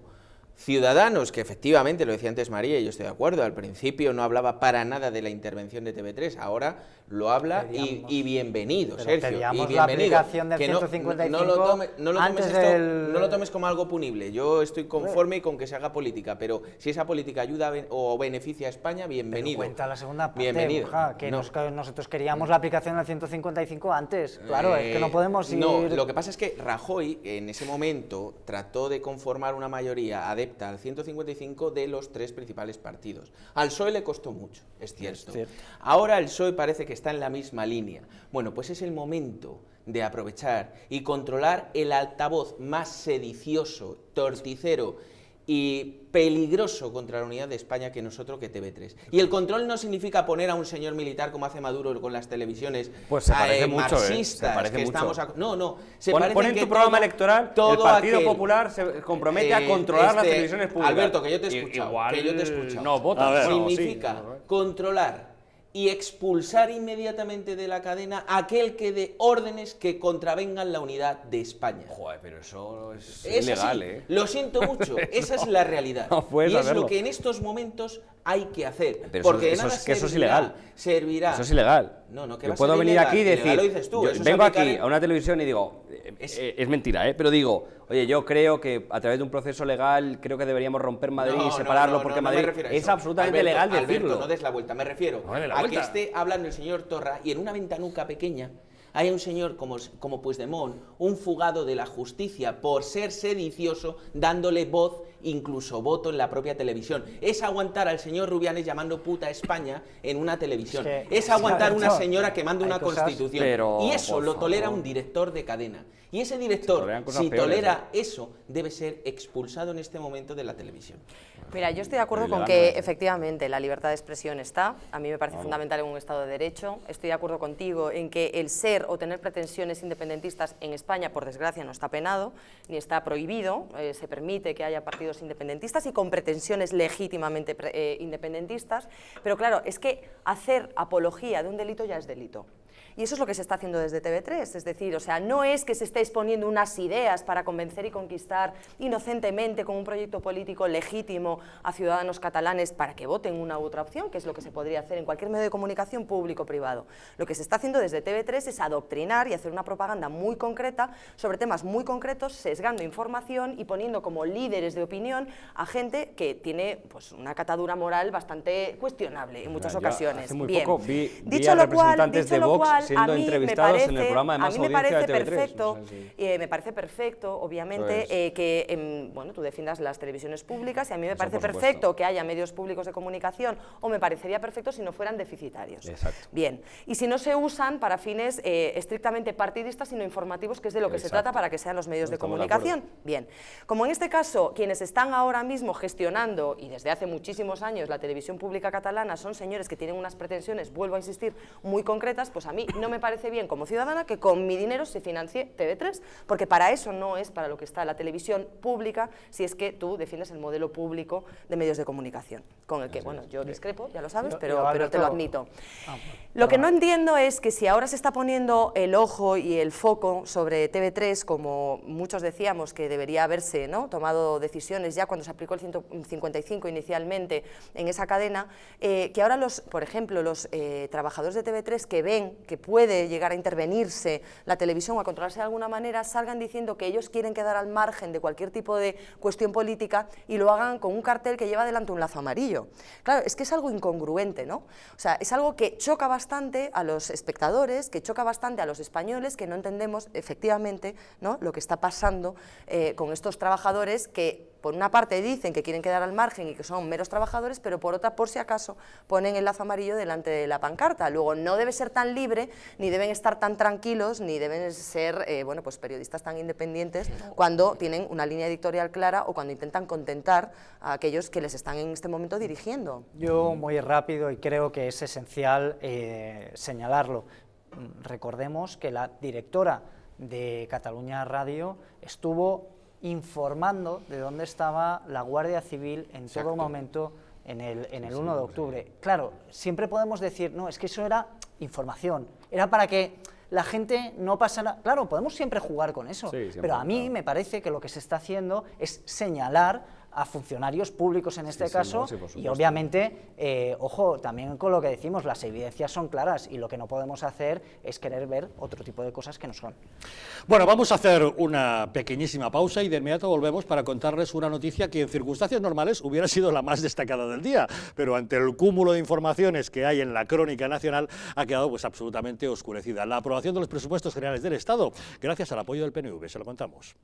Ciudadanos, que efectivamente, lo decía antes María, y yo estoy de acuerdo, al principio no hablaba para nada de la intervención de TV3, ahora lo habla y bienvenido, pero Sergio. pedíamos Y la bienvenido. aplicación del Que 155 no antes del... lo tomes como algo punible. Yo estoy conforme con que se haga política, pero si esa política ayuda o beneficia a España, bienvenido. Pero cuenta la segunda parte, bienvenido. Borja, que nosotros queríamos la aplicación del 155 antes. Claro, es que no podemos ir... No, lo que pasa es que Rajoy en ese momento trató de conformar una mayoría adepta al 155 de los 3 principales partidos. Al PSOE le costó mucho, es cierto. Ahora el PSOE parece que está en la misma línea. Bueno, pues es el momento de aprovechar y controlar el altavoz más sedicioso, torticero y peligroso contra la unidad de España que nosotros, que TV3. Y el control no signica poner a un señor militar como hace Maduro con las televisiones pues se parece mucho, marxistas. Se parece que mucho. Estamos no. Pon en tu programa electoral, el Partido Popular se compromete a controlar las televisiones públicas. Alberto, que yo te he escuchado. Igual que yo te he escuchado. no votas. Significa controlar y expulsar inmediatamente de la cadena a aquel que dé órdenes que contravengan la unidad de España. Joder, pero eso es ilegal, ¿eh? Lo siento mucho, esa es la realidad. No puedes y es hacerlo. lo que en estos momentos hay que hacer. Pero porque eso de nada es que eso es ilegal. Servirá. Eso es ilegal. No, que yo va a puedo ser venir ilegal. aquí y decir, Ilegal lo dices tú, yo vengo aquí a una televisión y digo, es mentira, pero digo, oye, yo creo que a través de un proceso legal creo que deberíamos romper Madrid y separarlo porque Madrid es absolutamente legal decirlo. Alberto, no des la vuelta, me refiero a que esté hablando el señor Torra y en una ventanuca pequeña hay un señor como Puigdemont, un fugado de la justicia por ser sedicioso, dándole voz, incluso voto en la propia televisión. Es aguantar al señor Rubianes llamando puta a España en una televisión. Es aguantar una señora que manda una constitución. Y eso lo tolera un director de cadena. Y ese director, si tolera eso, debe ser expulsado en este momento de la televisión. Mira, yo estoy de acuerdo con que efectivamente la libertad de expresión está, a mí me parece fundamental en un Estado de Derecho, estoy de acuerdo contigo en que el ser o tener pretensiones independentistas en España, por desgracia, no está penado, ni está prohibido, se permite que haya partidos independentistas y con pretensiones legítimamente independentistas, pero claro, es que hacer apología de un delito ya es delito. Y eso es lo que se está haciendo desde TV3, es decir, o sea, no es que se esté exponiendo unas ideas para convencer y conquistar inocentemente con un proyecto político legítimo a ciudadanos catalanes para que voten una u otra opción, que es lo que se podría hacer en cualquier medio de comunicación público o privado. Lo que se está haciendo desde TV3 es adoctrinar y hacer una propaganda muy concreta sobre temas muy concretos, sesgando información y poniendo como líderes de opinión a gente que tiene pues, una catadura moral bastante cuestionable en muchas ocasiones. Hace muy Bien. poco vi Dicho a lo representantes cual, de Vox siendo a mí entrevistados en el programa de más audiencia de TV3. Perfecto, o sea, sí. me parece perfecto, obviamente, que bueno, tú defiendas las televisiones públicas y a mí me parece perfecto que haya medios públicos de comunicación, o me parecería perfecto si no fueran deficitarios. Exacto. Bien, y si no se usan para fines estrictamente partidistas, sino informativos, que es de lo que se trata para que sean los medios de comunicación. Bien, como en este caso quienes están ahora mismo gestionando, y desde hace muchísimos años, la televisión pública catalana son señores que tienen unas pretensiones, vuelvo a insistir, muy concretas, pues a mí no me parece bien como ciudadana que con mi dinero se financie TV3, porque para eso no es para lo que está la televisión pública, si es que tú defiendes el modelo público de medios de comunicación, con el que, bueno, yo discrepo, ya lo sabes, pero te lo admito. Lo que no entiendo es que si ahora se está poniendo el ojo y el foco sobre TV3, como muchos decíamos que debería haberse, ¿no?, tomado decisiones ya cuando se aplicó el 155 inicialmente en esa cadena, que ahora por ejemplo, los trabajadores de TV3 que ven que puede llegar a intervenirse la televisión o a controlarse de alguna manera, salgan diciendo que ellos quieren quedar al margen de cualquier tipo de cuestión política y lo hagan con un cartel que lleva delante un lazo amarillo. Claro, es que es algo incongruente, ¿no? O sea, es algo que choca bastante a los espectadores, que choca bastante a los españoles, que no entendemos efectivamente, ¿no?, lo que está pasando con estos trabajadores que por una parte dicen que quieren quedar al margen y que son meros trabajadores, pero por otra, por si acaso, ponen el lazo amarillo delante de la pancarta. Luego, no debe ser tan libre, ni deben estar tan tranquilos, ni deben ser bueno, pues periodistas tan independientes cuando tienen una línea editorial clara o cuando intentan contentar a aquellos que les están en este momento dirigiendo. Yo, muy rápido, y creo que es esencial señalarlo. Recordemos que la directora de Catalunya Radio estuvo informando de dónde estaba la Guardia Civil en todo momento en el 1 de octubre. Claro, siempre podemos decir, no, es que eso era información, era para que la gente no pasara... Claro, podemos siempre jugar con eso, pero a mí me parece que lo que se está haciendo es señalar a funcionarios públicos en este caso, sí, por y supuesto. obviamente, ojo, también con lo que decimos, las evidencias son claras y lo que no podemos hacer es querer ver otro tipo de cosas que no son. Bueno, vamos a hacer una pequeñísima pausa y de inmediato volvemos para contarles una noticia que en circunstancias normales hubiera sido la más destacada del día, pero ante el cúmulo de informaciones que hay en la crónica nacional ha quedado pues absolutamente oscurecida. La aprobación de los presupuestos generales del Estado, gracias al apoyo del PNV, se lo contamos.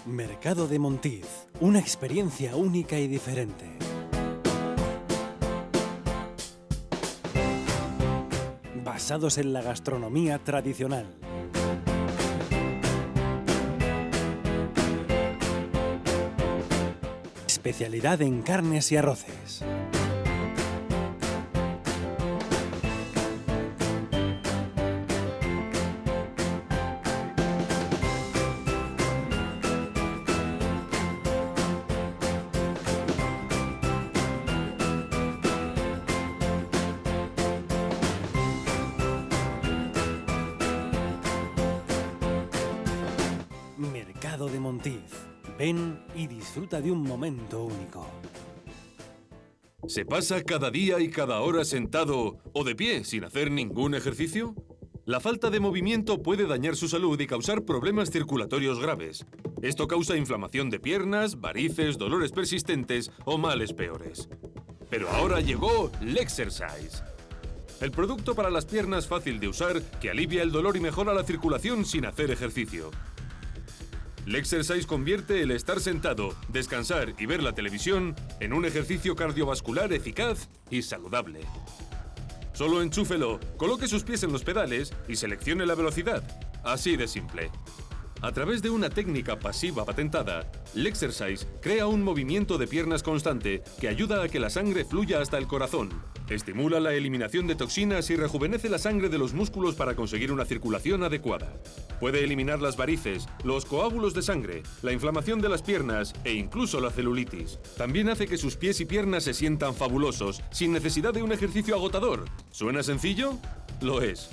Mercado de Montiz, una experiencia única y diferente. Basados en la gastronomía tradicional. Especialidad en carnes y arroces. Mercado de Montiz. Ven y disfruta de un momento único. ¿Se pasa cada día y cada hora sentado o de pie sin hacer ningún ejercicio? La falta de movimiento puede dañar su salud y causar problemas circulatorios graves. Esto causa inflamación de piernas, varices, dolores persistentes o males peores. Pero ahora llegó Lexercise. El producto para las piernas fácil de usar que alivia el dolor y mejora la circulación sin hacer ejercicio. Lexercise convierte el estar sentado, descansar y ver la televisión en un ejercicio cardiovascular eficaz y saludable. Solo enchúfelo, coloque sus pies en los pedales y seleccione la velocidad. Así de simple. A través de una técnica pasiva patentada, Lexercise crea un movimiento de piernas constante que ayuda a que la sangre fluya hasta el corazón, estimula la eliminación de toxinas y rejuvenece la sangre de los músculos para conseguir una circulación adecuada. Puede eliminar las varices, los coágulos de sangre, la inflamación de las piernas e incluso la celulitis. También hace que sus pies y piernas se sientan fabulosos, sin necesidad de un ejercicio agotador. ¿Suena sencillo? Lo es.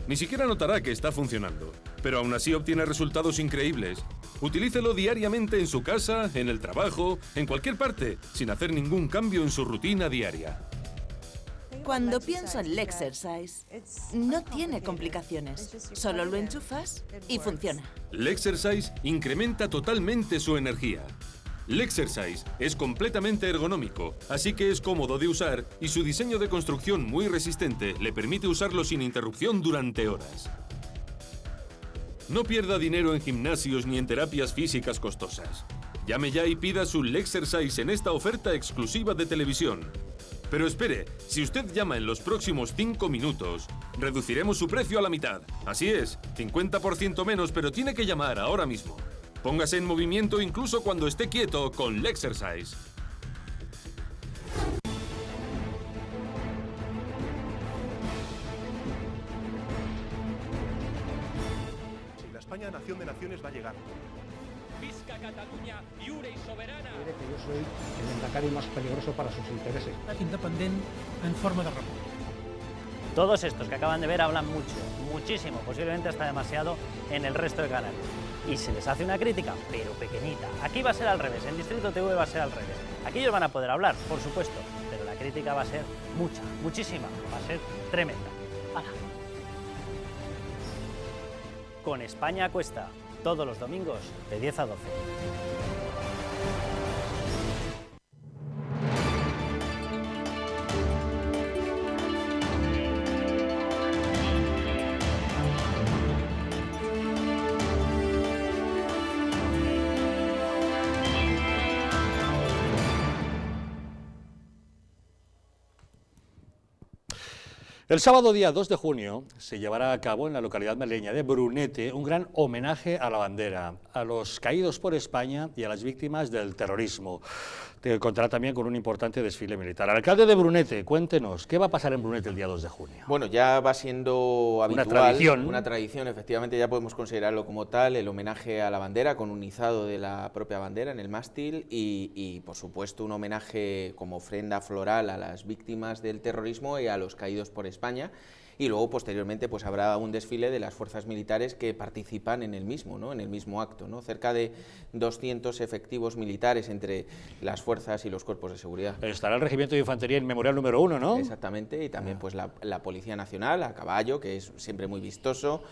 Ni siquiera notará que está funcionando, pero aún así obtiene resultados increíbles. Utilícelo diariamente en su casa, en el trabajo, en cualquier parte, sin hacer ningún cambio en su rutina diaria. Cuando pienso en Lexercise, no tiene complicaciones. Solo lo enchufas y funciona. Lexercise incrementa totalmente su energía. Lexercise es completamente ergonómico, así que es cómodo de usar y su diseño de construcción muy resistente le permite usarlo sin interrupción durante horas. No pierda dinero en gimnasios ni en terapias físicas costosas. Llame ya y pida su Lexercise en esta oferta exclusiva de televisión. Pero espere, si usted llama en los próximos 5 minutos, reduciremos su precio a la mitad. Así es, 50% menos, pero tiene que llamar ahora mismo. Póngase en movimiento incluso cuando esté quieto con Lexercise. Sí, la España nación de naciones va a llegar. Visca Catalunya, lliure i soberana. Diré que yo soy el Endacari más peligroso para sus intereses. Independent en forma de república. Todos estos que acaban de ver hablan mucho, muchísimo, posiblemente hasta demasiado en el resto de canales. Y se les hace una crítica, pero pequeñita. Aquí va a ser al revés, en Distrito TV va a ser al revés. Aquí ellos van a poder hablar, por supuesto, pero la crítica va a ser mucha, muchísima, va a ser tremenda. ¡Hala! Con España a cuesta, todos los domingos de 10 a 12. El sábado día 2 de junio se llevará a cabo en la localidad madrileña de Brunete un gran homenaje a la bandera, a los caídos por España y a las víctimas del terrorismo. Contará también con un importante desfile militar. Alcalde de Brunete, cuéntenos, ¿qué va a pasar en Brunete el día 2 de junio? Bueno, ya va siendo habitual, una tradición, efectivamente ya podemos considerarlo como tal, el homenaje a la bandera con un izado de la propia bandera en el mástil y por supuesto un homenaje como ofrenda floral a las víctimas del terrorismo y a los caídos por España. Y luego, posteriormente, pues habrá un desfile de las fuerzas militares que participan en el mismo, ¿no? En el mismo acto, ¿no? Cerca de 200 efectivos militares entre las fuerzas y los cuerpos de seguridad. Estará el Regimiento de Infantería en Memorial número 1, ¿no? Exactamente, y también pues la Policía Nacional a caballo, que es siempre muy vistoso,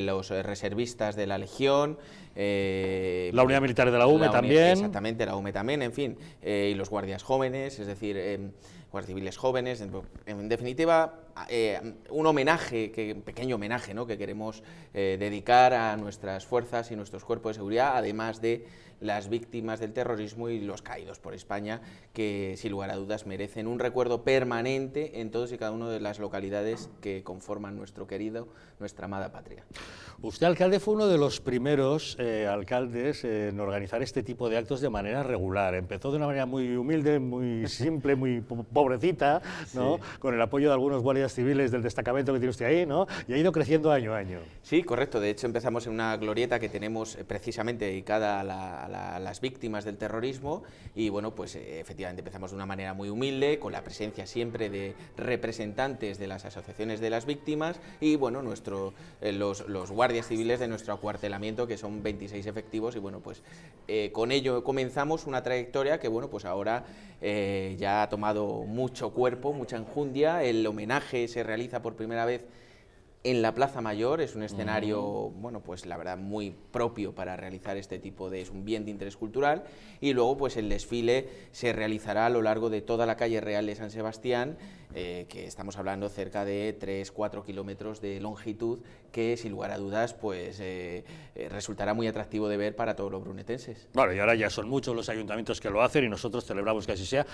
los reservistas de la Legión, la Unidad Militar de la UME también. Exactamente, la UME también, en fin, y los guardias jóvenes, es decir, guardias civiles jóvenes, en definitiva, un homenaje, un pequeño homenaje, ¿no?, que queremos dedicar a nuestras fuerzas y nuestros cuerpos de seguridad, además de las víctimas del terrorismo y los caídos por España, que sin lugar a dudas merecen un recuerdo permanente en todos y cada una de las localidades que conforman nuestra amada patria. Usted, alcalde, fue uno de los primeros alcaldes en organizar este tipo de actos de manera regular. Empezó de una manera muy humilde, muy simple, muy pobrecita, ¿no? Sí. Con el apoyo de algunos guardias civiles del destacamento que tiene usted ahí, ¿no? Y ha ido creciendo año a año. Sí, correcto. De hecho, empezamos en una glorieta que tenemos precisamente dedicada a las víctimas del terrorismo y, bueno, pues efectivamente empezamos de una manera muy humilde, con la presencia siempre de representantes de las asociaciones de las víctimas y, bueno, los guardias civiles de nuestro acuartelamiento, que son 26 efectivos y, bueno, pues con ello comenzamos una trayectoria que, bueno, pues ahora ya ha tomado mucho cuerpo, mucha enjundia. El homenaje se realiza por primera vez en la Plaza Mayor, es un escenario, bueno, pues la verdad muy propio para realizar este tipo es un bien de interés cultural, y luego pues el desfile se realizará a lo largo de toda la calle Real de San Sebastián, que estamos hablando cerca de 3-4 kilómetros de longitud, que sin lugar a dudas pues resultará muy atractivo de ver para todos los brunetenses. Bueno, y ahora ya son muchos los ayuntamientos que lo hacen y nosotros celebramos que así sea.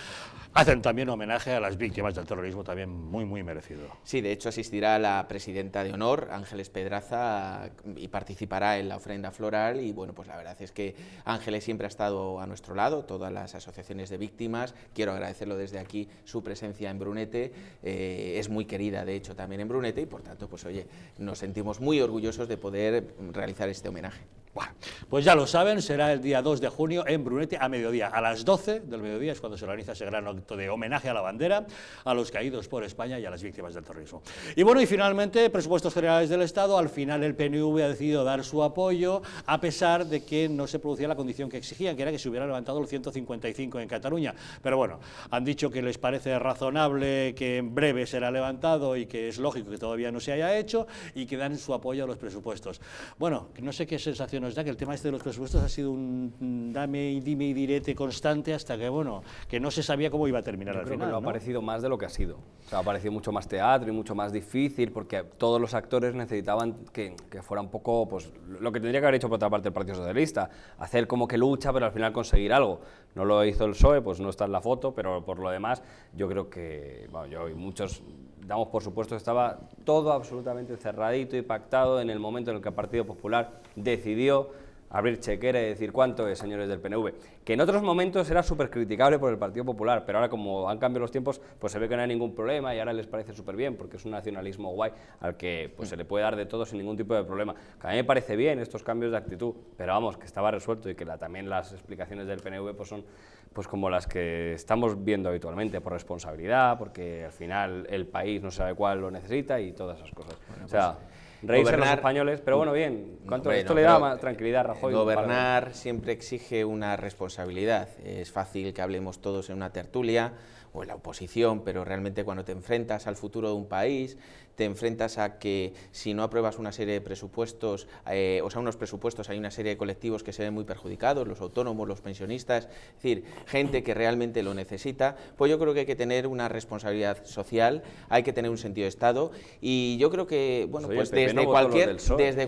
Hacen también homenaje a las víctimas del terrorismo, también muy merecido. Sí, de hecho asistirá la presidenta de honor, Ángeles Pedraza, y participará en la ofrenda floral y, bueno, pues la verdad es que Ángeles siempre ha estado a nuestro lado, todas las asociaciones de víctimas. Quiero agradecerlo desde aquí, su presencia en Brunete, es muy querida de hecho también en Brunete y por tanto pues oye, nos sentimos muy orgullosos de poder realizar este homenaje. Bueno, pues ya lo saben, será el día 2 de junio en Brunete a mediodía. A las 12 del mediodía es cuando se organiza ese gran acto de homenaje a la bandera, a los caídos por España y a las víctimas del terrorismo. Y bueno, y finalmente, presupuestos generales del Estado. Al final el PNV ha decidido dar su apoyo, a pesar de que no se producía la condición que exigían, que era que se hubiera levantado el 155 en Cataluña. Pero bueno, han dicho que les parece razonable que en breve será levantado y que es lógico que todavía no se haya hecho y que dan su apoyo a los presupuestos. Bueno, no sé qué sensación nos da, que el tema este de los presupuestos ha sido un dime y direte constante hasta que, bueno, que no se sabía cómo iba a terminar al final, ¿no? ¿no? Ha parecido más de lo que ha sido. O sea, ha parecido mucho más teatro y mucho más difícil porque todos los actores necesitaban que fuera un poco, pues, lo que tendría que haber hecho por otra parte el Partido Socialista, hacer como que lucha, pero al final conseguir algo. No lo hizo el PSOE, pues no está en la foto, pero por lo demás, yo creo que, bueno, yo y muchos damos por supuesto que estaba todo absolutamente cerradito y pactado en el momento en el que el Partido Popular decidió abrir chequera y decir cuánto es, señores del PNV, que en otros momentos era súper criticable por el Partido Popular, pero ahora como han cambiado los tiempos, pues se ve que no hay ningún problema y ahora les parece súper bien, porque es un nacionalismo guay al que pues se le puede dar de todo sin ningún tipo de problema. Que a mí me parece bien estos cambios de actitud, pero vamos, que estaba resuelto y que también las explicaciones del PNV pues son pues como las que estamos viendo habitualmente, por responsabilidad, porque al final el país no sabe cuál lo necesita y todas esas cosas. Bueno, o sea, reírse los españoles, pero bueno, bien, esto le da más tranquilidad a Rajoy. Gobernar siempre exige una responsabilidad. Es fácil que hablemos todos en una tertulia o en la oposición, pero realmente cuando te enfrentas al futuro de un país, te enfrentas a que si no apruebas una serie de presupuestos, unos presupuestos, hay una serie de colectivos que se ven muy perjudicados, los autónomos, los pensionistas, es decir, gente que realmente lo necesita, pues yo creo que hay que tener una responsabilidad social, hay que tener un sentido de Estado, y yo creo que, bueno, pues desde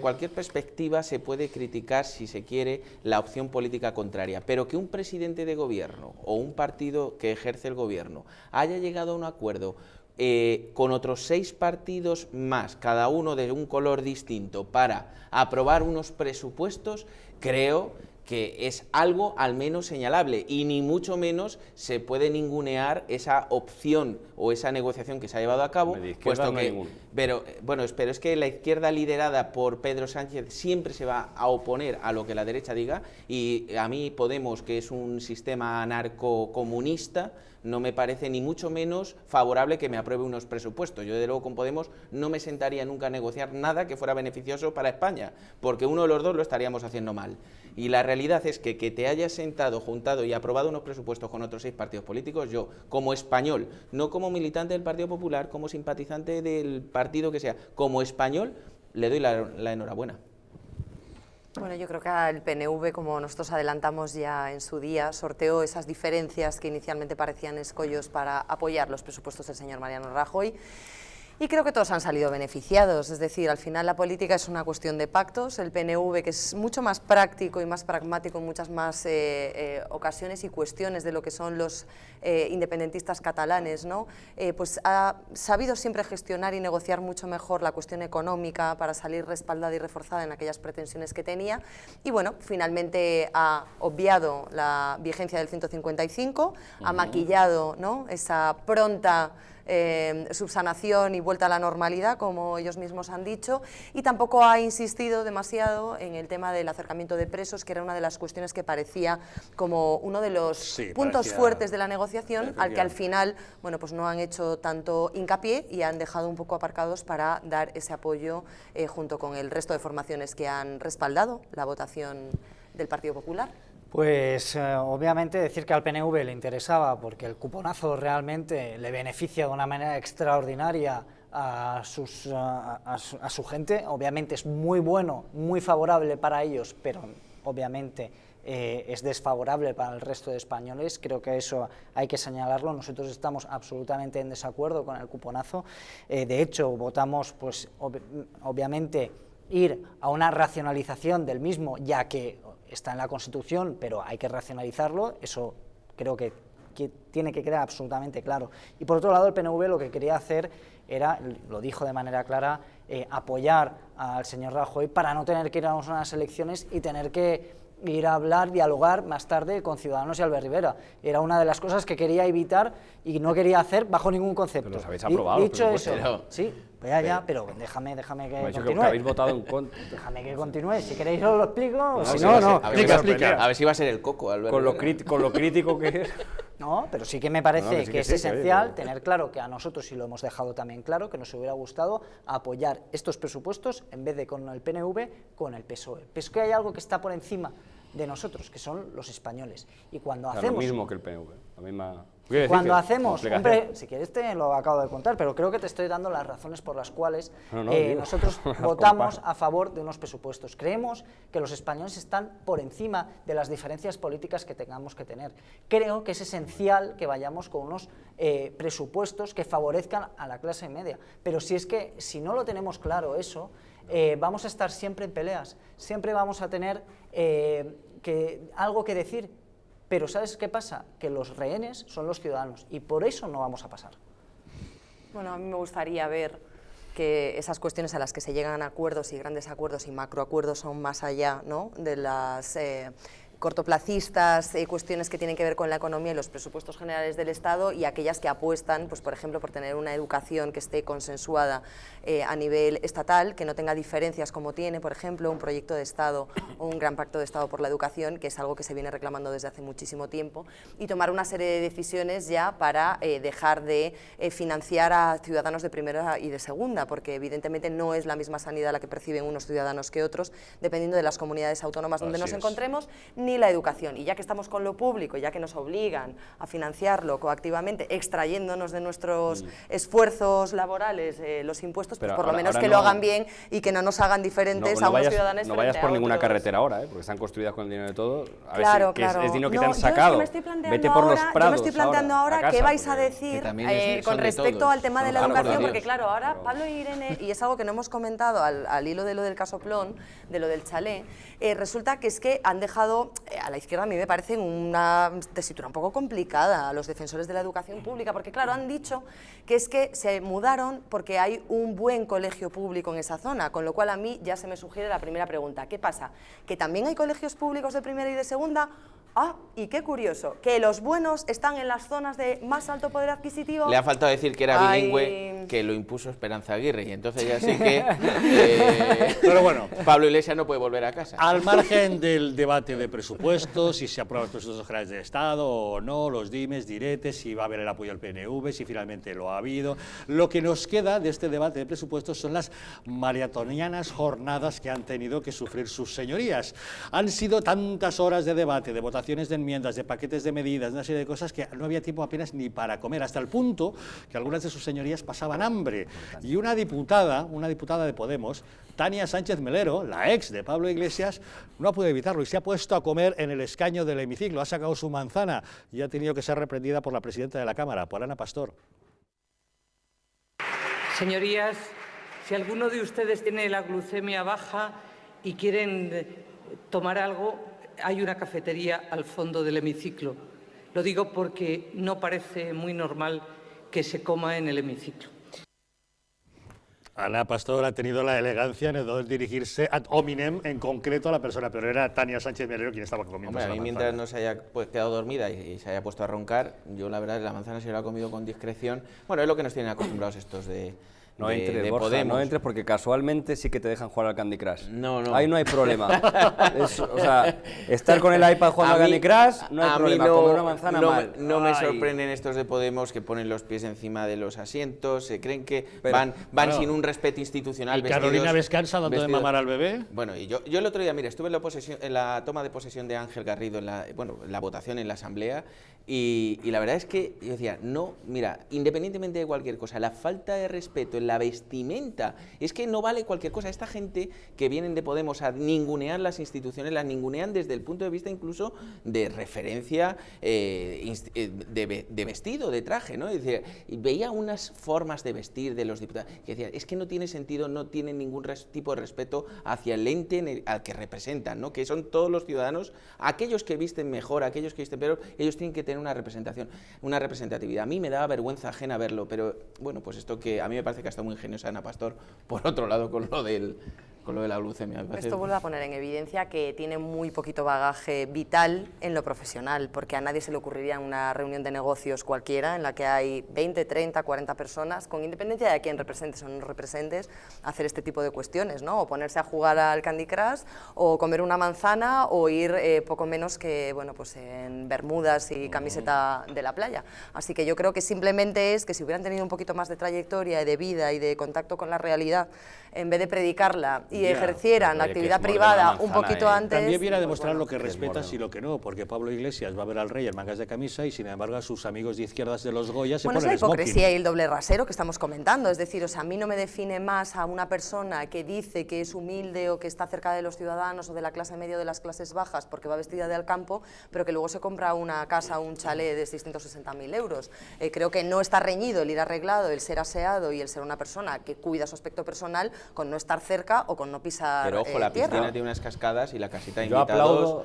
cualquier perspectiva se puede criticar, si se quiere, la opción política contraria, pero que un presidente de gobierno o un partido que ejerce el gobierno haya llegado a un acuerdo con otros 6 partidos más, cada uno de un color distinto, para aprobar unos presupuestos, creo que es algo al menos señalable, y ni mucho menos se puede ningunear esa opción o esa negociación que se ha llevado a cabo, puesto que, pero es que la izquierda liderada por Pedro Sánchez siempre se va a oponer a lo que la derecha diga, y a mí Podemos, que es un sistema anarcocomunista, no me parece ni mucho menos favorable que me apruebe unos presupuestos. Yo, de luego, con Podemos no me sentaría nunca a negociar nada que fuera beneficioso para España, porque uno de los dos lo estaríamos haciendo mal. Y la realidad es que te hayas sentado, juntado y aprobado unos presupuestos con otros 6 partidos políticos, yo, como español, no como militante del Partido Popular, como simpatizante del partido que sea, como español, le doy la enhorabuena. Bueno, yo creo que el PNV, como nosotros adelantamos ya en su día, sorteó esas diferencias que inicialmente parecían escollos para apoyar los presupuestos del señor Mariano Rajoy. Y creo que todos han salido beneficiados, es decir, al final la política es una cuestión de pactos. El PNV, que es mucho más práctico y más pragmático en muchas más ocasiones y cuestiones de lo que son los independentistas catalanes, ¿no? Pues ha sabido siempre gestionar y negociar mucho mejor la cuestión económica para salir respaldada y reforzada en aquellas pretensiones que tenía, y bueno, finalmente ha obviado la vigencia del 155, ha maquillado, ¿no?, esa pronta subsanación y vuelta a la normalidad, como ellos mismos han dicho, y tampoco ha insistido demasiado en el tema del acercamiento de presos, que era una de las cuestiones que parecía como uno de los puntos fuertes de la negociación, al que al final, bueno, pues no han hecho tanto hincapié y han dejado un poco aparcados para dar ese apoyo junto con el resto de formaciones que han respaldado la votación del Partido Popular. Pues obviamente decir que al PNV le interesaba porque el cuponazo realmente le beneficia de una manera extraordinaria a su gente, obviamente es muy bueno, muy favorable para ellos, pero obviamente es desfavorable para el resto de españoles. Creo que eso hay que señalarlo. Nosotros estamos absolutamente en desacuerdo con el cuponazo. De hecho, votamos, pues obviamente, ir a una racionalización del mismo, ya que está en la Constitución, pero hay que racionalizarlo. Eso creo que tiene que quedar absolutamente claro. Y por otro lado, el PNV lo que quería hacer era, lo dijo de manera clara, apoyar al señor Rajoy para no tener que ir a unas elecciones y tener que ir a hablar, dialogar más tarde con Ciudadanos y Albert Rivera. Era una de las cosas que quería evitar y no quería hacer bajo ningún concepto. Pero los habéis aprobado. Dicho eso, sí, pero déjame que continúe. Que habéis votado en contra. Déjame que continúe, si queréis os lo explico, no, si no, no. Explica. A ver si va a ser el coco, Albert. Con lo crítico que es. No, pero sí que me parece que es esencial tener claro que a nosotros, y lo hemos dejado también claro, que nos hubiera gustado apoyar estos presupuestos en vez de con el PNV, con el PSOE. Pero es que hay algo que está por encima de nosotros, que son los españoles. Y cuando hacemos... lo mismo que el PNV, la misma... Cuando hacemos, hombre, si quieres te lo acabo de contar, pero creo que te estoy dando las razones por las cuales nosotros votamos a favor de unos presupuestos. Creemos que los españoles están por encima de las diferencias políticas que tengamos que tener. Creo que es esencial que vayamos con unos presupuestos que favorezcan a la clase media, pero si no lo tenemos claro eso, vamos a estar siempre en peleas, siempre vamos a tener algo que decir. Pero ¿sabes qué pasa? Que los rehenes son los ciudadanos y por eso no vamos a pasar. Bueno, a mí me gustaría ver que esas cuestiones a las que se llegan a acuerdos y grandes acuerdos y macroacuerdos son más allá, ¿no?, de las cortoplacistas, cuestiones que tienen que ver con la economía y los presupuestos generales del Estado, y aquellas que apuestan, pues por ejemplo, por tener una educación que esté consensuada a nivel estatal, que no tenga diferencias como tiene, por ejemplo, un proyecto de Estado o un gran pacto de Estado por la educación, que es algo que se viene reclamando desde hace muchísimo tiempo, y tomar una serie de decisiones ya para dejar de financiar a ciudadanos de primera y de segunda, porque evidentemente no es la misma sanidad la que perciben unos ciudadanos que otros, dependiendo de las comunidades autónomas donde nos encontremos, ni la educación. Y ya que estamos con lo público, ya que nos obligan a financiarlo coactivamente, extrayéndonos de nuestros esfuerzos laborales los impuestos, pues por lo menos que lo hagan bien y que no nos hagan diferentes a unos ciudadanos. No vayas por ninguna carretera ahora, porque están construidas con el dinero de todo. A claro, ver claro. Es dinero que te han sacado. Vete por los prados. Yo me estoy planteando ahora qué vais a decir con respecto al tema de la educación, porque claro, ahora Pablo y Irene, y es algo que no hemos comentado al hilo de lo del casoplón, de lo del chalet, resulta que es que han dejado a la izquierda a mí me parece una tesitura un poco complicada a los defensores de la educación pública, porque claro, han dicho que es que se mudaron porque hay un buen colegio público en esa zona, con lo cual a mí ya se me sugiere la primera pregunta. ¿Qué pasa? ¿Que también hay colegios públicos de primera y de segunda? Ah, y qué curioso, que los buenos están en las zonas de más alto poder adquisitivo. Le ha faltado decir que era bilingüe, que lo impuso Esperanza Aguirre, y entonces ya sí que pero bueno, Pablo Iglesias no puede volver a casa. Al margen del debate de presupuestos, si se aprueban los presupuestos generales del Estado o no, los dimes, diretes, si va a haber el apoyo al PNV, si finalmente lo ha habido, lo que nos queda de este debate de presupuestos son las maratonianas jornadas que han tenido que sufrir sus señorías. Han sido tantas horas de debate, de votación, de enmiendas, de paquetes de medidas, una serie de cosas que no había tiempo apenas ni para comer, hasta el punto que algunas de sus señorías pasaban hambre. Y una diputada de Podemos, Tania Sánchez Melero, la ex de Pablo Iglesias, no ha podido evitarlo y se ha puesto a comer en el escaño del hemiciclo, ha sacado su manzana y ha tenido que ser reprendida por la presidenta de la Cámara, por Ana Pastor. Señorías, si alguno de ustedes tiene la glucemia baja y quieren tomar algo, hay una cafetería al fondo del hemiciclo. Lo digo porque no parece muy normal que se coma en el hemiciclo. Ana Pastor ha tenido la elegancia de dirigirse ad hominem, en concreto a la persona, pero era Tania Sánchez Melero quien estaba comiendo. Hombre, a mí mientras no se haya quedado dormida y se haya puesto a roncar, yo la verdad la manzana se la ha comido con discreción. Bueno, es lo que nos tienen acostumbrados estos de No entres, Borja, Podemos. no entres porque casualmente sí que te dejan jugar al Candy Crush. No, no. Ahí no hay problema. O sea, estar con el iPad jugando al Candy Crush no hay problema. Comer una manzana mal. No me sorprenden estos de Podemos que ponen los pies encima de los asientos, se creen que van sin un respeto institucional. ¿Y Carolina Vescanza dando de mamar al bebé? Bueno, y yo el otro día, mira, estuve en la toma de posesión de Ángel Garrido, en la votación en la Asamblea, y la verdad es que yo decía, no, mira, independientemente de cualquier cosa, la falta de respeto en la vestimenta, es que no vale cualquier cosa. Esta gente que vienen de Podemos a ningunear las instituciones, las ningunean desde el punto de vista incluso de referencia de vestido, de traje, ¿no? Es decir, veía unas formas de vestir de los diputados que decía, es que no tiene sentido, no tienen ningún tipo de respeto hacia el ente al que representan, ¿no? Que son todos los ciudadanos, aquellos que visten mejor, aquellos que visten peor, ellos tienen que tener una representación, una representatividad. A mí me daba vergüenza ajena verlo, pero bueno, pues esto que a mí me parece que ha estado muy ingeniosa Ana Pastor, por otro lado, con lo de la glucemia. Esto vuelve a poner en evidencia que tiene muy poquito bagaje vital en lo profesional, porque a nadie se le ocurriría en una reunión de negocios cualquiera, en la que hay 20, 30, 40 personas, con independencia de a quién representes o no representes, hacer este tipo de cuestiones, ¿no? O ponerse a jugar al Candy Crush, o comer una manzana, o ir poco menos que, bueno, pues en bermudas y camiseta de la playa. Así que yo creo que simplemente es que si hubieran tenido un poquito más de trayectoria y de vida y de contacto con la realidad, en vez de predicarla y ejercieran la actividad privada un poquito antes... También viene a demostrar lo que respetas y lo que no, porque Pablo Iglesias va a ver al rey en mangas de camisa y sin embargo a sus amigos de izquierdas de los Goya se ponen es la smoking. hipocresía y el doble rasero que estamos comentando, es decir, o sea, a mí no me define más a una persona que dice que es humilde o que está cerca de los ciudadanos o de la clase media o de las clases bajas porque va vestida de al campo, pero que luego se compra una casa o un chalet de 660.000 euros. Creo que no está reñido el ir arreglado, el ser aseado y el ser una persona que cuida su aspecto personal con no estar cerca o con no pisar Pero ojo, la tierra. piscina tiene unas cascadas y la casita de invitados,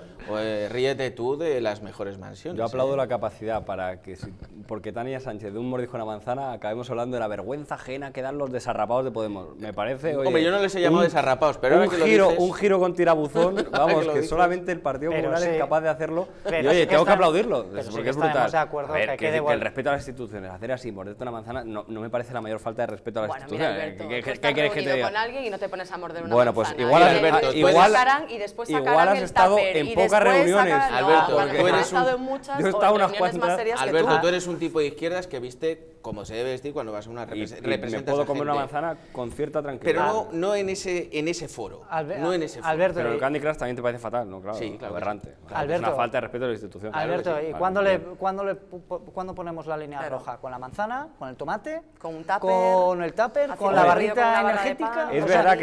ríete tú de las mejores mansiones. Yo aplaudo la capacidad para que, porque Tania Sánchez de un mordisco a una manzana, acabemos hablando de la vergüenza ajena que dan los desarrapados de Podemos. Me parece, oye, hombre, yo no les he llamado desarrapados, pero un giro con tirabuzón, vamos, que solamente el Partido Popular es capaz de hacerlo. Y oye, tengo que aplaudirlo, porque es brutal. A ver, que el respeto a las instituciones, hacer así, morderte una manzana, no me parece la mayor falta de respeto a las instituciones. ¿Qué quieres que te diga? Con alguien y no te pones a morder una bueno, manzana. pues igual has estado en pocas reuniones. Alberto, yo he estado unas cuantas. Alberto, tú eres un tipo de izquierdas que viste como se debe vestir cuando vas a una representación. Me puedo comer una manzana con cierta tranquilidad. Pero no en ese foro. No en ese foro. Alberto, pero el Candy Crush también te parece fatal, ¿no? Claro, sí, claro. Aberrante. Alberto, es una falta de respeto a la institución. Alberto, ¿y cuándo ponemos la línea roja? ¿Con la manzana? ¿Con el tomate? ¿Con un tupper? ¿Con el tupper? ¿Con la barrita energética? Es verdad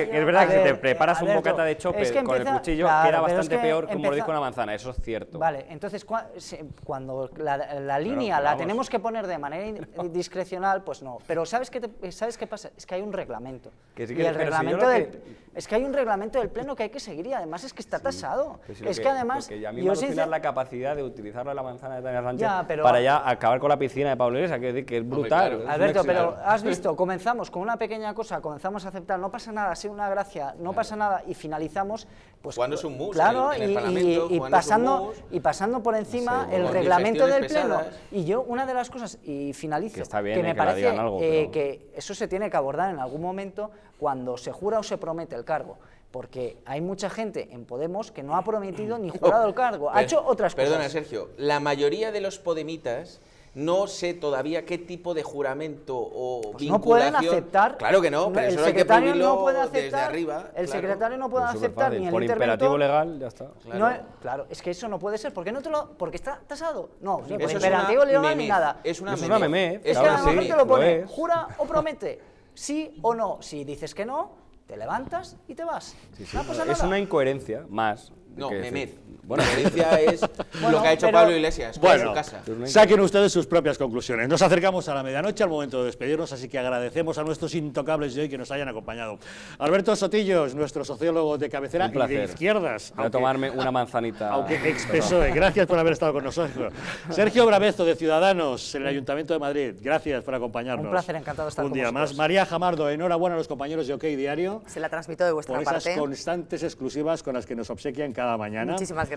que si te preparas un bocata de chope es que con el empieza- cuchillo, claro, queda pero es bastante que peor que un empezó- mordisco con una manzana, eso es cierto. Vale, entonces cuando la línea pero la vamos. tenemos que poner de manera discrecional, pues no. Pero ¿sabes qué pasa? Es que hay un reglamento. Que sí Y que- el pero si yo reglamento lo del... que- Es que hay un reglamento del Pleno que hay que seguir y además es que está tasado. Pues sí, lo es que además... Porque a mí yo me alucina sincer- la capacidad de utilizar la manzana de Tania Sánchez Ya, pero- para ya acabar con la piscina de Pablo Iglesias, que es brutal. claro. es un Alberto, éxito. pero has visto, comenzamos con una pequeña cosa, comenzamos a aceptar, no pasa nada, ha sido una gracia, no pasa nada, y finalizamos pues Jugándose un mus claro, en el y Parlamento, jugándose un mus. pasando por encima Sí, el con reglamento del digestiones Pleno. pesadas. Y yo, una de las cosas, y finalizo, Que está bien, que me que la parece digan algo, pero- que eso se tiene que abordar en algún momento cuando se jura o se promete el cargo. Porque hay mucha gente en Podemos que no ha prometido ni jurado el cargo, ha hecho otras cosas. Perdona, Sergio, la mayoría de los podemitas no sé todavía qué tipo de juramento o No vinculación... pueden aceptar. Claro que no, pero el eso hay que secretario prohibirlo no puede desde aceptar. arriba. El claro. secretario no puede Es aceptar superfácil. ni el Por interventor. imperativo legal, ya está. Claro, es que eso no puede ser. ¿Por qué no te lo, porque está tasado? No, ni por Eso es imperativo una legal ni memez. nada. Es una Eso es una memez. memez, Es claro que a que lo mejor sí, te lo pone, es. jura o promete, sí o no. Si dices que no, te levantas y te vas. No pasa Es nada. una incoherencia más. No, que memez. decir. Bueno, coherencia es lo que ha hecho pero- Pablo Iglesias con Bueno, su casa. saquen ustedes sus propias conclusiones. Nos acercamos a la medianoche, al momento de despedirnos, así que agradecemos a nuestros intocables de hoy que nos hayan acompañado. Alberto Sotillos, nuestro sociólogo de cabecera Un y de placer. izquierdas. Voy a tomarme una manzanita. Aunque ex-PSOE, gracias por haber estado con nosotros. Sergio Brabezo, de Ciudadanos, en el Ayuntamiento de Madrid, gracias por acompañarnos. Un placer, encantado de estar un con día vosotros. más. María Jamardo, enhorabuena a los compañeros de OK Diario Se la transmito de vuestra por esas parte. constantes exclusivas con las que nos obsequian cada mañana. Muchísimas gracias.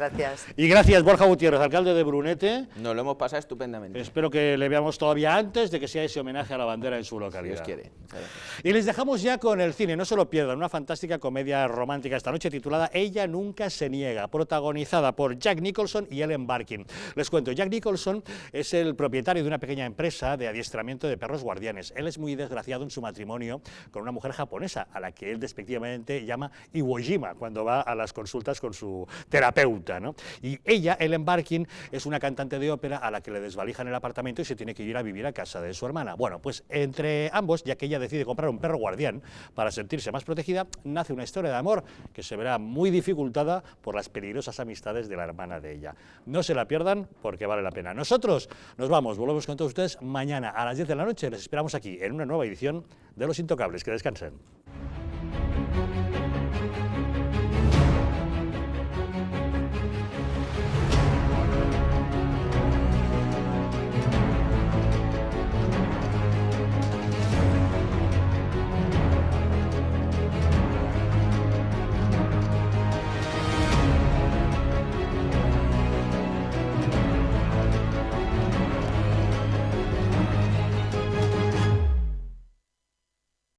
Y gracias, Borja Gutiérrez, alcalde de Brunete. Nos lo hemos pasado estupendamente. Espero que le veamos todavía antes de que sea ese homenaje a la bandera en su localidad. Dios quiere. Muchas gracias. Y les dejamos ya con el cine, no se lo pierdan, una fantástica comedia romántica esta noche titulada Ella nunca se niega, protagonizada por Jack Nicholson y Ellen Barkin. Les cuento, Jack Nicholson es el propietario de una pequeña empresa de adiestramiento de perros guardianes. Él es muy desgraciado en su matrimonio con una mujer japonesa, a la que él despectivamente llama Iwo Jima, cuando va a las consultas con su terapeuta, ¿no? Y ella, Ellen Barkin, es una cantante de ópera a la que le desvalijan el apartamento y se tiene que ir a vivir a casa de su hermana. Bueno, pues entre ambos, ya que ella decide comprar un perro guardián para sentirse más protegida, nace una historia de amor que se verá muy dificultada por las peligrosas amistades de la hermana de ella. No se la pierdan porque vale la pena. Nosotros nos vamos, volvemos con todos ustedes mañana a las 10 de la noche. Les esperamos aquí en una nueva edición de Los Intocables. Que descansen.